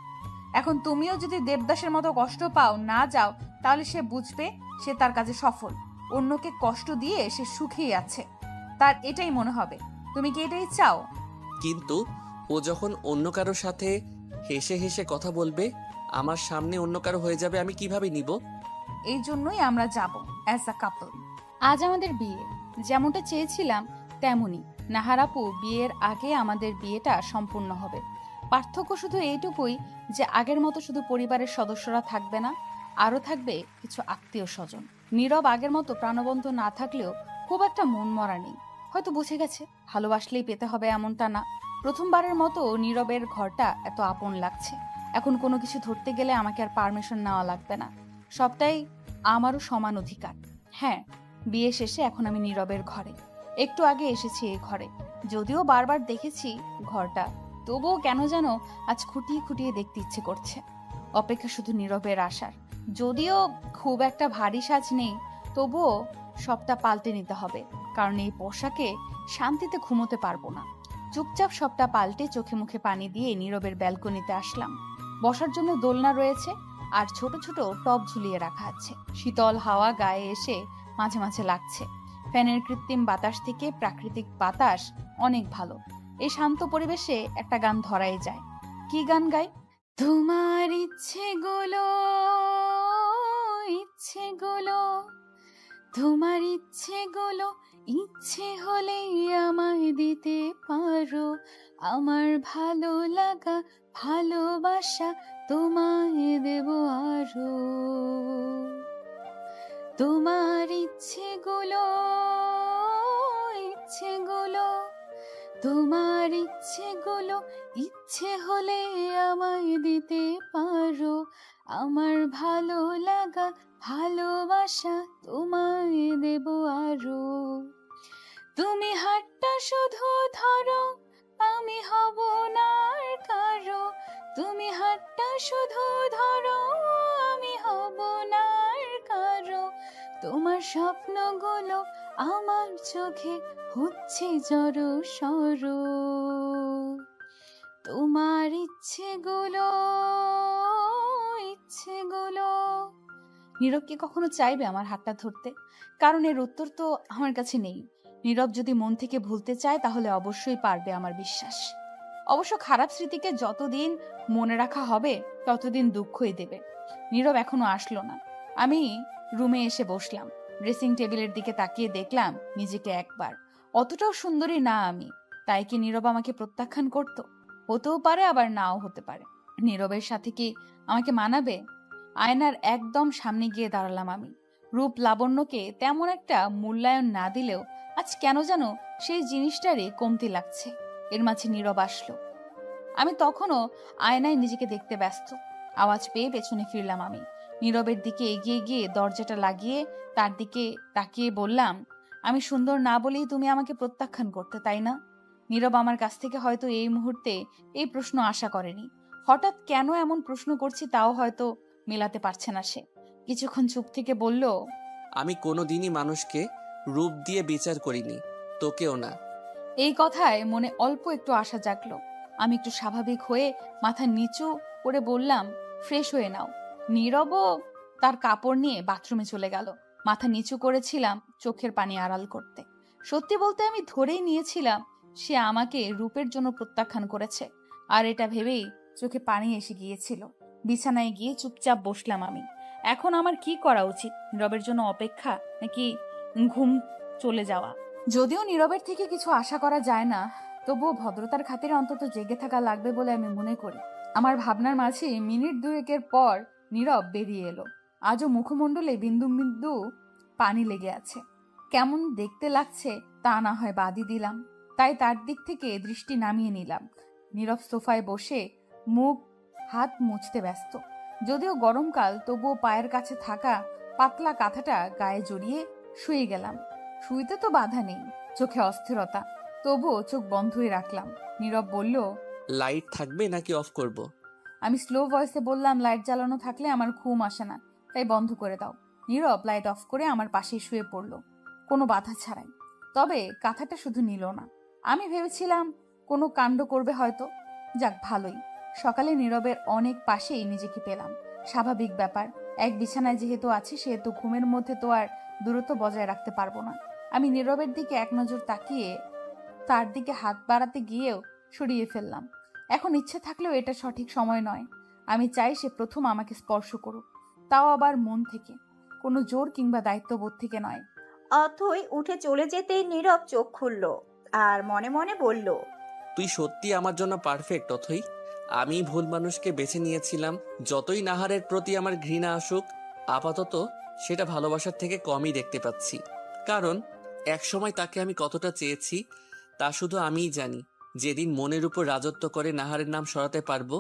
এখন তুমিও যদি দেবদাসের মতো কষ্ট পাও, না যাও, তাহলে সে বুঝবে সে তার কাজে সফল। অন্যকে কষ্ট দিয়ে সে সুখী আছে, তার এটাই মনে হবে। তুমি কি এটাই চাও? কিন্তু ও যখন অন্য কারো সাথে হেসে হেসে কথা বলবে, আমার সামনে অন্য কারো হয়ে যাবে, আমি কিভাবে নিব? এই জন্যই আমরা যাব অ্যাজ আ কাপল। আজ আমাদের বিয়ে, যেমনটা চেয়েছিলাম তেমনই। নাহার আপু বিয়ের আগে আমাদের বিয়েটা সম্পূর্ণ হবে। পার্থক্য শুধু এইটুকুই যে আগের মতো শুধু পরিবারের সদস্যরা থাকবে না, আরও থাকবে কিছু আত্মীয় স্বজন। নীরব আগের মতো প্রাণবন্ত না থাকলেও খুব একটা মন মরা নেই। হয়তো বুঝে গেছে ভালোবাসলেই পেতে হবে এমনটা না। প্রথমবারের মতো নীরবের ঘরটা এত আপন লাগছে। এখন কোনো কিছু ধরতে গেলে আমাকে আর পারমিশন নেওয়া লাগবে না, সবটাই আমারও সমান অধিকার। হ্যাঁ, বিয়ে শেষে এখন আমি নীরবের ঘরে। একটু আগে এসেছি এই ঘরে, যদিও বারবার দেখেছি ঘরটা, তবুও কেন যেন আজ খুঁটিয়ে খুঁটিয়ে দেখতে ইচ্ছে করছে। অপেক্ষা শুধু নীরবের আসার। যদিও খুব একটা ভারী সাজ নেই, তবুও সবটা পাল্টে নিতে হবে, কারণ এই পোশাকে শান্তিতে ঘুমোতে পারবো না। চুপচাপ সবটা পাল্টে চোখে মুখে পানি দিয়ে নীরবের ব্যালকনিতে আসলাম। বসার জন্য দোলনা রয়েছে আর ছোট ছোট টব ঝুলিয়ে রাখা আছে। শীতল হাওয়া গায়ে এসে মাঝে মাঝে লাগছে। ফ্যানের কৃত্রিম বাতাস থেকে প্রাকৃতিক বাতাস অনেক ভালো। এই শান্ত পরিবেশে একটা গান ধরাই যায়। কি গান গাই? তোমার ইচ্ছেগুলো, ইচ্ছেগুলো, তোমার ইচ্ছেগুলো, ইচ্ছে হলেই আমায় দিতে পারো। আমার ভালো লাগা ভালোবাসা তোমায় দেব আরো। তোমার ইচ্ছেগুলো, ইচ্ছেগুলো, তোমার ইচ্ছেগুলো, ইচ্ছে হলে আমায় দিতে পারো। আমার ভালো লাগা ভালোবাসা তোমায় দেব আরো। তুমি হাতটা শুধু ধরো, আমি হব না আর কারো। তুমি হাতটা শুধু ধরো, আমি হব না আর কারো। তোমার স্বপ্নগুলো আমার চোখে হচ্ছে জড়ো সরো। তোমার ইচ্ছেগুলো নীরব কি কখনো চাইবে আমার হাতটা ধরতে? কারণ এর উত্তর তো আমার কাছে নেই। নীরব যদি মন থেকে ভুলতে চায় তাহলে অবশ্যই পারবে, আমার বিশ্বাস। অবশ্য খারাপ স্মৃতিকে যতদিন মনে রাখা হবে ততদিন দুঃখই দেবে। নীরব এখনো আসলো না। আমি রুমে এসে বসলাম। ড্রেসিং টেবিলের দিকে তাকিয়ে দেখলাম নিজেকে একবার। অতটাও সুন্দরী না আমি, তাই কি নীরব আমাকে প্রত্যাখ্যান করতো? হতেও পারে, আবার নাও হতে পারে। নীরবের সাথে কি আমাকে মানাবে? আয়নার একদম সামনে গিয়ে দাঁড়ালাম আমি। রূপ লাবণ্যকে তেমন একটা মূল্যায়ন না দিলেও আজ কেন যেন সেই জিনিসটারই কমতি লাগছে। এর মাঝে নীরব আসলো। আমি তখনও আয়নায় নিজেকে দেখতে ব্যস্ত। আওয়াজ পেয়ে পেছনে ফিরলাম আমি। নীরবের দিকে এগিয়ে গিয়ে দরজাটা লাগিয়ে তার দিকে তাকিয়ে বললাম, আমি সুন্দর না বলেই তুমি আমাকে প্রত্যাখ্যান করতে, তাই না? নীরব আমার কাছ থেকে হয়তো এই মুহূর্তে এই প্রশ্ন আশা করেনি। হঠাৎ কেন এমন প্রশ্ন করছি তাও হয়তো মেলাতে পারছে না সে। কিছুক্ষণ চুপ থেকে বলল, আমি কোনোদিনই মানুষকে রূপ দিয়ে বিচার করিনি, তোকেও না। এই কথায় মনে অল্প একটু আশা জাগলো। আমি একটু স্বাভাবিক হয়ে মাথা নিচু করে বললাম, ফ্রেশ হয়ে নাও। নীরবও তার কাপড় নিয়ে বাথরুমে চলে গেল। মাথা নিচু করেছিলাম চোখের পানি আড়াল করতে। সত্যি বলতে আমি ধরেই নিয়েছিলাম সে আমাকে রূপের জন্য প্রত্যাখ্যান করেছে, আর এটা ভেবেই চোখে পানি এসে গিয়েছিল। বিছানায় গিয়ে চুপচাপ বসলাম আমি। এখন আমার কি করা উচিত? নীরবের জন্য অপেক্ষা নাকি ঘুম চলে যাওয়া? যদিও নীরবের থেকে কিছু আশা করা যায় না, তবুও ভদ্রতার খাতিরে অন্তত জেগে থাকা লাগবে বলে আমি মনে করি। আমার ভাবনার মাঝে মিনিট দুয়েকের পর নীরব বেরিয়ে এলো। আজও মুখমণ্ডলে বিন্দু বিন্দু পানি লেগে আছে। কেমন দেখতে লাগছে তা না হয় বাদই দিলাম, তাই তার দিক থেকে দৃষ্টি নামিয়ে নিলাম। নীরব সোফায় বসে মুখ হাত মুছতে ব্যস্ত। যদিও গরমকাল, তবুও পায়ের কাছে থাকা পাতলা কাঁথাটা গায়ে জড়িয়ে শুয়ে গেলাম। শুইতে তো বাধা নেই, চোখে অস্থিরতা, তবুও চোখ বন্ধই রাখলাম। নীরব বলল, লাইট থাকবে নাকি অফ করব? আমি স্লো ভয়েসে বললাম, লাইট জ্বালানো থাকলে আমার ঘুম আসে না, তাই বন্ধ করে দাও। নীরব লাইট অফ করে আমার পাশেই শুয়ে পড়ল, কোনো বাধা ছাড়াই। তবে কাঁথাটা শুধু নিল না। আমি ভেবেছিলাম কোনো কাণ্ড করবে হয়তো। যাক, ভালোই। সকালে নীরবের অনেক পাশেই নিজেকে পেলাম। স্বাভাবিক ব্যাপার, এক বিছানায় যেহেতু আছি সেহেতু ঘুমের মধ্যে তো আর দূরত্ব বজায় রাখতে পারবো না। আমি নীরবের দিকে এক নজর তাকিয়ে তার দিকে হাত বাড়াতে গিয়েও সরিয়ে ফেললাম। এখন ইচ্ছে থাকলেও এটা সঠিক সময় নয়। আমি চাই সে প্রথম আমাকে স্পর্শ করুক, তাও আবার মন থেকে, কোনো জোর কিংবা দায়িত্ববোধ থেকে নয়। অথই উঠে চলে যেতেই নীরব চোখ খুলল আর মনে মনে বলল, তুই সত্যি আমার জন্য পারফেক্ট অথই। আমি ভুল মানুষকে বেছে নিয়েছিলাম। যতই নাহারের প্রতি আমার ঘৃণা আসুক, আপাতত সেটা ভালোবাসার থেকে কমই দেখতে পাচ্ছি। কারণ একসময় তাকে আমি কতটা চেয়েছি তা শুধু আমিই জানি। যেদিন মনের উপর রাজত্ব করে নাহারের নাম সরাতে পারবো,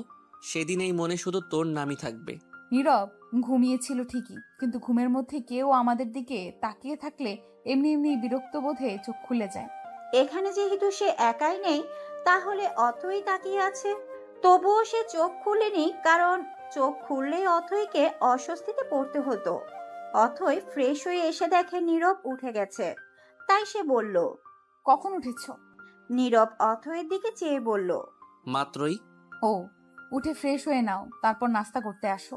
সেদিন এই মনে শুধু তোর নামই থাকবে। নীরব ঘুমিয়েছিল ঠিকই, কিন্তু ঘুমের মধ্যে কেউ আমাদের দিকে তাকিয়ে থাকলে এমনি এমনি বিরক্ত বোধে চোখ খুলে যায়। এখানে যেহেতু সে একাই নেই, তাহলে অথই তাকিয়ে আছে। তবুও সে চোখ খুলেনি, কারণ চোখ খুললেই অথইকে অস্বস্তিতে পড়তে হতো। অথই ফ্রেশ হয়ে এসে দেখে নীরব উঠে গেছে, তাই সে বলল। কখন উঠেছ? নীরব অথইয়ের দিকে চেয়ে বলল, মাত্রই। ও, উঠে ফ্রেশ হয়ে নাও, তারপর নাস্তা করতে আসো।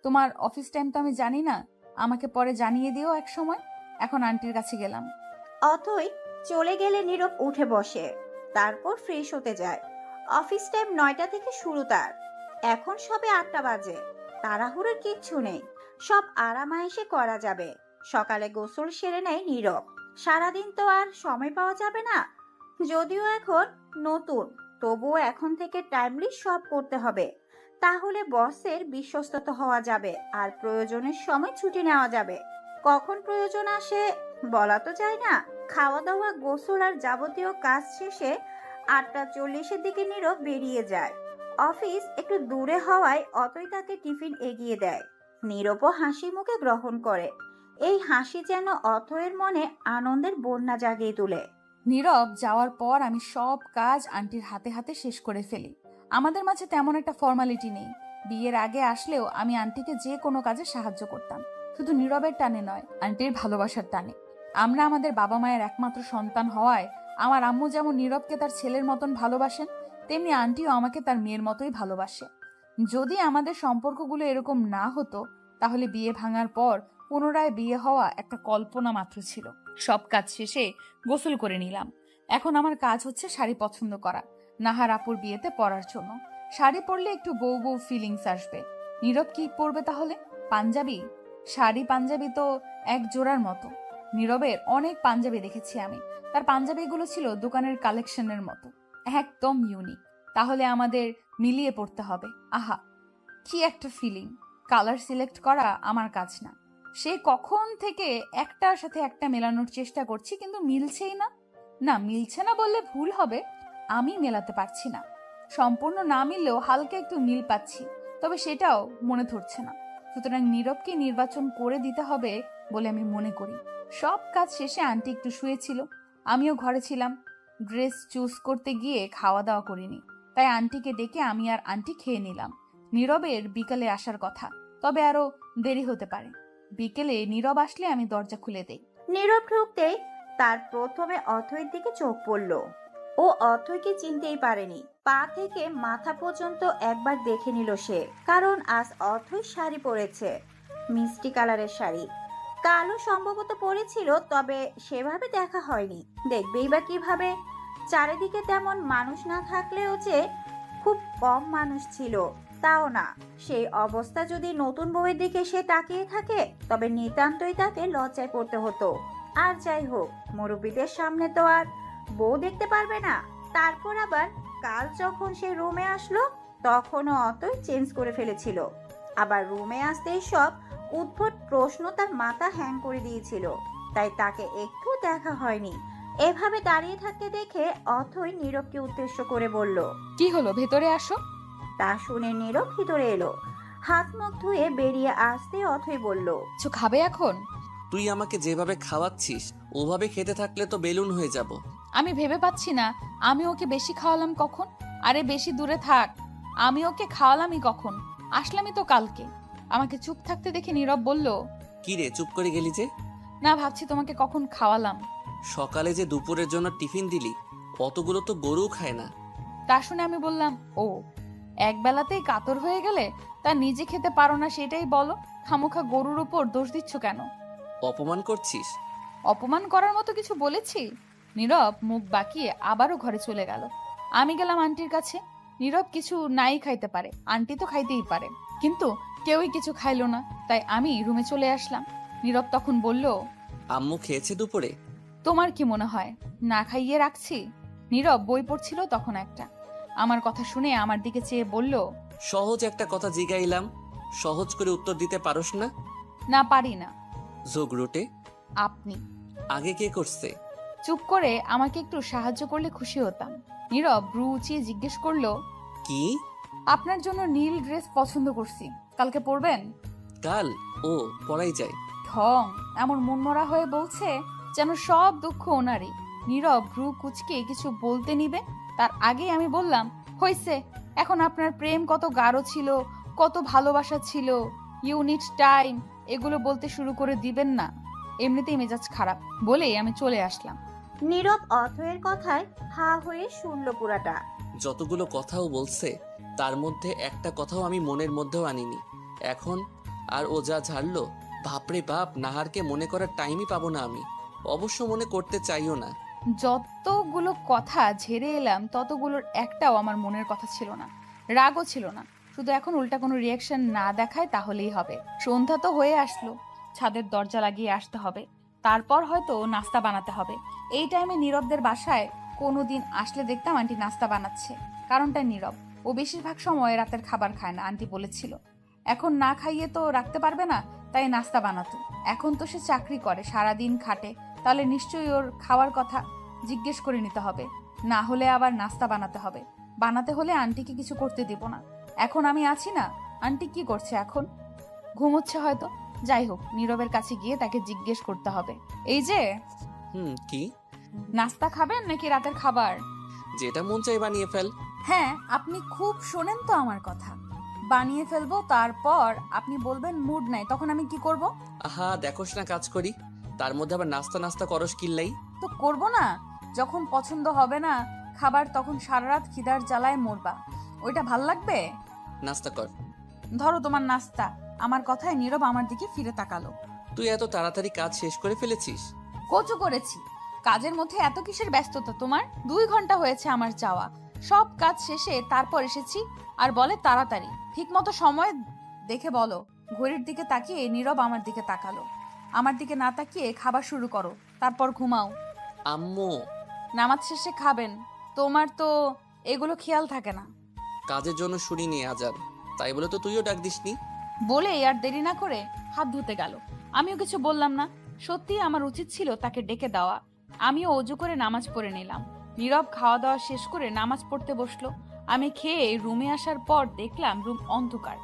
তোমার অফিস টাইম তো আমি জানি না, আমাকে পরে জানিয়ে দিও এক সময়। এখন আন্টির কাছে গেলাম। অথই চলে গেলে নীরব উঠে বসে, তারপর ফ্রেশ হতে যায়। অফিস টাইম 9টা থেকে শুরু তার। এখন সবে 8টা বাজে। তাড়াহুড়োর কিচ্ছু নেই, সব আরামায়েশে করা যাবে। সকালে গোসল সেরে নেয় নীরব। সারাদিন তো আর সময় পাওয়া যাবে না, যদিও এখন নতুন, তবুও এখন থেকে টাইমলি সব করতে হবে। তাহলে বসের বিশ্বস্ততা হওয়া যাবে আর প্রয়োজনের সময় ছুটি নেওয়া যাবে। কখন প্রয়োজন আসে বলা তো যায় না। খাওয়া দাওয়া, গোসল আর যাবতীয় কাজ শেষে 8টা 40-এর দিকে নীরব বেরিয়ে যায়। অফিস একটু দূরে হওয়ায় অতই তাকে টিফিন এগিয়ে দেয়। নীরবও হাসি মুখে গ্রহণ করে। এই হাসি যেন অথয়ের মনে আনন্দের বন্যা জাগিয়ে তোলে। নীরব যাওয়ার পর আমি সব কাজ আন্টির হাতে হাতে শেষ করে ফেলি। আমাদের মাঝে তেমন একটা ফর্মালিটি নেই। বিয়ের আগে আসলেও আমি আন্টিকে যে কোনো কাজে সাহায্য করতাম, শুধু নীরবের টানে নয়, আন্টির ভালোবাসার টানে। আমরা আমাদের বাবা মায়ের একমাত্র সন্তান হওয়ায় আমার আম্মু যেমন নীরবকে তার ছেলের মতন ভালোবাসেন, তেমনি আন্টিও আমাকে তার মেয়ের মতোই ভালোবাসে। যদি আমাদের সম্পর্কগুলো এরকম না হতো, তাহলে বিয়ে ভাঙার পর পুনরায় বিয়ে হওয়া একটা কল্পনা মাত্র ছিল। সব কাজ শেষে গোসল করে নিলাম। এখন আমার কাজ হচ্ছে শাড়ি পছন্দ করা, নাহার আপুর বিয়েতে পরার জন্য। শাড়ি পরলে একটু বউ বউ ফিলিংস আসবে। নীরব কি পরবে তাহলে? পাঞ্জাবি? শাড়ি পাঞ্জাবি তো এক জোড়ার মতো। নীরবের অনেক পাঞ্জাবি দেখেছি আমি। তার পাঞ্জাবিগুলো ছিল দোকানের কালেকশনের মতো, একদম ইউনিক। তাহলে আমাদের মিলিয়ে পড়তে হবে। আহা, কি একটা ফিলিং! কালার সিলেক্ট করা আমার কাজ না। সে কখন থেকে একটার সাথে একটা মেলানোর চেষ্টা করছি, কিন্তু মিলছেই না। না, মিলছে না বললে ভুল হবে, আমি মেলাতে পারছি না। সম্পূর্ণ না মিললেও হালকা একটু মিল পাচ্ছি, তবে সেটাও মনে ধরছে না। সুতরাং নীরবকে নির্বাচন করে দিতে হবে বলে আমি মনে করি। সব কাজ শেষে আন্টি একটু শুয়েছিল, আমিও ঘরে ছিলাম। ড্রেস চুজ করতে গিয়ে খাওয়া দাওয়া করিনি, তাই আন্টিকে ডেকে আমি আর আন্টি খেয়ে নিলাম। নীরবের বিকালে আসার কথা, তবে আরো দেরি হতে পারে। বিকেলে নীরব আসলে আমি দরজা খুলে দেই। নীরব ঢুকতেই তার প্রথমে অথয়ের দিকে চোখ পড়ল। ও অথয়কে চিনতেই পারেনি। পা থেকে মাথা পর্যন্ত একবার দেখে নিল সে, কারণ আজ অথয় শাড়ি পরেছে, মিষ্টি কালারের শাড়ি। কালো সম্ভবত পরেছিল, তবে সেভাবে দেখা হয়নি। দেখবেই বা কিভাবে? চারিদিকে তেমন মানুষ না থাকলেও যে খুব কম মানুষ ছিল তাও না। সেই অবস্থা যদি নতুন বউয়ের দিকে সে তাকিয়ে থাকে, তবে নিতান্তই তাকে লজ্জায় পড়তে হতো। আর যাই হোক, মুরব্বীদের সামনে তো আর বউ দেখতে পারবে না। তারপর আবার কাল যখন সে রুমে আসলো, তখনও অতই চেঞ্জ করে ফেলেছিল। আবার রুমে আসতেই সব উদ্ভট প্রশ্ন তার মাথা হ্যাং করে দিয়েছিল, তাই তাকে একটু দেখা হয়নি। এভাবে দাঁড়িয়ে থাকতে দেখে অথই নীরবকে উদ্দেশ্য করে বলল, কি হলো, ভেতরে আসো। তা শুনে নীরব ভিতরে এলো। হাত মুখ ধুয়ে বেরিয়ে আসতে অথই বলল, কিছু খাবে এখন? তুই আমাকে যেভাবে খাওয়াচ্ছিস ওভাবে খেতে থাকলে তো বেলুন হয়ে যাব। আমি ভেবে পাচ্ছি না আমি ওকে বেশি খাওয়ালাম কখন। আরে বেশি দূরে থাক, আমি ওকে খাওয়ালামই কখন? আসলামই তো কালকে। আমাকে চুপ থাকতে দেখে নীরব বলল, কি রে চুপ করে গেলি যে? না, ভাবছি তোমাকে কখন খাওয়ালাম। সকালে যে দুপুরের জন্য টিফিন দিলি, অতগুলো তো গরু খায় না। তা শুনে আমি বললাম, ও এক বেলাতেই কাতর হয়ে গেলে তা নিজে খেতে পারো না সেটাই বলো, খামোখা গরুর উপর দোষ দিচ্ছ কেন? অপমান করছিস? অপমান করার মতো কিছু বলেছি? নীরব মুখ বাঁকিয়ে আবারও ঘরে চলে গেল। আমি গেলাম আন্টির কাছে। নীরব কিছু নাই খাইতে পারে, আন্টি তো খাইতেই পারে, কিন্তু কেউই কিছু খাইলো না, তাই আমি রুমে চলে আসলাম। নীরব তখন বলল, আম্মু খেয়েছে দুপুরে? তোমার কি মনে হয় না খাইয়ে রাখছি? নীরব বই পড়ছিল তখন একটা। আমার কথা শুনে আমার দিকে চেয়ে বলল, সহজ একটা কথা জিগাইলাম, সহজ করে উত্তর দিতে পারোস না? না পারি না। যোগরুটে আপনি আগে কে করছে? চুপ করে আমাকে একটু সাহায্য করলে খুশি হতাম। নীরব ব্রু উঁচিয়ে জিজ্ঞেস করলো, কি? আপনার জন্য নীল ড্রেস পছন্দ করছি, কালকে পরবেন? কাল? ও, পড়াই যায়। ঢং এমন মনমরা হয়ে বলছে যেন সব দুঃখ ওনারই। নীরব ভ্রু কুচকে কিছু বলতে নিবে, তার আগেই আমি বললাম, হইছে, এখন আপনার প্রেম কত গাঢ় ছিল, কত ভালোবাসা ছিল, ইউ নিড টাইম, এগুলো বলতে শুরু করে দিবেন না। এমনিতেই মেজাজ খারাপ বলে আমি চলে আসলাম। নীরব অথয়ের কথায় হা হয়ে শুনল পুরাটা। যতগুলো কথাও বলছে তার মধ্যে একটা কথাও আমি মনের মধ্যেও আনিনি। এখন আর ও যা ঝাড়লো, বাপরে বাপ, নাহারকে মনে করার টাইমই পাবো না আমি। অবশ্য মনে করতে চাইও না। যতগুলো কথা ঝেড়ে এলাম ততগুলোর একটাও আমার মনের কথা ছিল না, রাগও ছিল না। শুধু এখন উল্টা কোনো রিয়াকশন না দেখায় তাহলেই হবে। সন্ধ্যা তো হয়ে আসলো, ছাদের দরজা লাগিয়ে আসতে হবে, তারপর হয়তো নাস্তা বানাতে হবে। এই টাইমে নীরবদের বাসায় কোনোদিন আসলে দেখতাম আন্টি নাস্তা বানাচ্ছে। কারণটা নীরব, ও বেশিরভাগ সময় রাতের খাবার খায় না, আন্টি বলেছিল। এখন না খাইয়ে তো রাখতে পারবে না, তাই নাস্তা বানাতো। এখন তো সে চাকরি করে, সারাদিন খাটে, তাহলে নিশ্চয়ই ওর খাওয়ার কথা জিজ্ঞেস করে নিতে হবে, না হলে আবার নাস্তা বানাতে হবে। বানাতে হলে আন্টিকে কিছু করতে দিব না। এখন আমি আছি না, আন্টি কি করছে এখন? ঘুমোচ্ছে হয়তো। যাই হোক, নীরবের কাছে গিয়ে তাকে জিজ্ঞেস করতে হবে। এই যে, কি? নাস্তা খাবেন নাকি রাতের খাবার? যেটা মন চাই বানিয়ে ফেল। হ্যাঁ, আপনি খুব শোনেন তো আমার কথা। বানিয়ে ফেলবো, তারপর আপনি বলবেন মুড নাই, তখন আমি কি করব? আহা, দেখোস না কাজ করি, তার মধ্যে আবার নাস্তা নাস্তা করস কিল্লাই। তো করব না। যখন পছন্দ হবে না খাবার, তখন সারা রাত খিদার জ্বালায় মরবা। ওইটা ভাল লাগবে? নাস্তা কর। ধরো তোমার নাস্তা। আমার কথায় নীরব আমার দিকে ফিরে তাকালো। তুই এত তাড়াতাড়ি কাজ শেষ করে ফেলেছিস? কচু করেছি। কাজের মধ্যে এত কিসের ব্যস্ততা তোমার? 2 ঘন্টা হয়েছে আমার যাওয়া। সব কাজ শেষে তারপর এসেছি, আর বলে তাড়াতাড়ি। ঠিক মতো সময় দেখে বলো। ঘড়ির দিকে তাকিয়ে নীরব আমার দিকে তাকালো। আমার দিকে না তাকিয়ে খাবার শুরু করো, তারপর ঘুমাও। আম্মু, নামাজ শেষে খাবেন। তোমার তো এগুলো খেয়াল থাকে না। কাজের জন্য শুনিনি আজান, তাই বলে তো তুইও ডাক দিসনি। বলে আর দেরি না করে হাত ধুতে গেল। আমিও কিছু বললাম না। সত্যি আমার উচিত ছিল তাকে ডেকে দেওয়া। আমিও অজু করে নামাজ পড়ে নিলাম। নীরব খাওয়া দাওয়া শেষ করে নামাজ পড়তে বসলো। আমি খেয়ে রুমে আসার পর দেখলাম রুম অন্ধকার।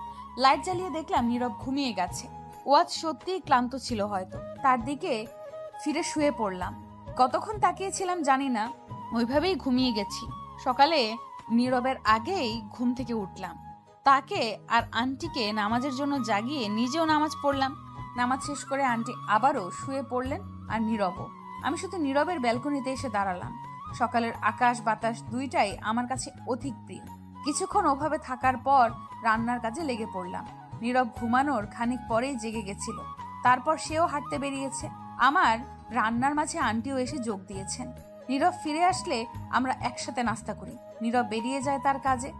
লাইট জ্বালিয়ে দেখলাম নীরব ঘুমিয়ে গেছে। ও আজ সত্যিই ক্লান্ত ছিল হয়তো। তার দিকে ফিরে শুয়ে পড়লাম। কতক্ষণ তাকিয়েছিলাম জানি না, ওইভাবেই ঘুমিয়ে গেছি। সকালে নীরবের আগেই ঘুম থেকে উঠলাম। তাকে আর আন্টিকে নামাজের জন্য জাগিয়ে নিজেও নামাজ পড়লাম। নামাজ শেষ করে আন্টি আবারও শুয়ে পড়লেন, আর নীরবও। আমি শুধু নীরবের ব্যালকনিতে এসে দাঁড়ালাম। সকালের আকাশ বাতাস দুইটাই আমার কাছে অধিক প্রিয়। কিছুক্ষণ ওভাবে থাকার পর রান্নার কাজে লেগে পড়লাম। নীরব ঘুমানোর খানিক পরেই জেগে গেছিল। তারপর সেও হাঁটতে বেরিয়েছে। আমার রান্নার মাঝে আন্টিও এসে যোগ দিয়েছেন। নীরব ফিরে আসলে আমরা একসাথে নাস্তা করি। নীরব বেরিয়ে যায় তার কাজে।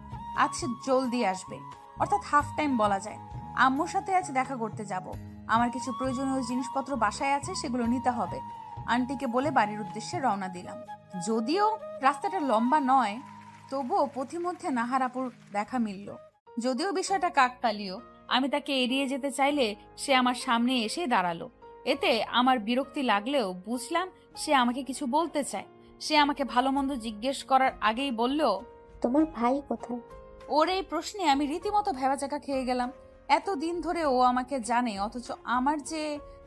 আজ সে জলদি আসবে, অর্থাৎ হাফ টাইম বলা যায়। আম্মুর সাথে আজ দেখা করতে যাব। আমার কিছু প্রয়োজনীয় জিনিসপত্র বাসায় আছে, সেগুলো নিতে হবে। আন্টিকে বলে বাড়ির উদ্দেশ্যে রওনা দিলাম। যদিও রাস্তাটা লম্বা নয়, তবুও পথিমধ্যে নাহার আপুর দেখা মিলল। যদিও বিষয়টা কাকতালীয়, আমি তাকে এড়িয়ে যেতে চাইলে সে আমার সামনে এসে দাঁড়ালো। এতে আমার বিরক্তি লাগলেও বুঝলাম সে আমাকে কিছু বলতে চায়। সে আমাকে ভালো মন্দ জিজ্ঞেস করার আগেই বলল, তোমার ভাই কোথায়? ওর এই প্রশ্নে আমি রীতিমতো ভেবাচাকা খেয়ে গেলাম। এতদিন ধরে ও আমাকে জানে, অথচ আমার যে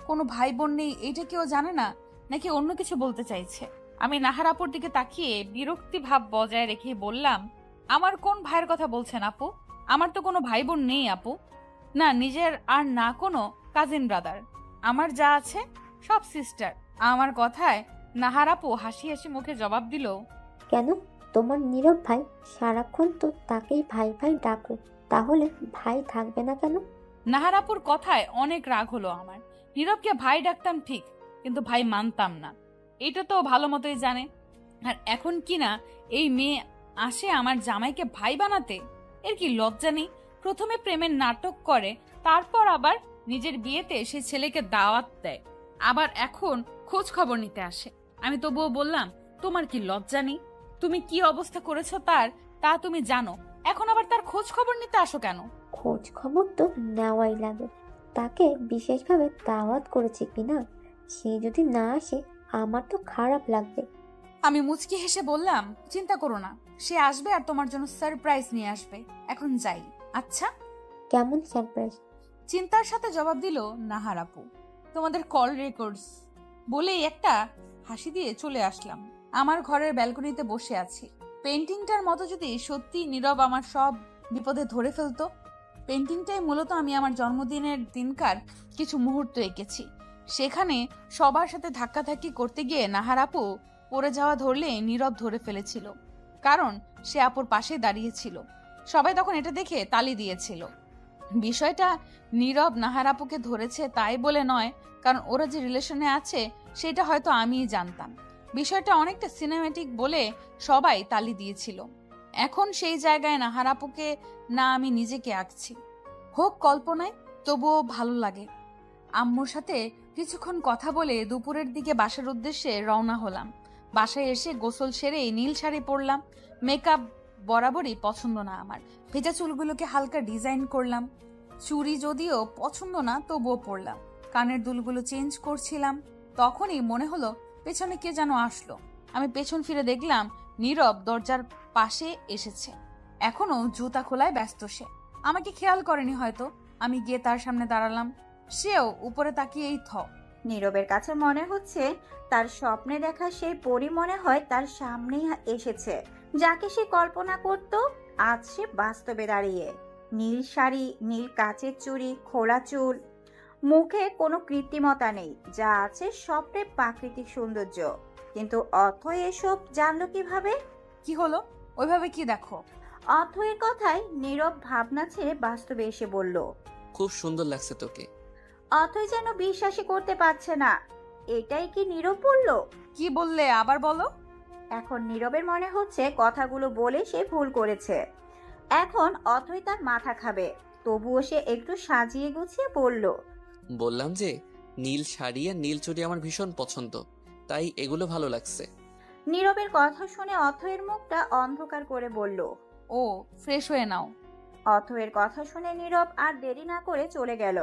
কোনো ভাই বোন নেই এইটা কেউ জানে না, নাকি অন্য কিছু বলতে চাইছে। আমি নাহার আপুর দিকে তাকিয়ে বিরক্তি ভাব বজায় রেখে বললাম, আমার কোন ভাইয়ের কথা বলছেন আপু? আমার তো কোনো ভাই বোন নেই আপু। না নিজের আর না কোনো কাজিন ব্রাদার। আমার যা আছে সব সিস্টার। আমার কথায় নাহার আপু হাসি হাসি মুখে জবাব দিল, কেন? তোমার নীরব ভাই, সারাক্ষণ তো তাকেই ভাই ভাই ডাকো, তাহলে ভাই থাকবে না কেন? নাহার আপুর কথায় অনেক রাগ হলো আমার। নীরবকে ভাই ডাকতাম ঠিক, কিন্তু ভাই মানতাম না। এটা তো ভালো মতোই জানে। আর এখন কি না এই মেয়ে আসে আমার জামাইকে ভাই বানাতে। এর কি লজ্জা নেই? প্রথমে প্রেমের নাটক করে, তারপর আবার নিজের বিয়েতে সে ছেলেকে দাওয়াত দেয়, আবার এখন খোঁজ খবর নিতে আসে। আমি তবুও বললাম, তোমার কি লজ্জা নেই? তুমি কি অবস্থা করেছো তার, তা তুমি জানো। এখন আবার তার খোঁজ খবর নিতে আসো কেন? খোঁজ খবর তো নেওয়াই লাগে। তাকে বিশেষভাবে দাওয়াত করেছে কিনা, সে যদি না আসে আমার তো খারাপ লাগবে। আমি মুচকি হেসে বললাম, চিন্তা করো না, সে আসবে আর তোমার জন্য সারপ্রাইজ নিয়ে আসবে। এখন যাই। আচ্ছা? কেমন সারপ্রাইজ? চিন্তার সাথে জবাব দিল নাহার আপু। তোমাদের কল রেকর্ডস বলেই একটা হাসি দিয়ে চলে আসলাম। আমার ঘরের ব্যালকনিতে বসে আছি। পেন্টিংটার মতো যদি সত্যি নীরব আমার সব বিপদে ধরে ফেলতো। পেন্টিংটাই মূলত আমি আমার জন্মদিনের দিনকার কিছু মুহূর্ত এঁকেছি। সেখানে সবার সাথে ধাক্কাধাক্কি করতে গিয়ে নাহার আপু পড়ে যাওয়া ধরলে নীরব ধরে ফেলেছিল, কারণ সে আপুর পাশে দাঁড়িয়েছিল। সবাই তখন এটা দেখে তালি দিয়েছিল। বিষয়টা নীরব নাহার আপুকে ধরেছে তাই বলে নয়, কারণ ওরা যে রিলেশনে আছে সেটা হয়তো আমিই জানতাম। বিষয়টা অনেকটা সিনেম্যাটিক বলে সবাই তালি দিয়েছিল। এখন সেই জায়গায় নাহার আপুকে না আমি নিজেকে আঁকছি। হোক কল্পনায়, তবুও ভালো লাগে। আম্মুর সাথে কিছুক্ষণ কথা বলে দুপুরের দিকে বাসার উদ্দেশ্যে রওনা হলাম। বাসায় এসে গোসল সেরে নীল শাড়ি পরলাম। মেকআপ বরাবরই পছন্দ না আমার। ভেজা চুলগুলোকে হালকা ডিজাইন করলাম। চুড়ি যদিও পছন্দ না, তবুও পরলাম। কানের দুলগুলো চেঞ্জ করছিলাম, তখনই মনে হলো পেছনে কে যেন আসলো। আমি পেছন ফিরে দেখলাম নীরব দরজার পাশে এসেছে, এখনো জুতা খোলায় ব্যস্ত সে। আমাকে খেয়াল করেনি হয়তো। আমি গিয়ে তার সামনে দাঁড়ালাম, সেও উপরে তাকিয়েই নীরবের কাছে মনে হচ্ছে তার স্বপ্নে দেখা সেই পরী মনে হয় তার সামনেই এসেছে, যাকে সে কল্পনা করত। আজ সে বাস্তবে দাঁড়িয়ে, নীল শাড়ি, নীল কাচের চুড়ি, খোলা চুল, মুখে কোনো কৃত্রিমতা নেই, যা আছে স্বপ্নের প্রাকৃতিক সৌন্দর্য। কিন্তু অথৈ এসব জানলো কিভাবে? কি হলো? ওইভাবে কি দেখো? অথৈয়ের কথায় নীরব ভাবনা ছেড়ে বাস্তবে এসে বলল। খুব সুন্দর লাগছে তোকে। অথৈ যেন বিশ্বাসই করতে পারছে না। এটাই কি নীরব বলল? কি বললে আবার বলো। এখন নীরবের মনে হচ্ছে কথাগুলো বলে সে ভুল করেছে। এখন অথৈ তার মাথা খাবে। তবুও সে একটু সাজিয়ে গুছিয়ে বলল। বললাম যে নীল শাড়ি আর নীল চুড়ি আমার ভীষণ পছন্দ, তাই এগুলো ভালো লাগছে। নীরবের কথা শুনে অথৈয়ের মুখটা অন্ধকার করে বলল। ও, ফ্রেশ হয়ে নাও। অথৈয়ের কথা শুনে নীরব আর দেরি না করে চলে গেল।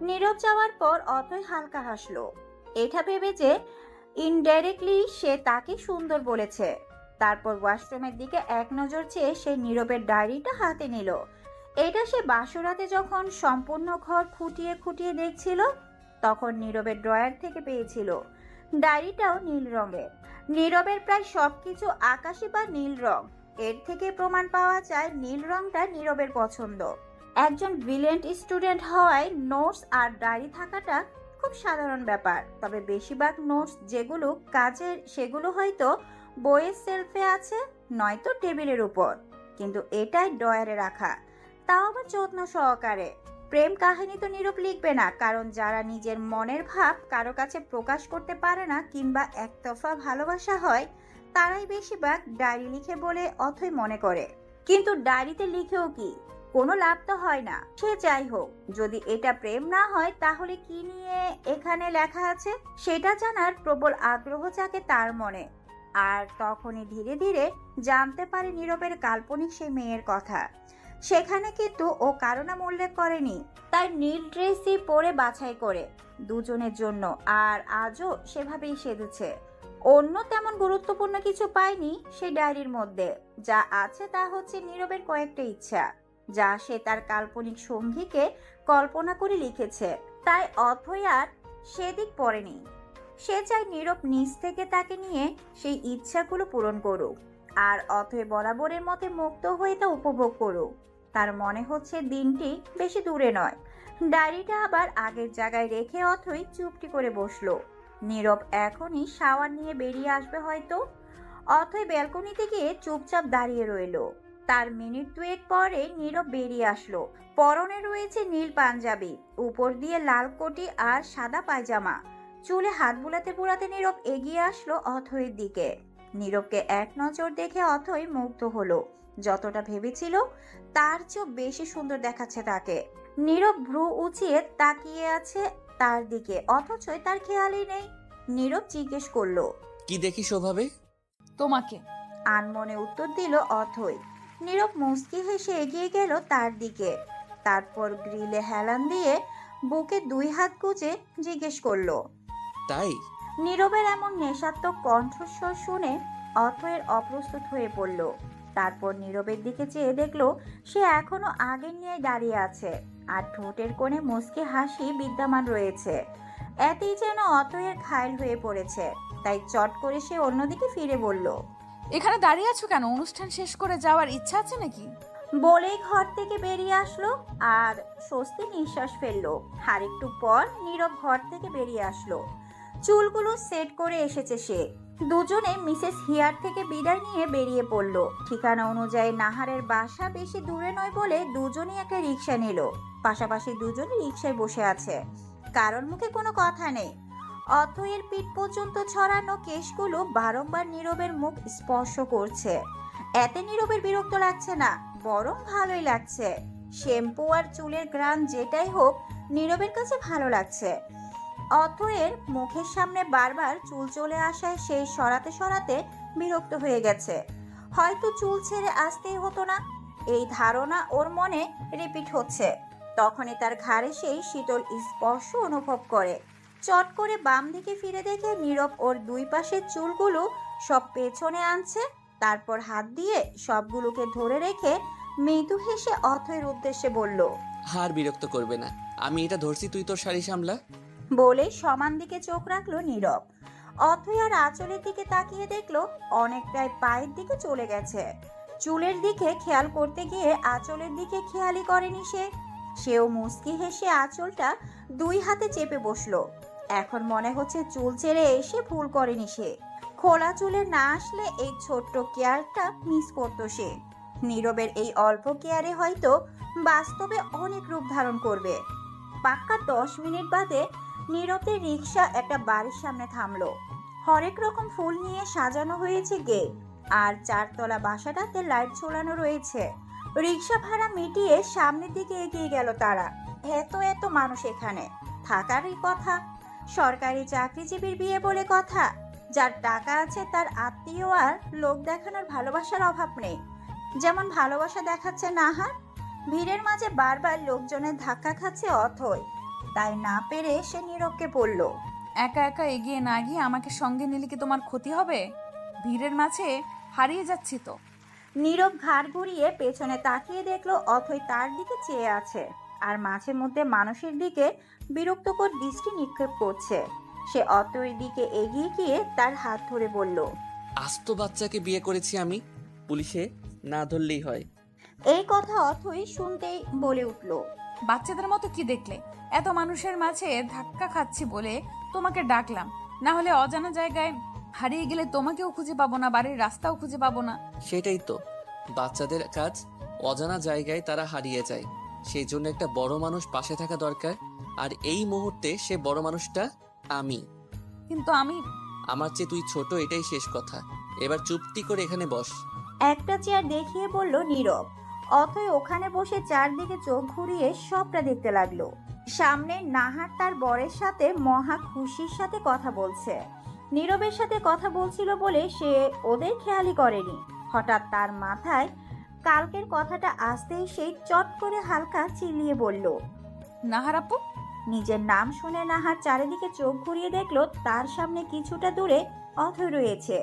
নীরব যাওয়ার পর অথৈ হালকা হাসলো। এটা ভেবে যে ইনডাইরেক্টলি সে তাকে সুন্দর বলেছে। তারপর ওয়াশরুমের দিকে এক নজর চেয়ে সে নীরবের ডায়েরিটা হাতে নিল। এটা সে বাসরাতে যখন সম্পূর্ণ ঘর খুঁটিয়ে খুঁটিয়ে দেখছিল, তখন নীরবের ড্রয়ার থেকে পেয়েছিল। ডায়েরিটাও নীল রঙের। নীরবের প্রায় সবকিছু আকাশি বা নীল রং। এর থেকে প্রমাণ পাওয়া যায় নীল রংটা নীরবের পছন্দ। একজন ব্রিলিয়েন্ট স্টুডেন্ট হওয়ায় নোটস আর ডায়েরি থাকাটা খুব সাধারণ ব্যাপার। তবে বেশিরভাগ নোটস যেগুলো কাজের, সেগুলো হয়তো বইয়ের সেলফে আছে, নয়তো টেবিলের উপর। কিন্তু এটাই ড্রয়ারে রাখা, তাও আবার যত্ন সহকারে। প্রেম কাহিনী তো নীরব লিখবে না, কারণ যারা নিজের মনের ভাব কারো কাছে প্রকাশ করতে পারে না কিংবা একতরফা ভালোবাসা হয়, তারাই বেশিরভাগ ডায়েরি লিখে বলে অথৈ মনে করে। কিন্তু ডায়েরিতে লিখেও কি কোনো লাভ তো হয় না। সে যাই হোক, যদি এটা প্রেম না হয় তাহলে কি নিয়ে এখানে লেখা আছে সেটা জানার প্রবল আগ্রহ জাগে তার মনে। আর তখনই ধীরে ধীরে জানতে পারে নীরবের কাল্পনিক সেই মেয়ের কথা। সেখানে কিন্তু ও কারো নাম উল্লেখ করেনি, তার নীল ড্রেসই পরে বাছাই করে দুজনের জন্য, আর আজও সেভাবেই সেজেছে। অন্য তেমন গুরুত্বপূর্ণ কিছু পায়নি সেই ডায়েরির মধ্যে। যা আছে তা হচ্ছে নীরবের কয়েকটা ইচ্ছা, যা সে তার কাল্পনিক সঙ্গীকে কল্পনা করে লিখেছে। তাই অথৈ আর সেদিক পড়েনি। সে চায় নীরব নিজ থেকে তাকে নিয়ে সেই ইচ্ছাগুলো পূরণ করুক, আর অথৈ বরাবরের মতে মুক্ত হয়ে তা উপভোগ করুক। তার মনে হচ্ছে দিনটি বেশি দূরে নয়। ডায়েরিটা আবার আগের জায়গায় রেখে অথৈ চুপটি করে বসলো। নীরব এখনই শাওয়ার নিয়ে বেরিয়ে আসবে হয়তো। অথৈ ব্যালকনিতে গিয়ে চুপচাপ দাঁড়িয়ে রইল। তার মিনিট দুয়েক পরে নীরব বেরিয়ে আসলো। পরনে রয়েছে নীল পাঞ্জাবি, উপর দিয়ে লাল কোটি আর সাদা পায়জামা। চুলে হাত বুলাতে বুলাতে নীরব এগিয়ে আসলো অথৈয়ের দিকে। নীরবকে এক নজর দেখে অথৈ মুগ্ধ হলো। যতটা ভেবেছিল তার চেয়েও বেশি সুন্দর দেখাচ্ছে তাকে। নীরব ভ্রু উঁচিয়ে তাকিয়ে আছে তার দিকে, অথচ তার খেয়ালই নেই। নীরব জিজ্ঞেস করলো, কি দেখিস ওভাবে? তোমাকে। আনমনে উত্তর দিল অথৈ। নীরব মুচকি হেসে এগিয়ে গেল তার দিকে। তারপর গ্রিলে হেলান দিয়ে বুকে দুই হাত গুজে জিজ্ঞেস করলো, তাই? নীরবের এমন নেশাত্মক কণ্ঠস্বর শুনে অথৈয়ের অপ্রস্তুত হয়ে পড়ল। তারপর নীরবের দিকে চেয়ে দেখলো সে এখনো আগের নিয়ে দাঁড়িয়ে আছে, আর ঠোঁটের কোণে মুচকি হাসি বিদ্যমান রয়েছে। এতেই যেন অথৈয়ের ঘায়েল হয়ে পড়েছে। তাই চট করে সে অন্যদিকে ফিরে বলল, এখানে দাঁড়িয়ে আছো কেন? অনুষ্ঠান শেষ করে যাওয়ার ইচ্ছা আছে নাকি? বলেই ঘর থেকে বেরিয়ে আসলো আর স্বস্তি নিঃশ্বাস ফেললো। আর একটু পর নীরব ঘর থেকে বেরিয়ে আসলো। চুলগুলো সেট করে এসেছে সে। দুজনে মিসেস হিয়ার থেকে বিদায় নিয়ে বেরিয়ে পড়লো। ঠিকানা অনুযায়ী নাহারের বাসা বেশি দূরে নয় বলে দুজনেই একটা রিক্সা নিল। পাশাপাশি দুজনে রিক্সায় বসে আছে, কারোর মুখে কোনো কথা নেই। অথৈয়ের পিঠ পর্যন্ত ছড়ানো কেশগুলো বারংবার নীরবের মুখ স্পর্শ করছে। এতে নীরবের বিরক্ত লাগছে না, বরং ভালোই লাগছে। শ্যাম্পু আর চুলের গ্রান যেটাই হোক, নীরবের কাছে ভালো লাগছে। অথৈয়ের মুখের সামনে বারবার চুল চলে আসায় সেই সরাতে সরাতে বিরক্ত হয়ে গেছে। হয়তো চুল ছেড়ে আসতেই হতো না, এই ধারণা ওর মনে রিপিট হচ্ছে। তখনই তার ঘাড়ে সেই শীতল স্পর্শ অনুভব করে। চট করে বাম দিকে ফিরে দেখে নীরব ওর দুই পাশের চুলগুলো সব পেছনে আনছে। তারপর হাত দিয়ে সবগুলোকে ধরে রেখে মৃদু হেসে অথয়ের উদ্দেশ্যে বলল, হার বিরক্ত করবে না, আমি এটা ধরছি, তুই তোর শাড়ি সামলা। বলে সমান দিকে চোখ রাখলো নীরব। অথই আর আঁচলের দিকে তাকিয়ে দেখলো অনেকটাই পায়ের দিকে চলে গেছে। চুলের দিকে খেয়াল করতে গিয়ে আঁচলের দিকে খেয়ালই করেনি সেও মুচকি হেসে আঁচলটা 2 হাতে চেপে বসলো। এখন মনে হচ্ছে চুল ছেড়ে এসে ভুল করেনি সে। খোলা চুলে না আসলে এই ছোট্ট কেয়ারটা মিস করতো সে। নীরবের এই অল্প কেয়ারে হয়তো বাস্তবে অনেক রূপ ধারণ করবে। পাক্কা 10 মিনিট বাদে নীরবের রিক্সা একটা বাড়ির সামনে থামলো। হরেক রকম ফুল নিয়ে সাজানো হয়েছে গেট, আর 4 তলা বাসাটাতে লাইট ঝোলানো রয়েছে। রিক্সা ভাড়া মিটিয়ে সামনের দিকে এগিয়ে গেল তারা। এত মানুষ এখানে থাকারই কথা। সরকারি চাকরিজীবীর বিয়ে বলে কথা। যার টাকা আছে তার আত্মীয় আর লোক দেখানোর ভালোবাসার অভাব নেই। যেমন ভালোবাসা দেখাচ্ছে নাহার। ভিড়ের মাঝে বারবার লোকজনের ধাক্কা খাচ্ছে অথই। তাই না পেরে সে নীরবকে বলল, একা একা এগিয়ে না গিয়ে আমাকে সঙ্গে নিলে কি তোমার ক্ষতি হবে? ভিড়ের মাঝে হারিয়ে যাচ্ছি তো। নীরব ঘাড় ঘুরিয়ে পেছনে তাকিয়ে দেখলো অথই তার দিকে চেয়ে আছে, আর মাঝে মধ্যে মানুষের দিকে বিরক্তকর দৃষ্টি নিক্ষেপ করছে। সে অথইর দিকে এগিয়ে গিয়ে তার হাত ধরে বলল, আস্ত বাচ্চাকে বিয়ে করেছি আমি, পুলিশে না ধরলেই হয়। এই কথা অথই শুনতেই বলে উঠল, বাচ্চাদের মতো কি দেখলে? এত মানুষের মাঝে ধাক্কা খাচ্ছি বলে তোমাকে ডাকলাম, না হলে অজানা জায়গায় হারিয়ে গেলে তোমাকেও খুঁজে পাবো না, বাড়ির রাস্তাও খুঁজে পাবো না। সেটাই তো, বাচ্চাদের কাজ, অজানা জায়গায় তারা হারিয়ে যায়। সেই জন্য একটা বড় মানুষ পাশে থাকা দরকার, আর এই মুহূর্তে সে বড় মানুষটা আমি। কিন্তু আমি আমার চেয়ে তুই ছোট, এটাই শেষ কথা। এবার চুপটি করে এখানে বস। একটা চেয়ার দেখিয়ে বলল নীরব। অথই ওখানে বসে চারদিকে চোখ ঘুরিয়ে সবটা দেখতে লাগলো। সামনে নাহার তার বরের সাথে মহা খুশির সাথে কথা বলছে। নীরবের সাথে কথা বলছিল বলে সে ওদের খেয়ালই করেনি। হঠাৎ তার মাথায় কালকের কথাটা আসতেই সেই চট করে হালকা চিল্লিয়ে বলল, নাহার আপু। নিজের নাম শুনে নাহার চারিদিকে চোখ ঘুরিয়ে দেখলো তার সামনে কিছুটা দূরে অথই রয়েছে,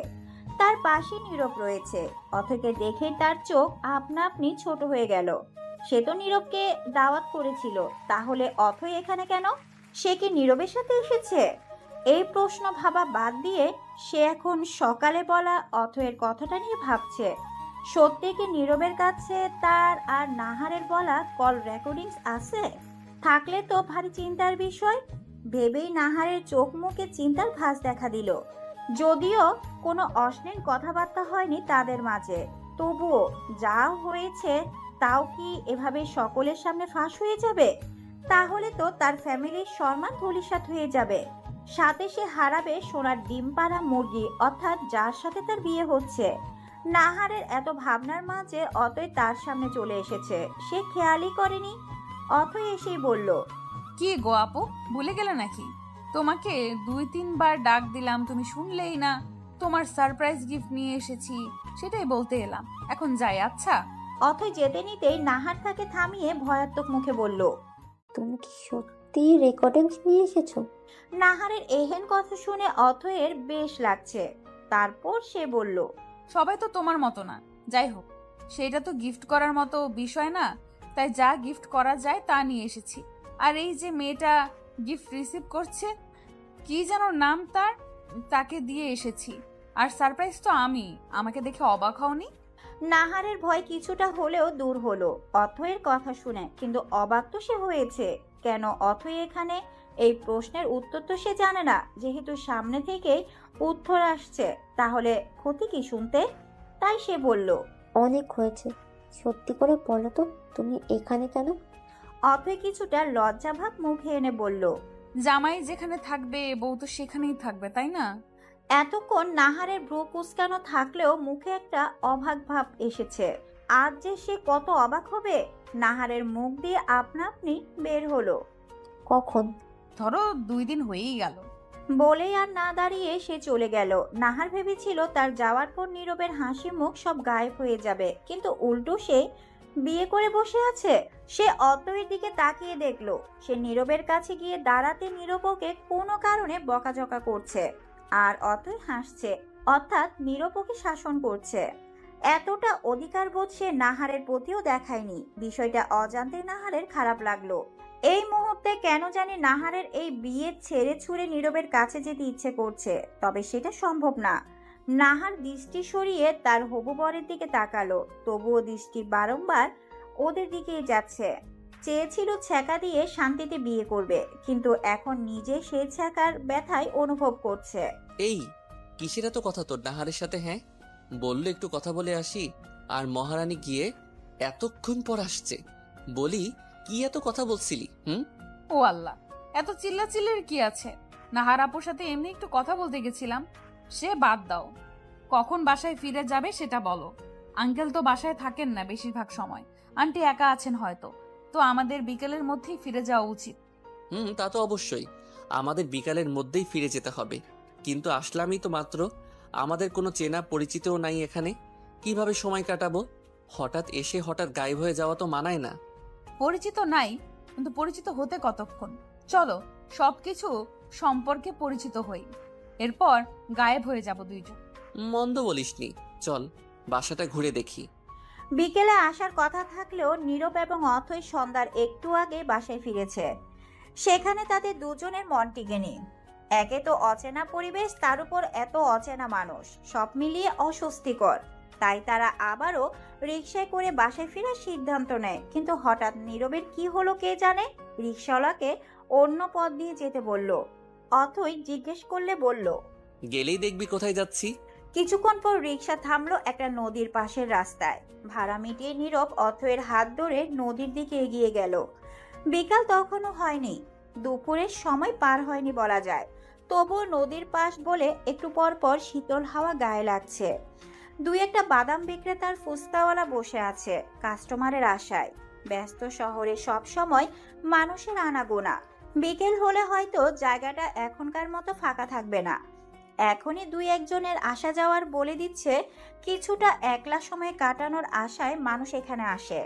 তার পাশে নীরব রয়েছে। অথইকে দেখে তার চোখ আপনা আপনি ছোট হয়ে গেল। সে তো নীরবকে দাওয়াত করেছিল, তাহলে অথই এখানে কেন? সে কি নীরবের সাথে এসেছে? এই প্রশ্ন ভাবা বাদ দিয়ে সে এখন সকালে বলা অথয়ের কথাটা নিয়ে ভাবছে। সত্যি কি নীরবের কাছে তার আর নাহারের বলা কল রেকর্ডিংস আছে? থাকলে তো ভারী চিন্তার বিষয়। ভেবেই নাহারের চোখ মুখে চিন্তার ভাঁজ দেখা দিল। যদিও কোনো অশ্লীল কথাবার্তা হয়নি তাদের মাঝে, তবুও যা হয়েছে তাও কি এভাবে সকলের সামনে ফাঁস হয়ে যাবে? তাহলে তো তার ফ্যামিলির সম্মান ধূলিসাৎ হয়ে যাবে। সাথে সে হারাবে সোনার ডিম পাড়া মুরগি, অর্থাৎ যার সাথে তার বিয়ে হচ্ছে। নাহারের এত ভাবনার মাঝে অতই তার সামনে চলে এসেছে। সে খেয়ালই করেনি। অথই এসেই বলল, কি গো আপু, ভুলে গেলে নাকি? তোমাকে 2-3 বার ডাক দিলাম, তুমি শুনলেই না। তোমার সারপ্রাইজ গিফট নিয়ে এসেছি, সেটাই বলতে এলাম। এখন যাই। আচ্ছা। অথই যেতে নিতেই নাহার তাকে থামিয়ে ভয়াত্মক মুখে বলল, তুমি কি সত্যি রেকর্ডিংস নিয়ে এসেছো? নাহারের এহেন কথা শুনে অথয়ের বেশ লাগছে। তারপর সে বলল, সবাই তো তোমার মতো না। যাই হোক, সেটা তো গিফট করার মতো বিষয় না, তাই যা গিফট করা যায় তা নিয়ে এসেছি। আর এই যে মেয়েটা গিফট রিসিভ করছে, কি যেন নাম তার, তাকে দিয়ে এসেছি। আর সারপ্রাইজ তো আমি। আমাকে দেখে অবাক হওনি? নাহারের ভয় কিছুটা হলেও দূর হলো অথয়ের কথা শুনে, কিন্তু অবাক তো সে হয়েছে। কেন অথই এখানে? এই প্রশ্নের উত্তর তো সে জানে না। যেহেতু সামনে থেকেই উত্তর আসছে, তাহলে ক্ষতি কি শুনতে? তাই সে বলল, অনেক হয়েছে, সত্যি করে বলো তো তুমি এখানে কেন? অথই কিছুটা লজ্জাভাব মুখে এনে বলল, জামাই যেখানে থাকবে বউ তো সেখানেই থাকবে, তাই না? এতক্ষণ নাহারের ভ্রু কুঁচকানো থাকলেও মুখে একটা অবাক ভাব এসেছে। আজ যে সে কত অবাক হবে! নাহারের মুখ দিয়ে আপনা আপনি বের হলো, কখন? ধরো 2 দিন হয়েই গেল। বলেই আর না দাঁড়িয়ে সে চলে গেল। নাহার ভেবেছিল তার যাওয়ার পর নীরবের হাসি মুখ সব গায়েব হয়ে যাবে, কিন্তু উল্টো সে বিয়ে করে বসে আছে। সে অতয়ের দিকে তাকিয়ে দেখলো সে নীরবের কাছে গিয়ে দাঁড়াতে নীরবকে কোনো কারণে বকাঝকা করছে, আর অতই হাসছে, অর্থাৎ নীরবকে শাসন করছে। এতটা অধিকার বোধ সে নাহারের প্রতিও দেখায়নি। বিষয়টা অজান্তে নাহারের খারাপ লাগলো। এই মুহূর্তে কেন জানি নাহারের এই বিয়ে ছেড়ে ছুড়ে নীরবের কাছে যেতে ইচ্ছে করছে, তবে সেটা সম্ভব না। নাহার দৃষ্টি সরিয়ে তার হবু বরের দিকে তাকালো, তবুও দৃষ্টি বারংবার ওদের দিকেই যাচ্ছে। চেয়েছিল ছ্যাঁকা দিয়ে শান্তিতে বিয়ে করবে, কিন্তু এখন নিজে সেই ছ্যাঁকার ব্যথায় অনুভব করছে। এই কিসের এত কথা তোর নাহারের সাথে? হ্যাঁ, বললো একটু কথা বলে আসি, আর মহারানী গিয়ে এতক্ষণ পর আসছে। বলি কি এত কথা বলছিলি? ও আল্লাহ, এত চিল্লাচিল্লির কি আছে? নাহার আপুর সাথে এমনি একটু কথা বলতে গেছিলাম। সে বাদ দাও, কখন বাসায় ফিরে যাবে সেটা বলো। আঙ্কেল তো বাসায় থাকেন না বেশিরভাগ সময়, আন্টি একা আছেন হয়তো, তো আমাদের বিকেলের মধ্যেই ফিরে যাওয়া উচিত। তা তো অবশ্যই, আমাদের বিকালের মধ্যেই ফিরে যেতে হবে। কিন্তু আসলামই তো মাত্র, আমাদের কোনো চেনা পরিচিতও নাই এখানে, কিভাবে সময় কাটাবো? হঠাৎ এসে হঠাৎ গায়েব হয়ে যাওয়া তো মানায় না। পরিচিত নাই, কিন্তু পরিচিত হতে কতক্ষণ? চলো সবকিছু সম্পর্কে পরিচিত হই, এরপর গায়েব হয়ে যাব দুইজন। মন্দ বলিসনি, চল বাসাটা ঘুরে দেখি। বিকেলে আসার কথা থাকলেও নীরব এবং অথৈ সন্ধ্যার একটু আগে বাসায় ফিরেছে। সেখানে তাদের দুজনের মন টিকেনি। একে তো অচেনা পরিবেশ, তার উপর এত অচেনা মানুষ, সব মিলিয়ে অস্বস্তিকর। তাই তারা আবারও রিকশায় করে বাসায় ফেরার সিদ্ধান্ত নেয়। কিন্তু হঠাৎ নীরবের কি হলো কে জানে, রিকশাওয়ালাকে অন্য পথ দিয়ে যেতে বলল। অথৈ জিজ্ঞেস করলে বলল, গেলেই দেখবি কোথায় যাচ্ছি। কিছুক্ষণ পর রিকশা থামলো একটা নদীর পাশের রাস্তায়। ভাড়া মিটিয়ে নীরব অথৈয়ের হাত ধরে নদীর দিকে এগিয়ে গেল। বিকাল তখনও হয়নি, দুপুরের সময় পার হয়নি বলা যায়। তবুও নদীর পাশ বলে একটু পর পর শীতল হাওয়া গায়ে লাগছে। দুই একটা বাদাম বিক্রেতার ফুচকাওয়ালা বসে আছে কাস্টমারের আশায়। ব্যস্ত শহরে সব সময় মানুষের আনাগোনা। বিকেল হলে হয়তো জায়গাটা এখনকার মতো ফাঁকা থাকবে না। এখনই দুই একজনের আসা যাওয়ার বলে দিচ্ছে, কিছুটা একলা সময় কাটানোর আশায় মানুষ এখানে আসে।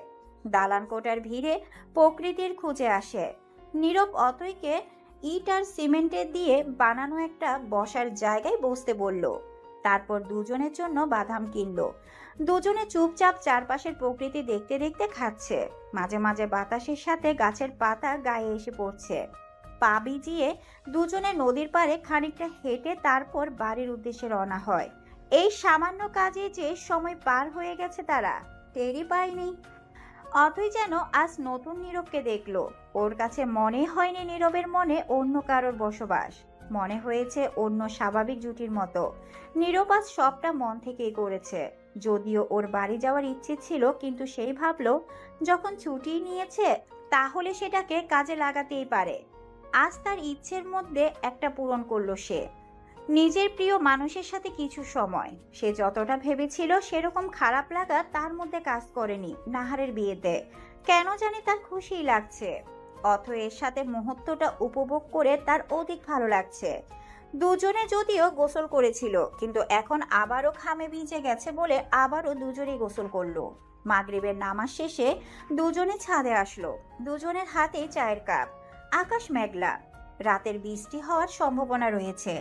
দালান কোটার ভিড়ে প্রকৃতির খুঁজে আসে। নীরব অথৈকে ইট আর সিমেন্টের দিয়ে বানানো একটা বসার জায়গায় বসতে বলল। তারপর দুজনের জন্য বাদাম কিনলো। দুজনে চুপচাপ চারপাশের প্রকৃতি দেখতে দেখতে খাচ্ছে। মাঝে মাঝে বাতাসের সাথে গাছের পাতা গায়ে এসে পড়ছে। পা ভিজিয়ে দুজনে নদীর পাড়ে খানিকটা হেঁটে তারপর বাড়ির উদ্দেশ্যে রওনা হয়। এই সামান্য কাজে যে সময় পার হয়ে গেছে তারা টেরই পায়নি। অথৈ যেন আজ নতুন নীরবকে দেখলো। ওর কাছে মনে হয়নি নীরবের মনে অন্য কারোর বসবাস, মনে হয়েছে অন্য স্বাভাবিক জুটির মতো। নীরব আজ সবটা মন থেকেই করেছে। যদিও ওর বাড়ি যাওয়ার ইচ্ছে ছিল, কিন্তু সেই ভাবলো যখন ছুটি নিয়েছে তাহলে সেটাকে কাজে লাগাতেই পারে। আজ তার ইচ্ছের মধ্যে একটা পূরণ করলো সে, নিজের প্রিয় মানুষের সাথে কিছু সময়। সে যতটা ভেবেছিল সেরকম খারাপ লাগা তার মধ্যে কাজ করেনি। নাহারের বিয়েতে কেন জানি তার খুশিই লাগছে। অথৈয়ের সাথে মুহূর্তটা উপভোগ করে তার অধিক ভালো লাগছে। দুজনে যদিও গোসল করেছিল, কিন্তু এখন আবারও ঘামে ভিজে গেছে বলে আবারও দুজনেই গোসল করলো। মাগরিবের নামাজ শেষে দুজনে ছাদে আসলো। দুজনের হাতে চায়ের কাপ। আকাশ মেঘলা, রাতের বৃষ্টি হওয়ার সম্ভাবনা রয়েছে।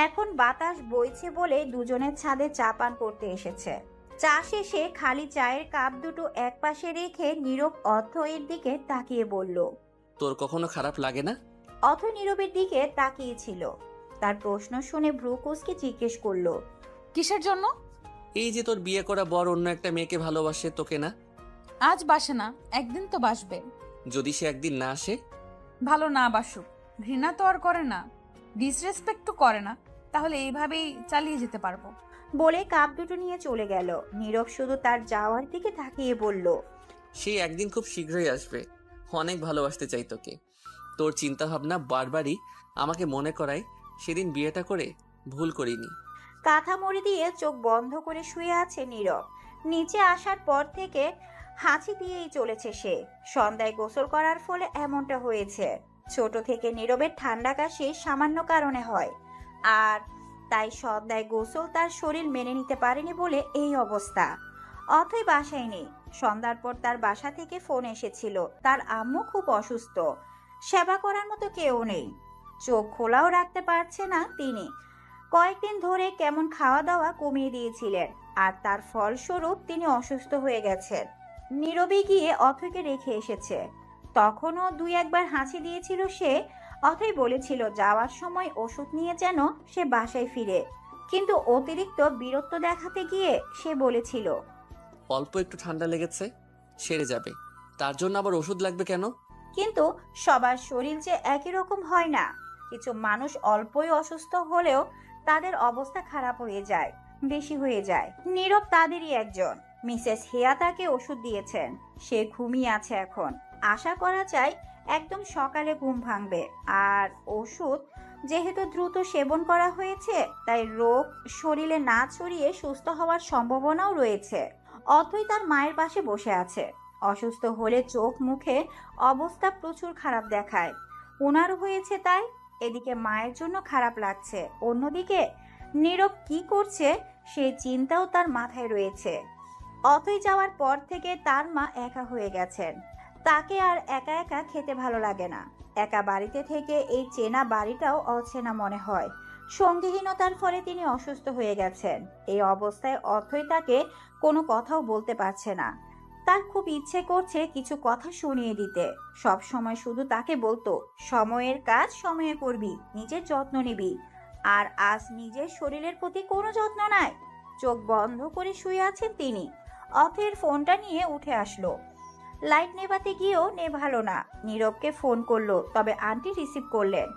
এখন বাতাস বইছে বলে দুজনের ছাদে চা পান করতে এসেছে। চা শেষে খালি চায়ের কাপ দুটো একপাশে রেখে নীরব অথৈয়ের দিকে তাকিয়ে বলল, তোর কখনো খারাপ লাগে না? অথৈ নীরবের দিকে তাকিয়েছিল। তার প্রশ্ন শুনে ভ্রু কুঁচকে জিজ্ঞেস করলো, কিসের জন্য? এই যে তোর বিয়ে করা বর অন্য একটা মেয়েকে ভালোবাসে, তোকে না? আজ বাসে না, একদিন তো বাসবে। যদি সে একদিন না আসে? ভালো না বাসুক, ঘৃণা তো আর করে না, ডিসরেসপেক্টও করে না, তাহলে এইভাবেই চালিয়ে যেতে পারবো। বলে কাপ দুটো নিয়ে চলে গেল। নীরব শুধু তার যাওয়ার দিকে তাকিয়ে বলল, সে একদিন খুব শীঘ্রই আসবে, অনেক ভালোবাসতে চাই তোকে। তোর চিন্তা ভাবনা বারবারই আমাকে মনে করায় সেদিন বিয়েটা করে ভুল করিনি। কাঁথা মুড়ি দিয়ে চোখ বন্ধ করে শুয়ে আছে নীরব। নিচে আসার পর থেকে হাঁচি দিয়েই চলেছে সে। সন্ধ্যায় গোসল করার ফলে এমনটা হয়েছে। ছোট থেকে নীরবের ঠান্ডা কাশি সামান্য কারণে হয়, আর তাই সন্ধ্যায় গোসল তার শরীর মেনে নিতে পারেনি বলে এই অবস্থা। অথৈ বাসায় নেই। সন্ধ্যার পর তার বাসা থেকে ফোন এসেছিল, তার আম্মু খুব অসুস্থ, সেবা করার মতো কেউ নেই। চোখ খোলাও রাখতে পারছে না তিনি। কয়েকদিন ধরে কেমন খাওয়া দাওয়া কমিয়ে দিয়েছিলেন, আর তার ফলস্বরূপ তিনি অসুস্থ হয়ে গেছেন। নীরবে গিয়ে অথৈকে রেখে এসেছে। তখনও দুই একবার হাসি দিয়েছিল সে। অথৈ বলেছিল যাওয়ার সময় ওষুধ নিয়ে যেন সে বাসায় ফিরে, কিন্তু অতিরিক্ত বীরত্ব দেখাতে গিয়ে সে বলেছিল, অল্প একটু ঠান্ডা লেগেছে, সেরে যাবে, তার জন্য আবার ওষুধ লাগবে কেন? কিন্তু সবার শরীর যে একই রকম হয় না। কিছু মানুষ অল্পই অসুস্থ হলেও তাদের অবস্থা খারাপ হয়ে যায়, বেশি হয়ে যায়। নীরব তাদেরই একজন। মিসেস হিয়া তাকে ওষুধ দিয়েছেন, সে ঘুমিয়ে আছে এখন। আশা করা যায় একদম সকালে ঘুম ভাঙবে। আর ওষুধ যেহেতু দ্রুত সেবন করা হয়েছে, তাই রোগ শরীরে না ছড়িয়ে সুস্থ হওয়ার সম্ভাবনাও রয়েছে। অথই তার মায়ের পাশে বসে আছে। অসুস্থ হলে চোখ মুখে অবস্থা প্রচুর খারাপ দেখায়, ওনারও হয়েছে তাই। এদিকে মায়ের জন্য খারাপ লাগছে, অন্যদিকে নীরব কি করছে সেই চিন্তাও তার মাথায় রয়েছে। অথই যাওয়ার পর থেকে তার মা একা হয়ে গেছেন। তাকে আর একা একা খেতে ভালো লাগে না। একা বাড়িতে থেকে এই চেনা বাড়িটাও অচেনা মনে হয়। সঙ্গীহীনতার ফলে তিনি অসুস্থ হয়ে গেছেন। এই অবস্থায় অথই তাকে কোনো কথাও বলতে পারছে না। তার খুব ইচ্ছে করছে কিছু কথা শুনিয়ে দিতে। সব সময় শুধু তাকে বলতো, সময়ের কাজ সময়ে করবি, নিজের যত্ন নিবি। আর আজ নিজের শরীরের প্রতি কোনো যত্ন নাই। চোখ বন্ধ করে শুয়ে আছেন তিনি। অথের ফোনটা নিয়ে উঠে আসলো। লাইট নেভাতে গিয়েও নেভালো না। নীরবকে ফোন করলো, তবে আন্টি রিসিভ করলেন।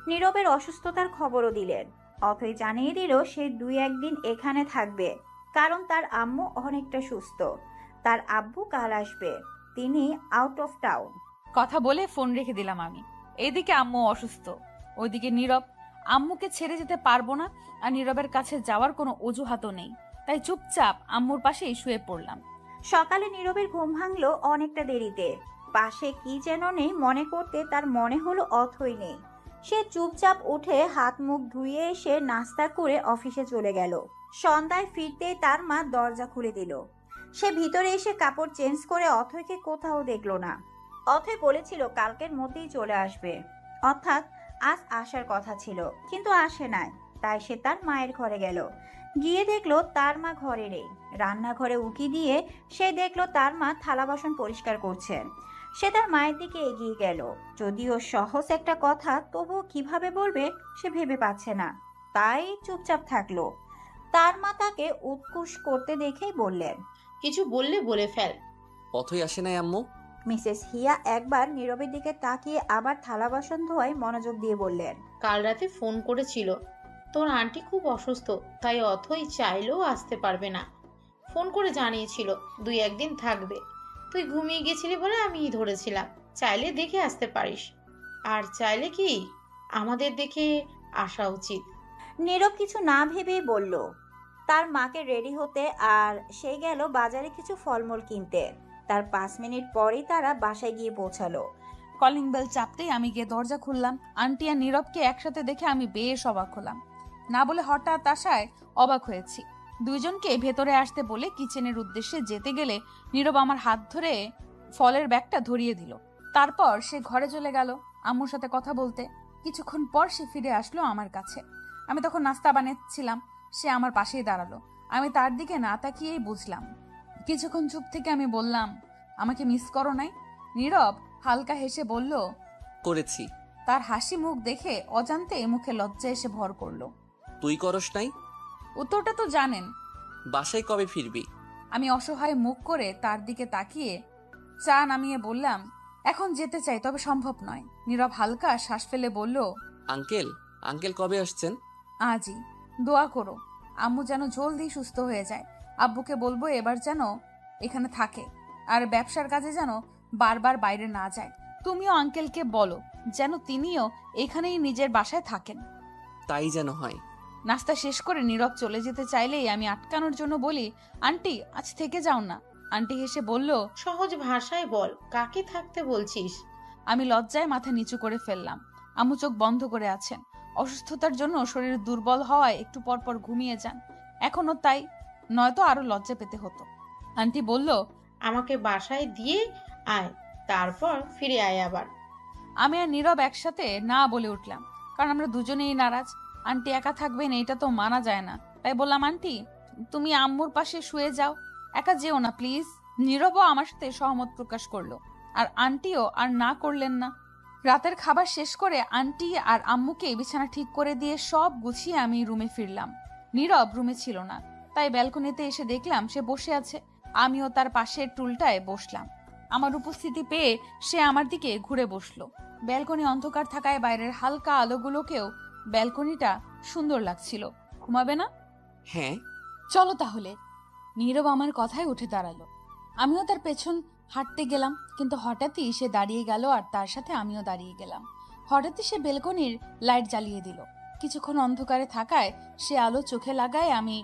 নীরবের অসুস্থতার খবরও দিলেন। অথই জানিয়ে দিল সে 2-1 দিন এখানে থাকবে, কারণ তার আম্মু অনেকটা সুস্থ। তার আব্বু কাল আসবে, তিনি আউট অফ টাউন। কথা বলে ফোন রেখে দিলাম আমি। এইদিকে আম্মু অসুস্থ, ওইদিকে নীরব। আম্মুকে ছেড়ে যেতে পারবো না, আর নীরবের কাছে যাওয়ার কোনো অজুহাতও নেই, তাই চুপচাপ আম্মুর পাশেই শুয়ে পড়লাম। সকালে নীরবের ঘুম ভাঙলো অনেকটা দেরিতে। পাশে কি যেন নেই মনে করতে তার মনে হলো অথই নেই। সে চুপচাপ উঠে হাত মুখ ধুয়ে এসে নাস্তা করে অফিসে চলে গেল। সন্ধ্যায় ফিরতেই তার মা দরজা খুলে দিল। সে ভিতরে এসে কাপড় চেঞ্জ করে অথয়কে কোথাও দেখলো না। অথয় বলেছিল কালকের মধ্যেই চলে আসবে, অর্থাৎ আজ আসার কথা ছিল, কিন্তু আসে নাই। তাই সে তার মায়ের ঘরে গেল। গিয়ে দেখলো তার মা ঘরে নেই। রান্নাঘরে উকি দিয়ে সে দেখলো তার মা থালা বাসন পরিষ্কার করছেন। সে তার মায়ের দিকে এগিয়ে গেল। যদিও সহজ একটা কথা, তবুও কিভাবে বলবে সে ভেবে পাচ্ছে না, তাই চুপচাপ থাকলো। তার মা তাকে উৎকুশ করতে দেখেই বললেন, কিছু বললে বলে ফেল। অথই আসে নাই আম্মু? মিসেস হিয়া একবার নীরবের দিকে তাকিয়ে আবার থালা বাসন ধোয়ায় মনোযোগ দিয়ে বললেন, কাল রাতে ফোন করেছিল, তোর আন্টি খুব অসুস্থ, তাই অথই চাইলেও আসতে পারবে না। ফোন করে জানিয়েছিল 2-1 দিন থাকবে। তুই ঘুমিয়ে গেছিলি বলে আমি ধরেছিলাম। চাইলে দেখে আসতে পারিস, আর চাইলে কি আমাদের দেখে আসা উচিত। নীরব কিছু না ভেবেই বলল। তার মাকে রেডি হতে, আর সে গেল বাজারে কিছু ফলমূল কিনতে। তার 5 মিনিট পরেই তারা বাসায় গিয়ে পৌঁছালো। কলিং বেল চাপতেই আমি গিয়ে দরজা খুললাম। আন্টি আর নীরবকে একসাথে দেখে আমি বেশ অবাক হলাম, না বলে হঠাৎ আসায় অবাক হয়েছি। দুইজনকে ভেতরে আসতে বলে কিচেনের উদ্দেশ্যে যেতে গেলে নীরব আমার হাত ধরে ফলের ব্যাগটা ধরিয়ে দিল। তারপর সে ঘরে চলে গেল আম্মুর সাথে কথা বলতে। কিছুক্ষণ পর সে ফিরে আসলো আমার কাছে। আমি তখন নাস্তা বানাচ্ছিলাম, সে আমার পাশেই দাঁড়ালো। আমি তার দিকে না তাকিয়েই বুঝলাম। কিছুক্ষণ চুপ থেকে আমি বললাম, আমাকে মিস করো নাই? নীরব হালকা হেসে বলল, করেছি। তার হাসি মুখ দেখে অজান্তে মুখে লজ্জা এসে ভর করলো। তুই করস নাই? উত্তরটা তো জানেন। বাসায় কবে ফিরবি? আমি অসহায় মুখ করে তার দিকে তাকিয়ে চা নামিয়ে বললাম, এখন যেতে চাই, তবে সম্ভব নয়। নীরব হালকা শ্বাস ফেলে বলল, আঙ্কেল আঙ্কেল কবে আসছেন? আজই। দোয়া করো আম্মু যেন জলদি সুস্থ হয়ে যায়। আব্বুকে বলবো এবার যেন এখানে থাকে, আর ব্যবসার কাজে যেন বারবার বাইরে না যায়। তুমিও আঙ্কেলকে বলো যেন তিনিও এখানেই নিজের বাসায় থাকেন। তাই যেন হয়। নাস্তা শেষ করে নীরব চলে যেতে চাইলেই আমি আটকানোর জন্য বলি, আন্টি আজ থেকে যাও না। আন্টি হেসে বলল, সহজ ভাষায় বল, কাকে থাকতে বলছিস? আমি লজ্জায় মাথা নিচু করে ফেললাম। আম্মু চোখ বন্ধ করে আছেন। অসুস্থতার জন্য শরীর দুর্বল হওয়ায় একটু পর পর ঘুমিয়ে যান, এখনো তাই, নয়তো আরো লজ্জা পেতে হতো। আন্টি বলল, আমাকে বাসায় দিয়ে আয়, তারপর ফিরে আয় আবার। আমি আর নীরব একসাথে না বলে উঠলাম, কারণ আমরা দুজনেই নারাজ। আন্টি একা থাকবেন এটা তো মানা যায় না, তাই বললাম, আন্টি তুমি আম্মুর পাশে শুয়ে যাও, একা যেও না প্লিজ। নীরবও আমার সাথে সহমত প্রকাশ করলো, আর আন্টিও আর না করলেন না। রাতের খাবার শেষ করে আন্টি আর আম্মুকে বিছানা ঠিক করে দিয়ে সব গুছিয়ে আমি রুমে ফিরলাম। নীরব রুমে ছিল না, তাই ব্যালকনিতে এসে দেখলাম সে বসে আছে। আমিও তার পাশের টুলটায় বসলাম। আমার উপস্থিতি পেয়ে সে আমার দিকে ঘুরে বসলো। ব্যালকনি অন্ধকার থাকায় বাইরের হালকা আলোগুলোকেও ব্যালকনিটা সুন্দর লাগছিল। ঘুমাবে না? হ্যাঁ। চলো তাহলে। নীরব আমার কথায় উঠে দাঁড়ালো। আমিও তার পেছন হাঁটতে গেলাম, কিন্তু হঠাৎই সে দাঁড়িয়ে গেল আর তার সাথে আমিও দাঁড়িয়ে গেলাম। হঠাৎই সে ব্যালকনির লাইট জ্বালিয়ে দিল। কিছুক্ষণ অন্ধকারে থাকায় সে আলো চোখে লাগায় আমি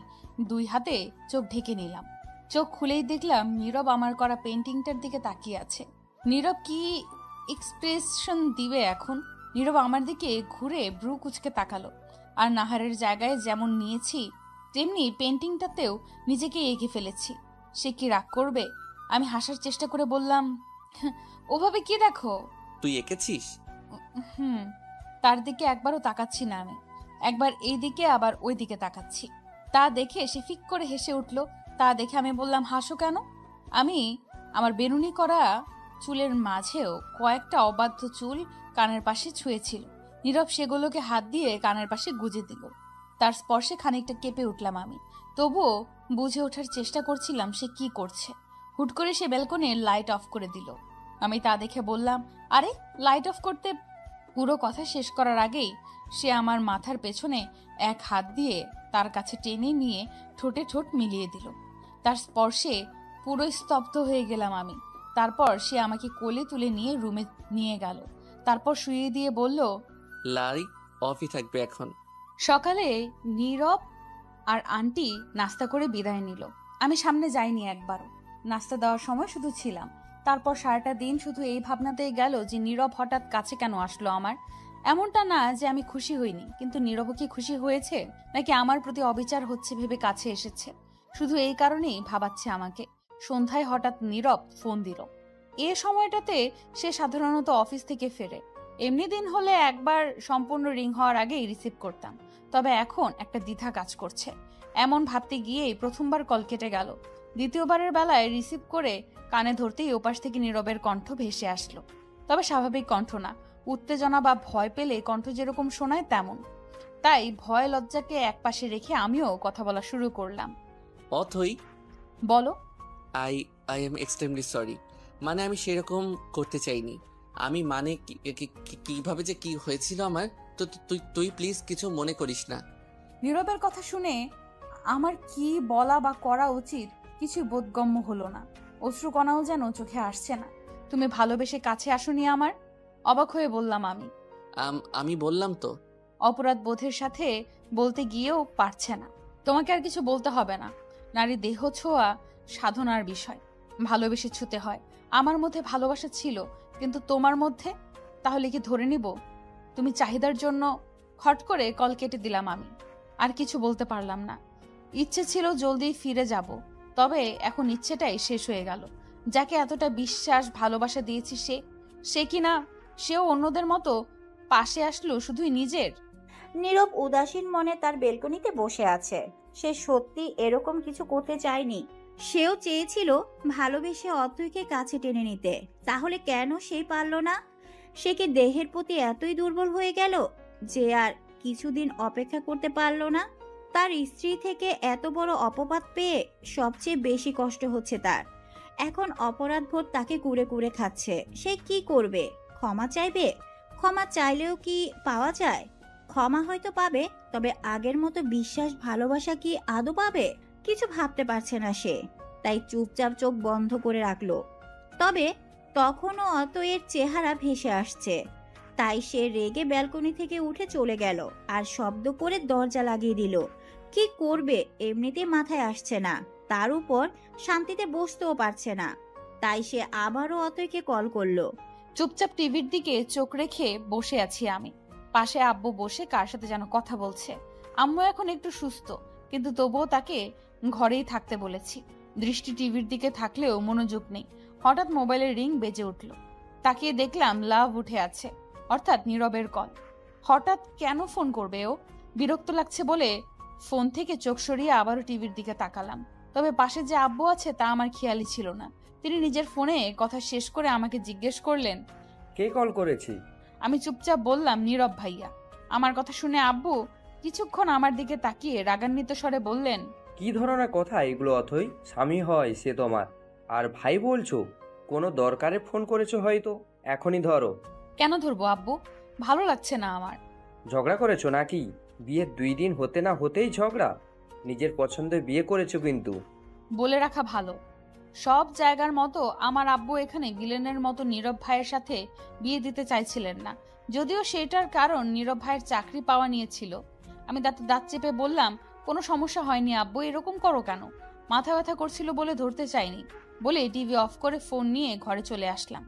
2 হাতে চোখ ঢেকে নিলাম। চোখ খুলেই দেখলাম নীরব আমার করা পেন্টিংটার দিকে তাকিয়ে আছে। নীরব কি এক্সপ্রেশন দিবে এখন? নীরব আমার দিকে ঘুরে ব্রু কুচকে তাকালো, আর নাহারের জায়গায় যেমন নিয়েছি তেমনি পেন্টিংটাতেও নিজেকে এঁকে ফেলেছি। সে কি রাগ করবে? আমি হাসার চেষ্টা করে বললাম, ওভাবে কি দেখো? তুই এঁকেছিস? তার দিকে একবারও তাকাচ্ছি না আমি, একবার এই দিকে আবার ওই দিকে তাকাচ্ছি। তা দেখে সে ফিক করে হেসে উঠলো। তা দেখে আমি বললাম, হাসো কেন? আমি আমার বেনুনি করা চুলের মাঝেও কয়েকটা অবাধ্য চুল কানের পাশে ছুঁয়েছিল। নীরব সেগুলোকে হাত দিয়ে কানের পাশে গুজে দিল। তার স্পর্শে খানিকটা কেঁপে উঠলাম আমি, তবুও বুঝে ওঠার চেষ্টা করছিলাম সে কি করছে। হুট করে সে ব্যালকনির লাইট অফ করে দিল। আমি তা দেখে বললাম, আরে লাইট অফ করতে? পুরো কথা শেষ করার আগেই সে আমার মাথার পেছনে এক হাত দিয়ে তার কাছে টেনে নিয়ে ঠোঁটে ঠোঁট মিলিয়ে দিল। তার স্পর্শে পুরো স্তব্ধ হয়ে গেলাম আমি। তারপর সে আমাকে কোলে তুলে নিয়ে রুমে নিয়ে গেল। তারপর শুইয়ে দিয়ে বলল, লাইট অফই থাকবে এখন। সকালে নীরব আর আন্টি নাস্তা করে বিদায় নিল। আমি সামনে যাইনি একবারও। নাস্তা দেওয়ার সময় শুধু ছিলাম। তারপর সারাটা দিন শুধু এই ভাবনাতেই গেল যে নীরব হঠাৎ কাছে কেন আসলো আমার। এমনটা না যে আমি খুশি হইনি, কিন্তু নীরব কি খুশি হয়েছে, নাকি আমার প্রতি অবিচার হচ্ছে ভেবে কাছে এসেছে? শুধু এই কারণেই ভাবাচ্ছে আমাকে। সন্ধ্যায় হঠাৎ নীরব ফোন দিল। এ সময়টাতে সে সাধারণত অফিস থেকে ফেরে। এমনি দিন হলে একবার সম্পূর্ণ রিং হওয়ার আগেই রিসিভ করতাম, তবে এখন একটা দ্বিধা কাজ করছে। এমন ভাবতে গিয়েই প্রথমবার কল কেটে গেল। দ্বিতীয়বারের বেলায় রিসিভ করে কানে ধরতেই ওপাশ থেকে নীরবের কণ্ঠ ভেসে আসলো। তবে স্বাভাবিক কণ্ঠ না, উত্তেজনা বা ভয় পেলে কণ্ঠ যেরকম শোনায় তেমন। তাই ভয় লজ্জাকে একপাশে রেখে আমিও কথা বলা শুরু করলাম। অথই, বলো। I am extremely sorry. মানে আমি সেরকম করতে চাইনি। আমি মানে কিভাবে যে কি হয়েছিল আমার, তো তুই প্লিজ কিছু মনে করিস না। নীরবের কথা শুনে আমার কি বলা বা করা উচিত কিছু বোধগম্য হলো না। অশ্রুকণাও যেন চোখে আসছে না। তুমি ভালোবেসে কাছে আসোনি আমার? অবাক হয়ে বললাম আমি। আমি বললাম তো। অপরাধ বোধের সাথে বলতে গিয়েও পারছে না। তোমাকে আর কিছু বলতে হবে না। নারী দেহ ছোঁয়া সাধনার বিষয়, ভালোবেসে ছুতে হয়। আমার মধ্যে ভালোবাসা ছিল, কিন্তু তোমার মধ্যে? তাহলে কি ধরে নিব তুমি চাহিদার জন্য? খট করে কল কেটে দিলাম আমি। আর কিছু বলতে পারলাম না। ইচ্ছে ছিল জলদি ফিরে যাব, তবে এখন ইচ্ছেটাই শেষ হয়ে গেল। যাকে এতটা বিশ্বাস ভালোবাসা দিয়েছি সে কিনা সেও অন্যদের মতো পাশে আসলো শুধুই নিজের। নীরব উদাসীন মনে তার বেলকনিতে বসে আছে। সে সত্যি এরকম কিছু করতে চায়নি। সেও চেয়েছিল ভালোবেসে অথৈকে কাছে টেনে নিতে। তাহলে কেন সে পারল না? সে কি দেহের প্রতি এতই দুর্বল হয়ে গেল যে আর কিছুদিন অপেক্ষা করতে পারল না? তার স্ত্রী থেকে এত বড় অপবাদ পেয়ে সবচেয়ে বেশি কষ্ট হচ্ছে তার। এখন অপরাধবোধ তাকে কুরে কুরে খাচ্ছে। সে কি করবে? ক্ষমা চাইবে? ক্ষমা চাইলেও কি পাওয়া যায়? ক্ষমা হয়তো পাবে, তবে আগের মতো বিশ্বাস ভালোবাসা কি আদৌ পাবে? কিছু ভাবতে পারছে না সে, তাই চুপচাপ চোখ বন্ধ করে রাখলো। তবে তখনও অতএর চেহারা ভেসে আসছে। তাই সে রেগে ব্যালকনি থেকে উঠে চলে গেল আর শব্দ করে দরজা লাগিয়ে দিল। কি করবে এমনিতে মাথায় আসছে না, তার উপর শান্তিতে বসতেও পারছে না। তাই সে আবারও অতইকে কল করলো। চুপচাপ টিভির দিকে চোখ রেখে বসে আছি আমি। পাশে আব্বু বসে কার সাথে যেন কথা বলছে। আম্মু এখন একটু সুস্থ, কিন্তু তবুও তাকে ঘরেই থাকতে বলেছি। দৃষ্টি টিভির দিকে থাকলেও মনোযোগ নেই। হঠাৎ মোবাইলের রিং বেজে উঠল। তাকিয়ে দেখলাম লাভ উঠে আছে, অর্থাৎ নীরবের কল। হঠাৎ কেন ফোন করবে ও? বিরক্ত লাগছে বলে ফোন থেকে চোখ সরিয়ে আবারও টিভির দিকে তাকালাম। তবে পাশে যে আব্বু আছে তা আমার খেয়ালই ছিল না। তিনি নিজের ফোনে কথা শেষ করে আমাকে জিজ্ঞেস করলেন, কে কল করেছি? আমি চুপচাপ বললাম, নীরব ভাইয়া। আমার কথা শুনে আব্বু কিছুক্ষণ আমার দিকে তাকিয়ে রাগান্বিত স্বরে বললেন, কি ধরনের কথা এগুলো অথই? স্বামী হয় সে তোমার, আর ভাই বলছো? কোনো দরকারে ফোন করেছো হয়তো, এখনই ধরো। কেন ধরবো আব্বু? ভালো লাগছে না আমার। ঝগড়া করেছো নাকি? বিয়ের 2 দিন হতে না হতেই ঝগড়া? নিজের পছন্দে বিয়ে করেছো কিন্তু। বলে রাখা ভালো, সব জায়গার মতো আমার আব্বু এখানে ভিলেনের মতো নীরব ভাইয়ের সাথে বিয়ে দিতে চাইছিলেন না। যদিও সেটার কারণ নীরব ভাইয়ের চাকরি পাওয়া নিয়েছিল। আমি দাঁতে দাঁত চেপে বললাম, কোনো সমস্যা হয়নি আব্বু, এরকম করো কেন? মাথা ব্যথা করছিল বলে ধরতে চাইনি বলে টিভি অফ করে ফোন নিয়ে ঘরে চলে আসলাম।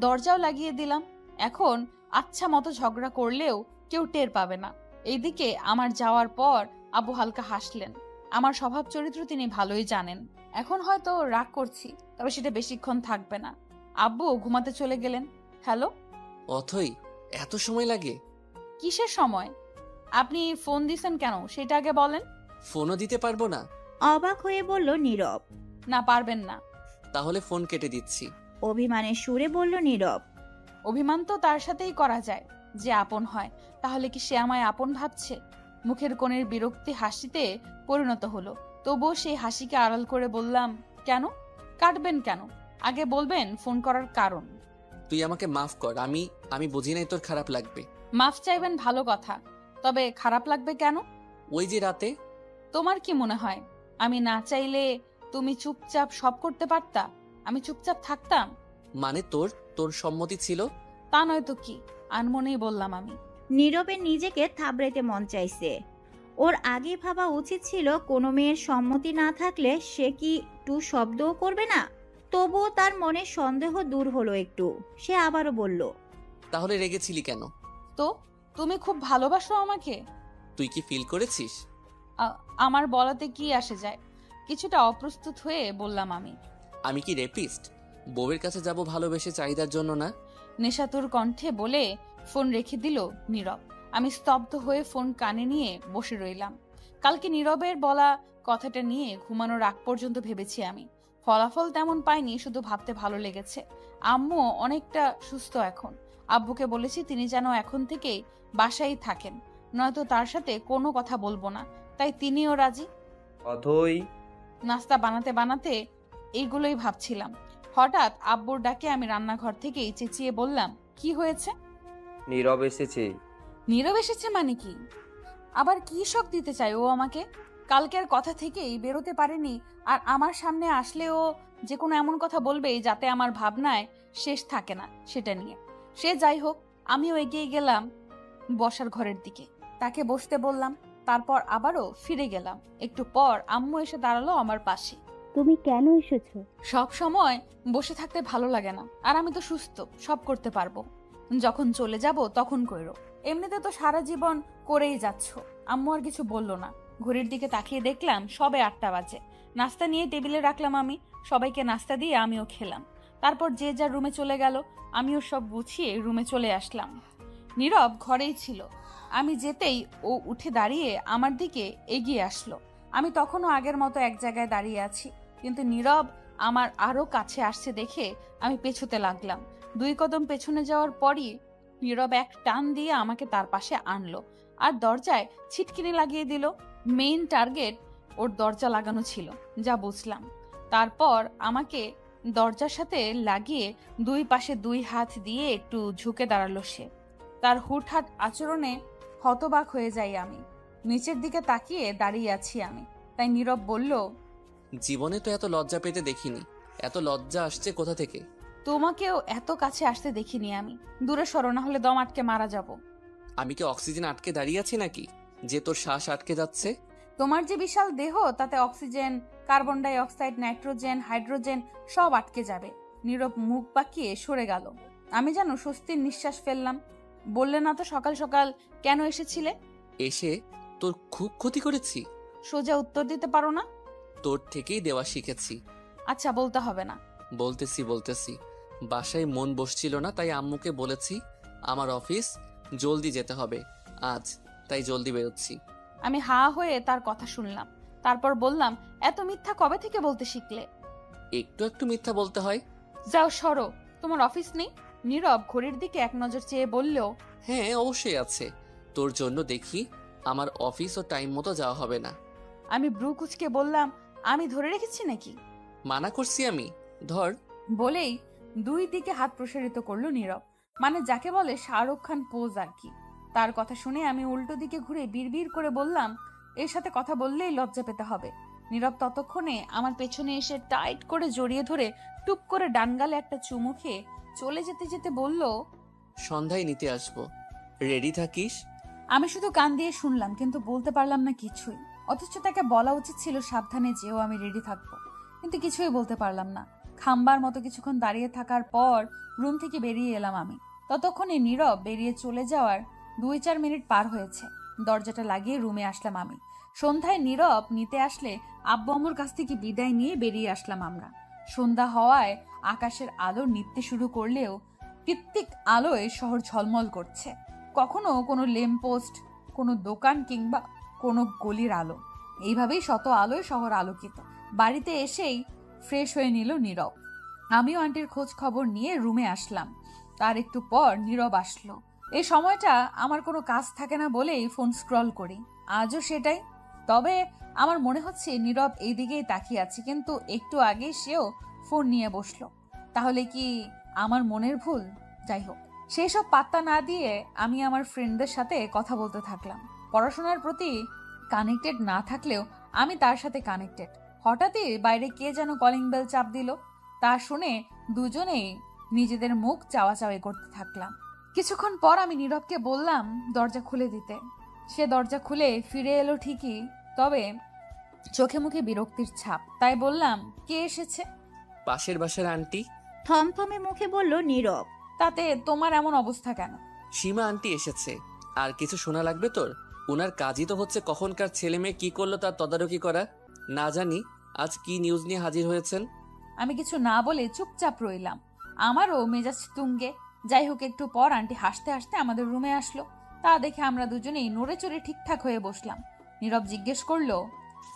দরজাও লাগিয়ে দিলাম। এখন আচ্ছা মতো ঝগড়া করলেও কেউ টের পাবে না। এইদিকে আমার যাওয়ার পর আব্বু হালকা হাসলেন। আমার স্বভাব চরিত্র তিনি ভালোই জানেন। এখন হয়তো রাগ করছি, তবে সেটা বেশিক্ষণ থাকবে না। আব্বু ঘুমাতে চলে গেলেন। হ্যালো অথই, এত সময় লাগে? কিসের সময়? আপনি ফোন দিছেন কেন সেটা আগে বলেন। ফোনও দিতে পারবো না? অবাক হয়ে বলল নীরব। না, পারবেন না। তাহলে ফোন কেটে দিচ্ছি। অভিমানের সুরে বলল নীরব। অভিমান তো তার সাথেই করা যায় যে আপন হয়। তাহলে কি সে আমায় আপন ভাবছে? মুখের কোণের বিরক্তি হাসিতে পরিণত হলো। তবুও সেই হাসিকে আড়াল করে বললাম, কেন কাটবেন? কেন আগে বলবেন ফোন করার কারণ। তুই আমাকে মাফ কর, আমি বুঝি নাই তোর খারাপ লাগবে। মাফ চাইবেন ভালো কথা, তবে খারাপ লাগবে কেন? ওই যে রাতে। তোমার কি মনে হয় আমি না চাইলে তুমি চুপচাপ সব করতে পারতা? আমি চুপচাপ থাকতাম? মানে তোর সম্মতি ছিল? তা নয়তো কি, আনমনেই বললাম আমি। নীরবের নিজেকে থাবড়াইতে মন চাইছে। ওর আগে ভাবা উচিত ছিল কোনো মেয়ের সম্মতি না থাকলে সে কি টু শব্দও করবে না। তবুও তার মনে সন্দেহ দূর হলো একটু। সে আবারও বলল, তাহলে রেগেছিলি কেন? তো তুমি খুব ভালোবাসো আমাকে? তুই কি ফিল করেছিস? আমার বলাতে কি আসে যায়? কিছুটা অপ্রস্তুত হয়ে বললাম আমি। আমি কি রেপিস্ট? বউয়ের কাছে যাব ভালোবেসে চাহিদার জন্য না? নেশাতুর কণ্ঠে বলে ফোন রেখে দিল নীরব। আমি স্তব্ধ হয়ে ফোন কানে নিয়ে বসে রইলাম। কালকে নীরবের বলা কথাটা নিয়ে ঘুমানোর আগ পর্যন্ত ভেবেছি আমি। ফলাফল তেমন পাইনি, শুধু ভাবতে ভালো লেগেছে। আম্মু অনেকটা সুস্থ এখন। আব্বুকে বলেছি তিনি যেন এখন থেকেই বাসায় থাকেন, নয়তো তার সাথে কোনো কথা বলবো না। তাই তিনিও রাজি। অথই। নাস্তা বানাতে বানাতে এইগুলোই ভাবছিলাম। হঠাৎ আব্বুর ডাকে আমি রান্নাঘর থেকেই চেঁচিয়ে বললাম, কি হয়েছে? নীরব এসেছে। নীরব এসেছে মানে কি? আবার কি শখ দিতে চাই ও আমাকে? কালকের কথা থেকেই বেরোতে পারেনি, আর আমার সামনে আসলেও যে কোনো এমন কথা বলবেই যাতে আমার ভাবনায় শেষ থাকে না সেটা নিয়ে। সে যাই হোক, আমিও এগিয়ে গেলাম বসার ঘরের দিকে। তাকে বসতে বললাম, তারপর আবারও ফিরে গেলাম। একটু পর আম্মু এসে দাঁড়ালো আমার পাশে। তুমি কেন এসেছো? সব সময় বসে থাকতে ভালো লাগে না, আর আমি তো সুস্থ, সব করতে পারবো। যখন চলে যাব তখন কইরো। এমনিতে তো সারা জীবন করেই যাচ্ছ। আম্মু আর কিছু বললো না। ঘড়ির দিকে তাকিয়ে দেখলাম সবে 8টা বাজে। নাস্তা নিয়ে টেবিলে রাখলাম আমি। সবাইকে নাস্তা দিয়ে আমিও খেলাম। তারপর যে যার রুমে চলে গেল। আমিও সব গুছিয়ে রুমে চলে আসলাম। নীরব ঘরেই ছিল। আমি যেতেই ও উঠে দাঁড়িয়ে আমার দিকে এগিয়ে আসলো। আমি তখনও আগের মতো এক জায়গায় দাঁড়িয়ে আছি, কিন্তু নীরব আমার আরো কাছে আসছে দেখে আমি পেছোতে লাগলাম। 2 কদম পেছনে যাওয়ার পরই নীরব এক টান দিয়ে আমাকে তার পাশে আনলো আর দরজায় ছিটকিনি লাগিয়ে দিল। মেইন টার্গেট ওর দরজা লাগানো ছিল, যা বুঝলাম। তারপর আমাকে দরজার সাথে লাগিয়ে 2 পাশে 2 হাত দিয়ে একটু ঝুঁকে দাঁড়ালো সে। তার হুটহাট আচরণে হতবাক হয়ে যাই আমি। নিচের দিকে তাকিয়ে দাঁড়িয়ে আছি আমি। তাই নীরব বলল, জীবনে তো এত লজ্জা পেতে দেখিনি। এত লজ্জা আসছে কোথা থেকে? তোমাকেও এত কাছে আসতে দেখিনি আমি। দূরে সরো, না হলে দম আটকে মারা যাব। আমি কি অক্সিজেন আটকে দাঁড়িয়ে আছি নাকি যে তোর শ্বাস আটকে যাচ্ছে? তোমার যে বিশাল দেহ, তাতে oxygen, carbon die oxide, nitrogen, hydrogen সব আটকে যাবে। নীরব মুখ বাঁকিয়ে সরে গেল। আমি যেন স্বস্তির নিঃশ্বাস ফেললাম। বললে না তো সকাল সকাল কেন এসেছিলে? এসে তোর খুব ক্ষতি করেছি? সোজা উত্তর দিতে পারো না? তোর থেকেই দেওয়া শিখেছি। আচ্ছা, বলতে হবে না। বলতেছি। বাসায় মন বসছিল না, তাই আম্মুকে বলেছি আমার অফিস জলদি যেতে হবে আজ, তাই জলদি বেরোচ্ছি। আমি হা হয়ে তার কথা শুনলাম, তারপর বললাম, এত মিথ্যা কবে থেকে বলতে শিখলে? একটু একটু মিথ্যা বলতে হয়। যাও সরো, তোমার অফিস নেই? নীরব ঘড়ির দিকে এক নজর চেয়ে বলল, হ্যাঁ অবশ্যই আছে, তোর জন্য দেখি আমার অফিস ও টাইম মতো যাওয়া হবে না। আমি ব্রু কুচকে বললাম, আমি ধরে রেখেছি নাকি? মানা করছি আমি, ধর। বলেই দুই দিকে হাত প্রসারিত করলো নীরব, মানে যাকে বলে শাহরুখ খান পোজ আর কি। তার কথা শুনে আমি উল্টো দিকে ঘুরে বিড়বিড় করে বললাম, এর সাথে কথা বললেই লজ্জা পেতে হবে। নীরব ততক্ষণে আমার পেছনে এসে টাইট করে জড়িয়ে ধরে টুপ করে ডানগালে একটা চুমু খেয়ে চলে যেতে যেতে বলল, সন্ধ্যায় নিতে আসবো, রেডি থাকিস। আমি শুধু কান দিয়ে শুনলাম, কিন্তু বলতে পারলাম না কিছুই। অথচ তাকে বলা উচিত ছিল সাবধানে যেও আমি রেডি থাকবো, কিন্তু কিছুই বলতে পারলাম না। খাম্বার মতো কিছুক্ষণ দাঁড়িয়ে থাকার পর রুম থেকে বেরিয়ে এলাম আমি। ততক্ষণে নীরব বেরিয়ে চলে যাওয়ার 2-4 মিনিট পার হয়েছে। দরজাটা লাগিয়ে রুমে আসলাম আমি। সন্ধ্যায় নীরব নিতে আসলে আব্বু আম্মুর কাছ থেকে বিদায় নিয়ে বেরিয়ে আসলাম আমরা। সন্ধ্যা হওয়ায় আকাশের আলো নিভতে শুরু করলেও কৃত্তিক আলোয় শহর ঝলমল করছে। কখনো কোনো ল্যাম্পপোস্ট, কোনো দোকান কিংবা কোনো গলির আলো, এইভাবেই শত আলোয় শহর আলোকিত। বাড়িতে এসেই ফ্রেশ হয়ে নিল নীরব। আমিও আন্টির খোঁজ খবর নিয়ে রুমে আসলাম। তার একটু পর নীরব আসলো। এই সময়টা আমার কোনো কাজ থাকে না বলেই ফোন স্ক্রল করি, আজও সেটাই। তবে আমার মনে হচ্ছে নীরব এই দিকেই তাকিয়ে আছে, কিন্তু একটু আগে সেও ফোন নিয়ে বসলো। তাহলে কি আমার মনের ভুল? যাই হোক, সেই সব পাত্তা না দিয়ে আমি আমার ফ্রেন্ডদের সাথে কথা বলতে থাকলাম। পড়াশোনার প্রতি কানেক্টেড না থাকলেও আমি তার সাথে কানেক্টেড। হঠাৎই বাইরে কে যেন কলিং বেল চাপ দিল। তা শুনে দুজনেই নিজেদের মুখ চাওয়াচাওয়ি করতে থাকলাম। কিছুক্ষণ পর আমি নীরবকে বললাম দরজা খুলে দিতে। সে দরজা খুলে ফিরে এলো ঠিকই, তবে চোখে মুখে বিরক্তির ছাপ। তাই বললাম, কে এসেছে? পাশের বাসার আন্টি। থমথমে মুখে বলল নীরব। তাতে তোমার এমন অবস্থা কেন? সীমা আন্টি এসেছে। আর কিছু শোনা লাগবে তোর? ওনার কাজই তো হচ্ছে কখনকার ছেলে মেয়ে কি করলো তার তদারকি করা। না জানি আজ কি নিউজ নিয়ে হাজির হয়েছেন। আমি কিছু না বলে চুপচাপ রইলাম। আমারও মেজাজ তুঙ্গে। যাই হোক, একটু পর আন্টি হাসতে হাসতে আমাদের রুমে আসলো। তা দেখে আমরা দুজনেই নড়ে চড়ে ঠিকঠাক হয়ে বসলাম। নীরব জিজ্ঞেস করলো,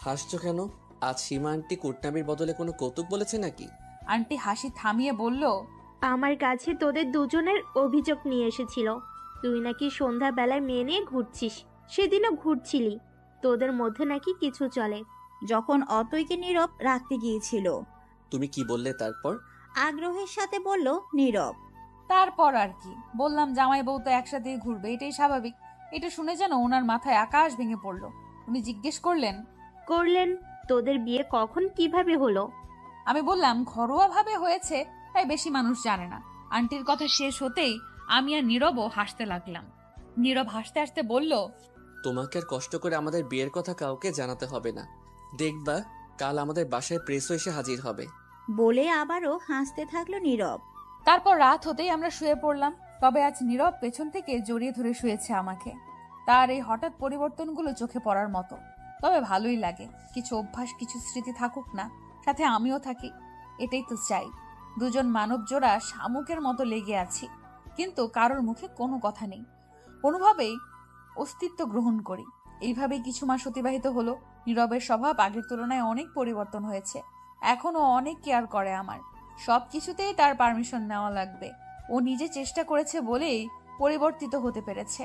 হাসছো কেন? আজ সীমা আন্টি কুটনামির বদলে কোনো কৌতুক বলেছে নাকি? আন্টি হাসি থামিয়ে বলল, আমার কাছে তোদের দুজনের অভিযোগ নিয়ে এসেছিল। তুই নাকি সন্ধ্যাবেলায় মেয়ে নিয়ে ঘুরছিস, সেদিনও ঘুরছিলি। তোদের মধ্যে নাকি কিছু চলে। যখন অতইকে নীরব রাখতে গিয়েছিল। তুমি কি বললে তারপর? আগ্রহের সাথে বলল নীরব। তারপর আর কি বললাম, জামাই বউ তো একসাথে ঘুরবে, এটাই স্বাভাবিক। এটা শুনে যেন ওনার মাথায় আকাশ ভেঙে পড়লো। উনি জিজ্ঞেস করলেন, তোদের বিয়ে কখন কিভাবে হলো? আমি বললাম, ঘরোয়া ভাবে হয়েছে, তাই বেশি মানুষ জানে না। আন্টির কথা শেষ হতেই আমি আর নীরবও হাসতে লাগলাম। নীরব হাসতে হাসতে বলল, তোমাকে আর কষ্ট করে আমাদের বিয়ের কথা কাউকে জানাতে হবে না। দেখবা কাল আমাদের বাসায় প্রেসও এসে হাজির হবে। বলে আবারও হাসতে থাকলো নীরব। তারপর রাত হতেই আমরা শুয়ে পড়লাম। তবে আজ নীরব পেছন থেকে জড়িয়ে ধরে শুয়েছে আমাকে। তার এই হঠাৎ পরিবর্তনগুলো চোখে পড়ার মতো। তবে ভালোই লাগে। কিছু অভ্যাস, কিছু স্মৃতি থাকুক না, সাথে আমিও থাকি, এটাই তো চাই। দুজন মানব জোড়া শামুকের মতো লেগে আছি, কিন্তু কারোর মুখে কোনো কথা নেই। কোনোভাবেই অস্তিত্ব গ্রহণ করি। এইভাবেই কিছু মাস অতিবাহিত হলো। নীরবের স্বভাব আগের তুলনায় অনেক পরিবর্তন হয়েছে। এখনো অনেক কেয়ার করে আমার। সব কিছুতেই তার পারমিশন নেওয়া লাগবে। ও নিজে চেষ্টা করেছে বলেই পরিবর্তিত হতে পেরেছে।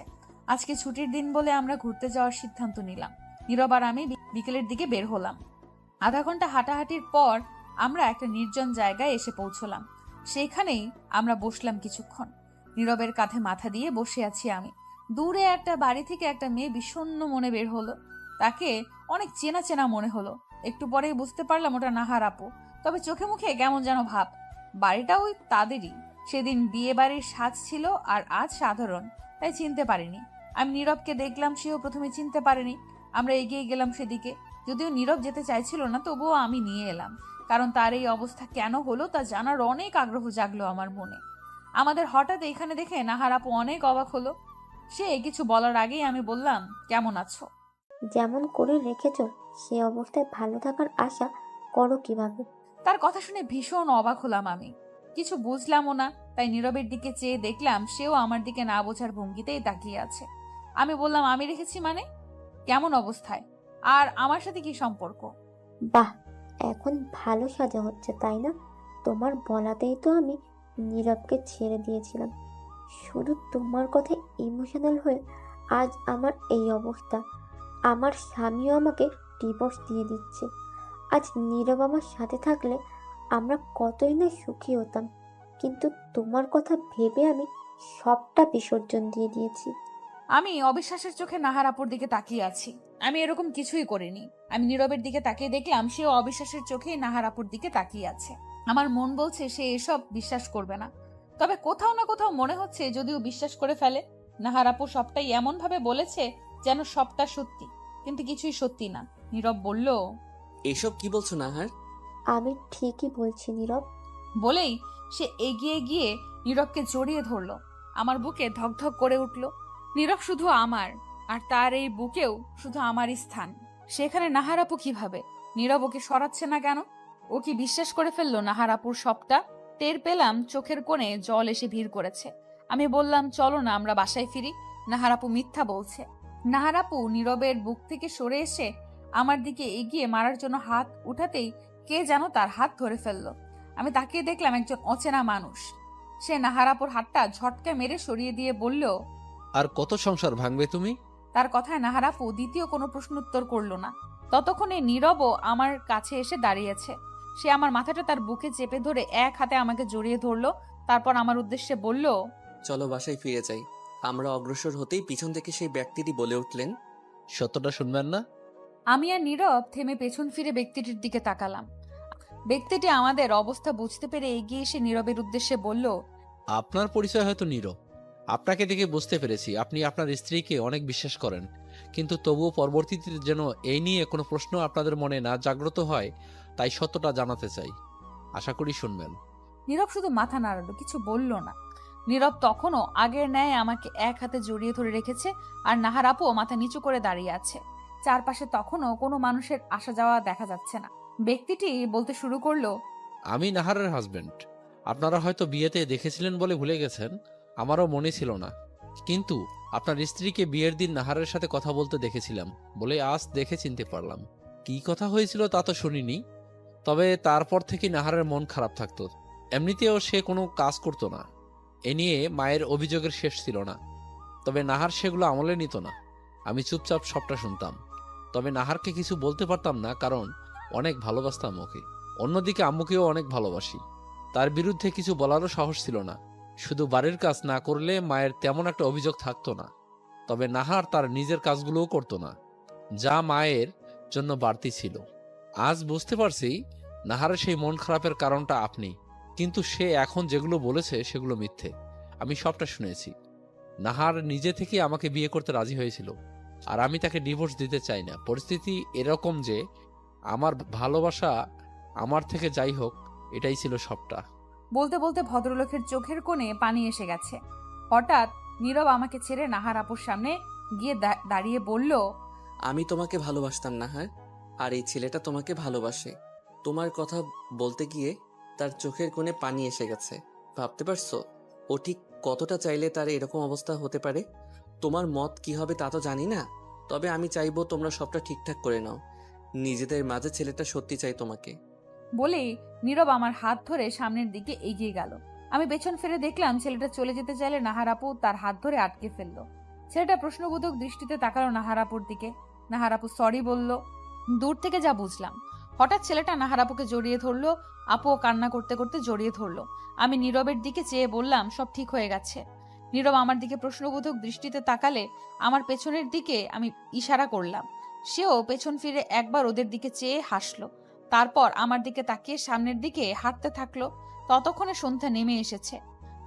আজকে ছুটির দিন বলে আমরা ঘুরতে যাওয়ার সিদ্ধান্ত নিলাম। নীরব আর আমি বিকেলের দিকে বের হলাম। আধা ঘন্টা হাঁটাহাঁটির পর আমরা একটা নির্জন জায়গায় এসে পৌঁছলাম। সেইখানেই আমরা বসলাম কিছুক্ষণ। নীরবের কাঁধে মাথা দিয়ে বসে আছি আমি। দূরে একটা বাড়ি থেকে একটা মেয়ে বিষণ্ণ মনে বের হলো। তাকে অনেক চেনা চেনা মনে হলো। একটু পরেই বুঝতে পারলাম ওটা নাহার আপু। তবে চোখে মুখে কেমন যেন ভাব। বাড়িটা ওই তাদেরই। সেদিন বিয়ে বাড়ির সাজ ছিল আর আজ সাধারণ, তাই চিনতে পারিনি। আমি নীরবকে দেখলাম, সেও প্রথমে চিনতে পারেনি। আমরা এগিয়ে গেলাম সেদিকে। যদিও নীরব যেতে চাইছিল না, তবুও আমি নিয়ে এলাম, কারণ তার এই অবস্থা কেন হলো তা জানার অনেক আগ্রহ জাগলো আমার মনে। আমাদের হঠাৎ এখানে দেখে নাহার আপু অনেক অবাক হলো। সে কিছু বলার আগেই আমি বললাম, কেমন আছো? যেমন করে রেখেছো সে অবস্থায় ভালো থাকার আশা করো কিভাবে? তার কথা শুনে ভীষণ অবাক হলাম আমি। কিছু বুঝলামও না, তাই নীরবের দিকে চেয়ে দেখলাম সেও আমার দিকে না বোঝার ভঙ্গিতেই তাকিয়ে আছে। আমি বললাম, আমি রেখেছি মানে? কেমন অবস্থায়, আর আমার সাথে কি সম্পর্ক? বাহ, এখন ভালো সাজা হচ্ছে তাই না? তোমার বলাতেই তো আমি নীরবকে ছেড়ে দিয়েছিলাম। শুধু তোমার কথা ইমোশনাল হয়ে আজ আমার এই অবস্থা। আমার স্বামীও আমাকে ডিভোর্স দিয়ে দিচ্ছে। আজ নীরব আমার সাথে থাকলে আমরা কতই না সুখী হতাম, কিন্তু তোমার কথা ভেবে আমি সবটা বিসর্জন দিয়ে দিয়েছি। আমি অবিশ্বাসের চোখে নাহার আপুর দিকে তাকিয়ে আছি। আমি এরকম কিছুই করিনি। আমি নীরবের দিকে তাকিয়ে দেখলাম সেও অবিশ্বাসের চোখেই নাহার আপুর দিকে তাকিয়ে আছে। আমার মন বলছে সে এসব বিশ্বাস করবে না, তবে কোথাও না কোথাও মনে হচ্ছে যদিও বিশ্বাস করে ফেলে। নাহার আপু সবটাই এমন ভাবে বলেছে যেন সবটা সত্যি, কিন্তু কিছুই সত্যি না। নীরব বলল, এসব কি বলছো নাহার? আমি ঠিকই বলছি নীরব। বলেই সে এগিয়ে গিয়ে নীরবকে জড়িয়ে ধরলো। আমার বুকে ধকধক করে উঠল। নীরব শুধু আমার, আর তার এই বুকেও শুধু আমারই স্থান। সেখানে নাহার আপু কিভাবে? নীরব ওকে সরাচ্ছে না কেন? ও কি বিশ্বাস করে ফেললো নাহার আপুর সবটা? টের পেলাম চোখের কোণে জল এসে ভিড় করেছে। আমি বললাম, চলো না আমরা বাসায় ফিরি। নাহার আপু মিথ্যা বলছে। নাহার আপু নীরবের বুক থেকে সরে এসে আমার দিকে এগিয়ে মারার জন্য হাত উঠাতেই কে যেন তার হাত ধরে ফেললো। আমি তাকিয়ে দেখলাম একজন অচেনা মানুষ। সে নাহার আপুর হাতটা ঝটকা মেরে সরিয়ে দিয়ে বলল, আর কত সংসার ভাঙবে তুমি? তার কথায় নাহার আপু দ্বিতীয় কোনো প্রশ্ন উত্তর করলো না। ততক্ষণে নীরবও আমার কাছে এসে দাঁড়িয়েছে। সে আমার মাথাটা তার বুকে চেপে ধরে এক হাতে আমাকে জড়িয়ে ধরলো। তারপর আমার উদ্দেশ্যে বলল, চলো বাসায় ফিরে যাই। আমরা অগ্রসর হতেই পিছন থেকে সেই ব্যক্তিটি বলে উঠলেন, সত্যটা শুনবেন না? আমি আর নীরব থেমে পেছন ফিরে ব্যক্তিটির দিকে তাকালাম। ব্যক্তিটি আমাদের অবস্থা বুঝতে পেরে এগিয়ে এসে নীরবের উদ্দেশ্যে বলল, আপনার পরিচয় হয়তো নীরব। আপনাকে দেখে বুঝতে পেরেছি আপনি আপনার স্ত্রীকে অনেক বিশ্বাস করেন, কিন্তু তবুও পরবর্তীতে যেন এই নিয়ে কোনো প্রশ্ন আপনাদের মনে না জাগ্রত হয়, তাই সত্যটা জানাতে চাই। আশা করি শুনবেন। নীরব শুধু মাথা নাড়ালো, কিছু বলল না। নীরব তখনও আগের ন্যায় আমাকে এক হাতে জড়িয়ে ধরে রেখেছে, আর নাহার আপুও মাথা নিচু করে দাঁড়িয়ে আছে। চারপাশে তখনও কোনো মানুষের আসা যাওয়া দেখা যাচ্ছে না। ব্যক্তিটি বলতে শুরু করলো, আমি নাহারের হাজবেন্ড। আপনারা হয়তো বিয়েতে দেখেছিলেন বলে ভুলে গেছেন, আমারও মনে ছিল না। কিন্তু আপনার স্ত্রীকে বিয়ের দিন নাহারের সাথে কথা বলতে দেখেছিলাম বলে আজ দেখে চিনতে পারলাম। কি কথা হয়েছিল তা তো শুনিনি, তবে তারপর থেকে নাহারের মন খারাপ থাকতো। এমনিতেও সে কোনো কাজ করতো না। এ নিয়ে মায়ের অভিযোগের শেষ ছিল না, তবে নাহার সেগুলো আমলে নিত না। আমি চুপচাপ সবটা শুনতাম, তবে নাহারকে কিছু বলতে পারতাম না, কারণ অনেক ভালোবাসতাম ওকে। অন্যদিকে আম্মুকেও অনেক ভালোবাসি। তার বিরুদ্ধে কিছু বলারও সাহস ছিল না। শুধু বাড়ির কাজ না করলে মায়ের তেমন একটা অভিযোগ থাকতো না, তবে নাহার তার নিজের কাজগুলোও করতো না, যা মায়ের জন্য বাড়তি ছিল। আজ বুঝতে পারছি নাহারের সেই মন খারাপের কারণটা আপনি, কিন্তু সে এখন যেগুলো বলেছে সেগুলো মিথ্যে। আমি সবটা শুনেছি। নাহার নিজে থেকে আমাকে বিয়ে করতে রাজি হয়েছিল, আর আমি তাকে ডিভোর্স দিতে চাই না। পরিস্থিতি এরকম যে আমার ভালোবাসা আমার থেকে যাই হোক, এটাই ছিল সবটা। বলতে বলতে ভদ্রলোকের চোখের কোণে পানি এসে গেছে। হঠাৎ নীরব আমাকে ছেড়ে নাহার আপুর সামনে গিয়ে দাঁড়িয়ে বলল, আমি তোমাকে ভালোবাসতাম নাহার, আর এই ছেলেটা তোমাকে ভালোবাসে। তোমার কথা বলতে গিয়ে তার চোখের কোণে পানি এসে গেছে। ভাবতে পারছো ও ঠিক কতটা চাইলে তার এরকম অবস্থা হতে পারে? তোমার মত কি হবে তা তো জানি না, তবে আমি চাইবো তোমরা সবটা ঠিকঠাক করে নাও। নিজেদের মাঝে ছেলেটা সত্যি চাই তোমাকে। বলেই নীরব আমার হাত ধরে সামনের দিকে এগিয়ে গেল। আমি পেছন ফিরে দেখলাম ছেলেটা চলে যেতে চাইলে নাহার আপু তার হাত ধরে আটকে ফেললো। ছেলেটা প্রশ্নবোধক দৃষ্টিতে তাকালো নাহার আপুর দিকে। নাহার আপু সরি বলল। দূর থেকে যা বুঝলাম। হঠাৎ ছেলেটা নাহার আপুকে জড়িয়ে ধরলো। আপুও কান্না করতে করতে জড়িয়ে ধরলো। আমি নীরবের দিকে চেয়ে বললাম, সব ঠিক হয়ে গেছে। নীরব আমার দিকে প্রশ্নবোধক দৃষ্টিতে তাকালে আমার পেছনের দিকে আমি ইশারা করলাম। সেও পেছন ফিরে একবার ওদের দিকে চেয়ে হাসলো। তারপর আমার দিকে তাকিয়ে সামনের দিকে হাঁটতে থাকলো। ততক্ষণে সন্ধ্যা নেমে এসেছে।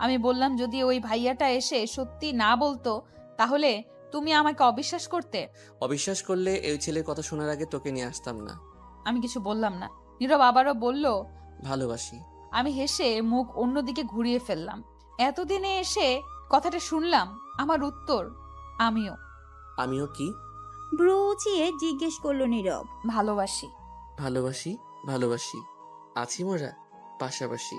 আমি বললাম, যদি ওই ভাইয়াটা এসে সত্যি না বলতো তাহলে তুমি আমাকে অবিশ্বাস করতে। অবিশ্বাস করলে এই ছেলের কথা শোনার আগে তোকে নিয়ে আসতাম না। আমি কিছু বললাম না। নীরব আবারও বলল, ভালোবাসি। আমি হেসে মুখ অন্যদিকে ঘুরিয়ে ফেললাম। এতদিনে এসে কথাটা শুনলাম। আমার উত্তর, আমিও। আমিও কি? ব্রু উঁচিয়ে জিজ্ঞেস করলো নীরব। ভালোবাসি। ভালোবাসি, ভালোবাসি। আছি মোরা পাশাপাশি।